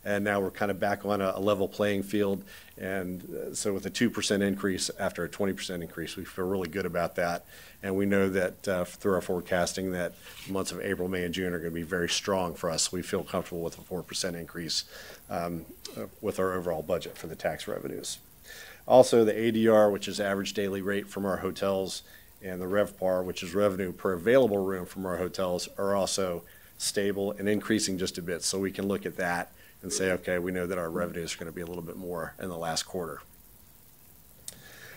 and now we're kind of back on a level playing field. And so with a 2% increase after a 20% increase, we feel really good about that. And we know that through our forecasting that the months of April, May, and June are going to be very strong for us. We feel comfortable with a 4% increase with our overall budget for the tax revenues. Also, the ADR, which is average daily rate from our hotels, and the RevPAR, which is revenue per available room from our hotels, are also stable and increasing just a bit. So we can look at that and say, okay, we know that our revenues are going to be a little bit more in the last quarter.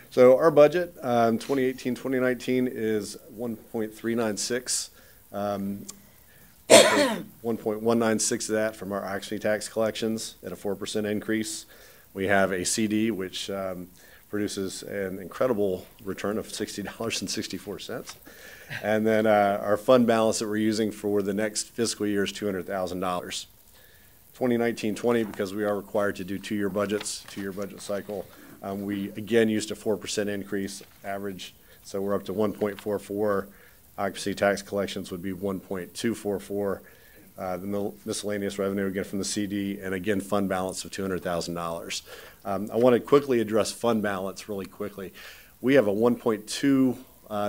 So our budget, 2018-2019, is 1.396. 1.196 of that from our occupancy tax collections at a 4% increase. We have a CD, which produces an incredible return of $60.64. And then our fund balance that we're using for the next fiscal year is $200,000. 2019-20, because we are required to do two-year budgets, two-year budget cycle, we again used a 4% increase average, so we're up to 1.44. Occupancy tax collections would be 1.244. The miscellaneous revenue again from the CD, and again fund balance of $200,000. I want to quickly address fund balance really quickly. We have a $1.2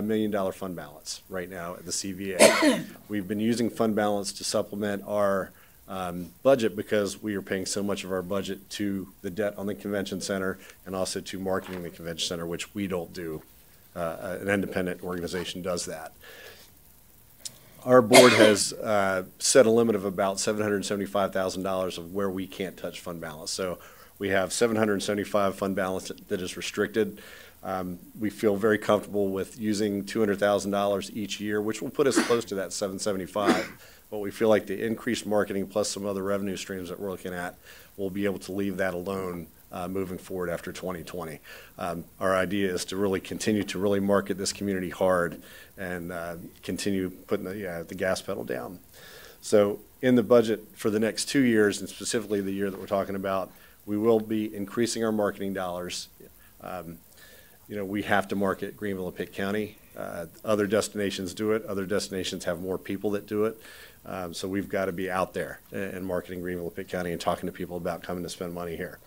million fund balance right now at the CVA. We've been using fund balance to supplement our budget because we are paying so much of our budget to the debt on the convention center and also to marketing the convention center, which we don't do. An independent organization does that. Our board has set a limit of about $775,000 of where we can't touch fund balance. So we have $775 fund balance that is restricted. We feel very comfortable with using $200,000 each year, which will put us close to that $775. But we feel like the increased marketing plus some other revenue streams that we're looking at, we'll be able to leave that alone moving forward after 2020. Our idea is to really continue to really market this community hard and continue putting the gas pedal down. So in the budget for the next 2 years, and specifically the year that we're talking about, we will be increasing our marketing dollars. We have to market Greenville and Pitt County. Other destinations do it. Other destinations have more people that do it. So we've got to be out there and marketing Greenville and Pitt County and talking to people about coming to spend money here.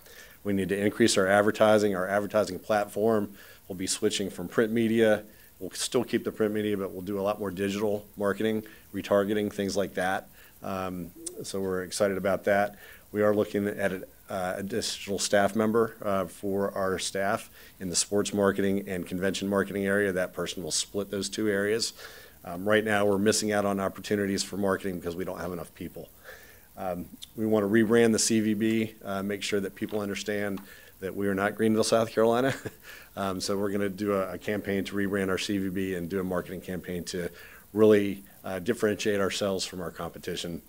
We need to increase our advertising. Our advertising platform will be switching from print media. We'll still keep the print media, but we'll do a lot more digital marketing, retargeting, things like that. So we're excited about that. We are looking at an additional staff member for our staff in the sports marketing and convention marketing area. That person will split those two areas. Right now, we're missing out on opportunities for marketing because we don't have enough people. We want to rebrand the CVB, make sure that people understand that we are not Greenville, South Carolina. So we're going to do a campaign to rebrand our CVB and do a marketing campaign to really differentiate ourselves from our competition.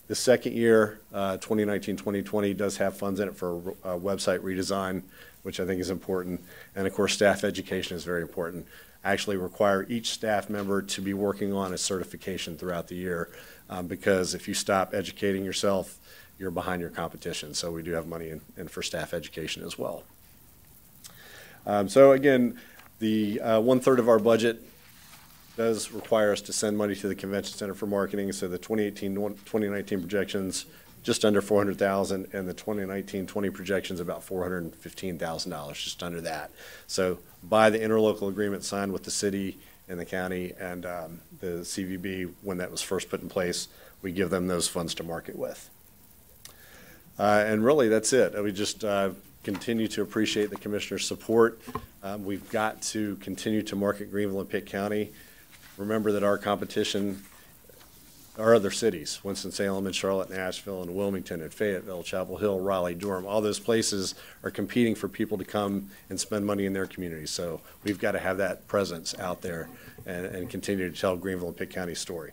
The second year, 2019-2020, does have funds in it for a website redesign, which I think is important. And of course, staff education is very important. I actually require each staff member to be working on a certification throughout the year because if you stop educating yourself, you're behind your competition. So we do have money in for staff education as well. So again, the 1/3 of our budget does require us to send money to the Convention Center for marketing, so the 2018-2019 projections, just under $400,000, and the 2019-20 projections about $415,000, just under that. So by the interlocal agreement signed with the city and the county and the CVB, when that was first put in place, we give them those funds to market with. And really, that's it. We just continue to appreciate the commissioner's support. We've got to continue to market Greenville and Pitt County. Remember that our competition are other cities, Winston-Salem and Charlotte, and Asheville, and Wilmington, and Fayetteville, Chapel Hill, Raleigh, Durham. All those places are competing for people to come and spend money in their communities. So we've got to have that presence out there and continue to tell Greenville and Pitt County's story.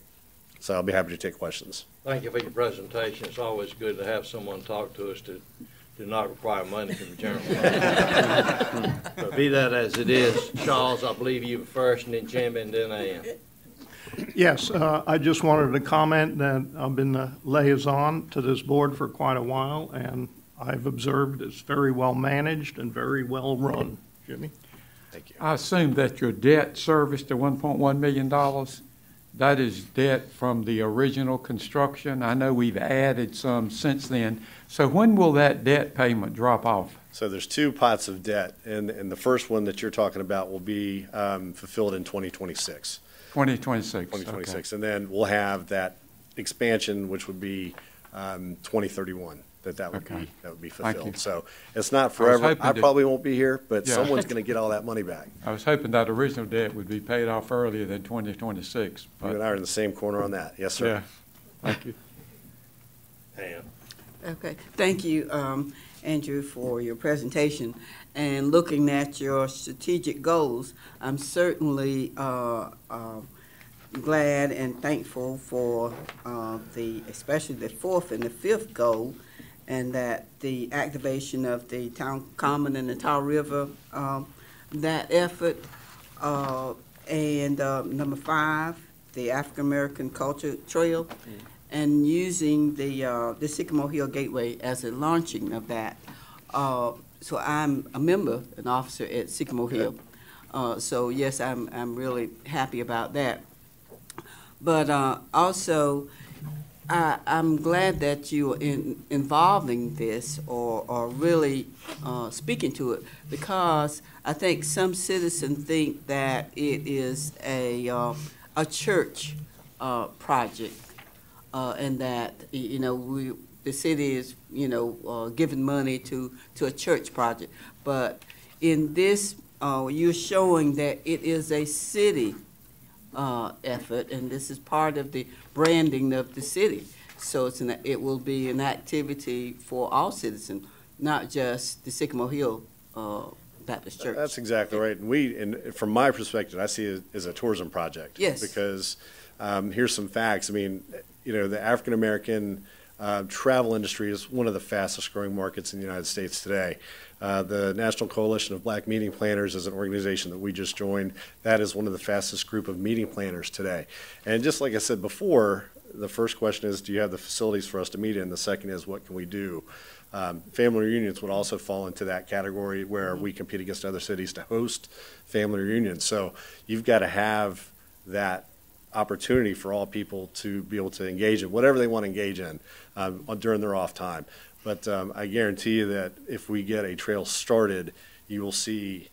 So I'll be happy to take questions. Thank you for your presentation. It's always good to have someone talk to us to do not require money from the general fund. But be that as it is, Charles, I believe you were first, and then Jim, and then Ann. Yes, I just wanted to comment that I've been the liaison to this board for quite a while, and I've observed it's very well managed and very well run. Jimmy? Thank you. I assume that your debt service, the $1.1 million, that is debt from the original construction. I know we've added some since then. So when will that debt payment drop off? So there's two pots of debt, and the first one that you're talking about will be fulfilled in 2026. 2026. 2026, okay. And then we'll have that expansion, which would be 2031. That would Okay. be Thank fulfilled. you. So it's not forever. I probably won't be here, but Yeah. someone's going to get all that money back. I was hoping that original debt would be paid off earlier than 2026. You and I are in the same corner on that. Yes, sir. Yeah, thank you. Ann. Okay, thank you, Andrew, for your presentation. And looking at your strategic goals, I'm certainly glad and thankful for especially the fourth and the fifth goal, and that the activation of the town common and the Tar River, that effort, and number 5, the African American Culture Trail, and using the Sycamore Hill Gateway as a launching of that. So I'm a member, an officer at Sycamore Hill. So yes, I'm really happy about that. But also, I'm glad that you are involving this or really speaking to it, because I think some citizens think that it is a church project, and that the city is giving money to a church project. But in this, you're showing that it is a city effort, and this is part of the branding of the city. So it will be an activity for all citizens, not just the Sycamore Hill Baptist Church. That's exactly right. And from my perspective, I see it as a tourism project. Yes. Because here's some facts. I mean, the African American travel industry is one of the fastest growing markets in the United States today. The National Coalition of Black Meeting Planners is an organization that we just joined. That is one of the fastest group of meeting planners today. And just like I said before, the first question is, do you have the facilities for us to meet in? The second is, what can we do? Family reunions would also fall into that category, where we compete against other cities to host family reunions. So you've got to have that opportunity for all people to be able to engage in whatever they want to engage in during their off time. But I guarantee you that if we get a trail started, you will see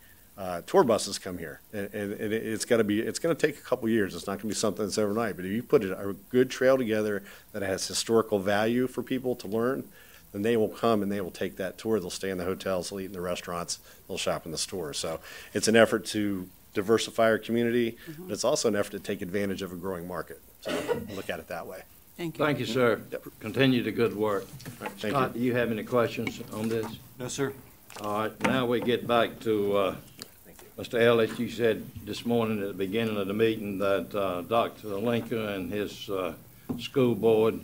tour buses come here, and it's going to take a couple years. It's not going to be something that's overnight. But if you put a good trail together that has historical value for people to learn, then they will come and they will take that tour. They'll stay in the hotels, they'll eat in the restaurants, they'll shop in the stores. So it's an effort to diversify our community, but it's also an effort to take advantage of a growing market. So look at it that way. Thank you. Thank you, sir. Continue the good work. Thank Scott, you. do you have any questions on this? No, sir. All right, now we get back to Mr. Elliott. You said this morning at the beginning of the meeting that Dr. Lincoln and his school board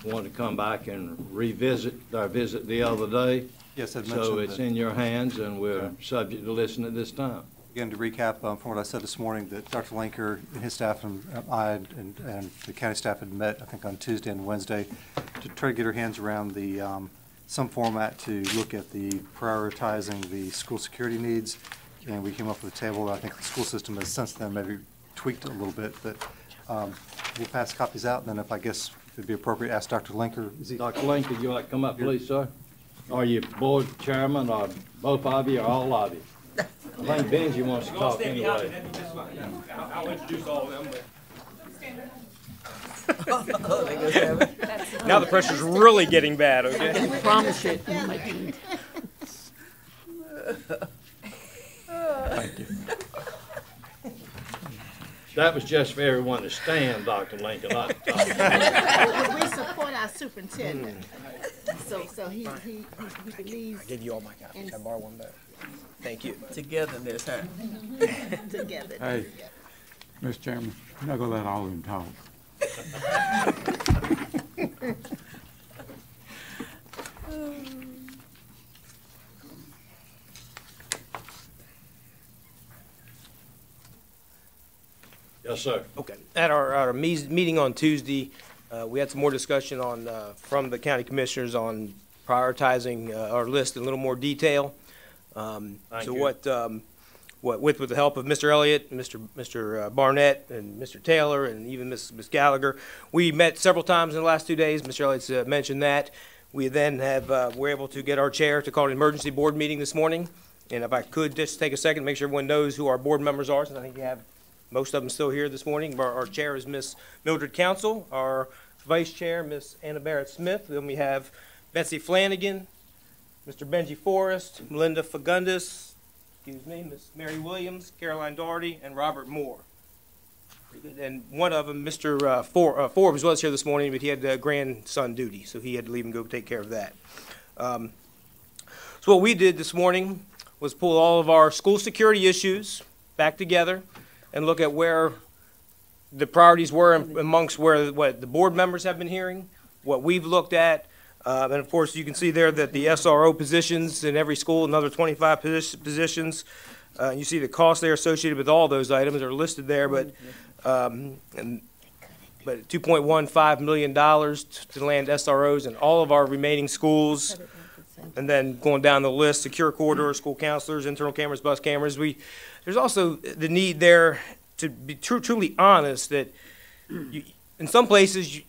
wanted to come back and revisit our visit the other day. Yes, I'd mentioned So it's that. in your hands, and we're subject to listen at this time. Again, to recap from what I said this morning, that Dr. Linker and his staff and I and the county staff had met, I think, on Tuesday and Wednesday to try to get our hands around some format to look at the prioritizing the school security needs. And we came up with a table that I think the school system has since then maybe tweaked a little bit, but we'll pass copies out, and then if I guess it'd be appropriate, ask Dr. Linker. Dr. Lincoln, you like to come up, please, sir? Are you board chairman, or both of you, or all of you? I think Benji wants to talk anyway. I'll introduce all of them. Now the pressure's really getting bad, okay? I promise you. Thank you. That was just for everyone to stand, Dr. Lincoln, not to talk. We support our superintendent. So he believes. I gave you all my copies. I borrow one back. Thank you. Togetherness, huh? Together. Hey, Mr. Chairman, you're not gonna let all of them talk. Yes, sir. Okay. At our meeting on Tuesday, we had some more discussion on, from the county commissioners on prioritizing our list in a little more detail. Thank So you. with the help of Mr. Elliott, Mr. Barnett, and Mr. Taylor, and even Ms. Gallagher, we met several times in the last 2 days. Mr. Elliott's mentioned that. We then were able to get our chair to call an emergency board meeting this morning. And if I could just take a second, make sure everyone knows who our board members are, since I think you have most of them still here this morning. Our chair is Miss Mildred Council, our vice chair, Miss Anna Barrett Smith. Then we have Betsy Flanagan, Mr. Benji Forrest, Melinda Fagundes, Miss Mary Williams, Caroline Doherty, and Robert Moore. And one of them, Mr. Forbes, was here this morning, but he had grandson duty, so he had to leave and go take care of that. So what we did this morning was pull all of our school security issues back together and look at where the priorities were amongst what the board members have been hearing, what we've looked at, and of course you can see there that the SRO positions in every school, another 25 positions. You see the costs there associated with all those items are listed there, but $2.15 million to land SROs in all of our remaining schools. And then going down the list, secure corridors, school counselors, internal cameras, bus cameras. There's also the need there to be truly honest that in some places,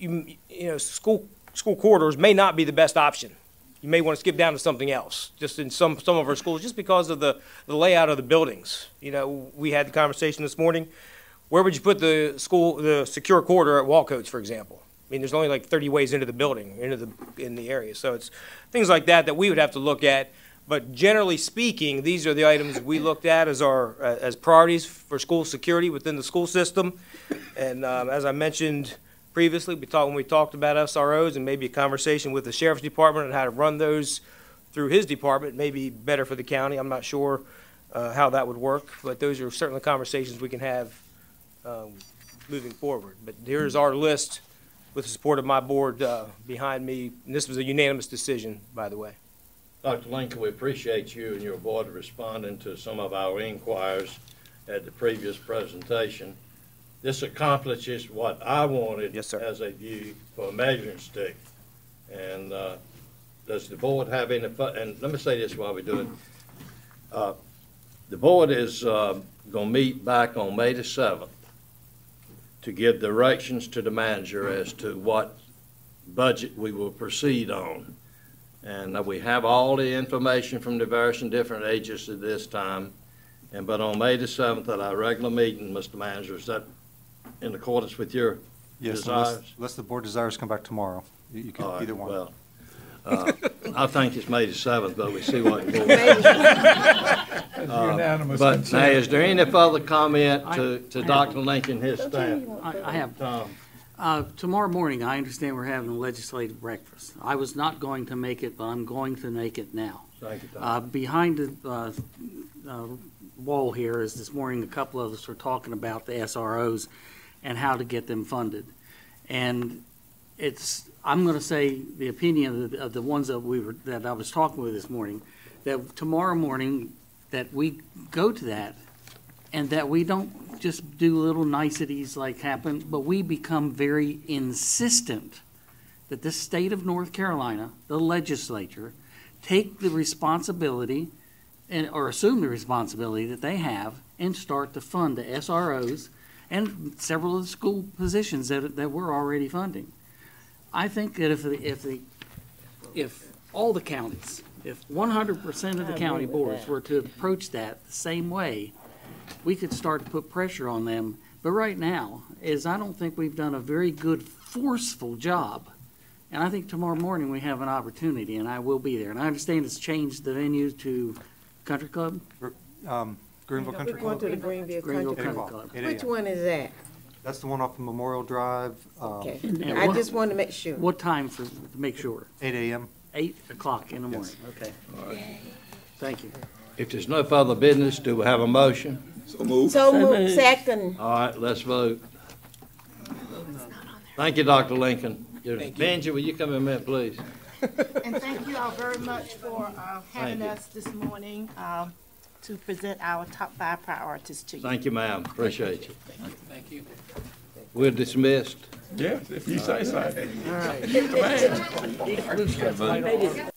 school corridors may not be the best option. You may want to skip down to something else, just in some of our schools, just because of the layout of the buildings. We had the conversation this morning. Where would you put the secure corridor at Walcoats, for example? I mean, there's only like 30 ways into the building, in the area. So it's things like that we would have to look at. But generally speaking, these are the items we looked at as priorities for school security within the school system. And as I mentioned previously, when we talked about SROs and maybe a conversation with the sheriff's department on how to run those through his department may be better for the county. I'm not sure how that would work, but those are certainly conversations we can have moving forward. But here's our list with the support of my board behind me. And this was a unanimous decision, by the way. Dr. Lincoln, we appreciate you and your board responding to some of our inquiries at the previous presentation. This accomplishes what I wanted as a view for a measuring stick. And does the board have any, and let me say this while we do it. The board is going to meet back on May the 7th to give directions to the manager as to what budget we will proceed on. And we have all the information from the various and different agencies at this time. But on May the 7th at our regular meeting, Mr. Manager, is that in accordance with your desires? Unless the board desires come back tomorrow. You can either one. Well, I think it's May the 7th, but we see what the board Unanimous but consent. now, is there any further comment to Dr. Lincoln, his staff? I have. Tom. Tomorrow morning, I understand we're having a legislative breakfast. I was not going to make it, but I'm going to make it now. Thank you, Tom. Behind the wall here is this morning, a couple of us were talking about the SROs and how to get them funded. And I'm going to say the opinion of the ones that I was talking with this morning, that tomorrow morning that we go to that and that we don't just do little niceties like happen, but we become very insistent that the state of North Carolina, the legislature, take the responsibility or assume the responsibility that they have and start to fund the SROs and several of the school positions that we're already funding. I think that if all the counties, if 100% of the county boards were to approach that the same way, we could start to put pressure on them. But right now, I don't think we've done a very good forceful job. And I think tomorrow morning we have an opportunity, and I will be there. And I understand it's changed the venue to Country Club? Greenville Country We're going Club. to the Greenville Country Club. 8 Which a.m. one is that? That's the one off of Memorial Drive. Okay. And I what- just wanted to make sure. What time to make sure? 8 a.m. 8 o'clock in the morning, okay. Thank you. If there's no further business, do we have a motion? So move. So moved, second. All right, let's vote. Thank you, Dr. Lincoln. Benji, will you come in a minute, please? And thank you all very much for having Thank you. us this morning to present our top 5 priorities to you. Thank you, ma'am. Appreciate you. Thank you. We're dismissed. Yes, if you say so. All right.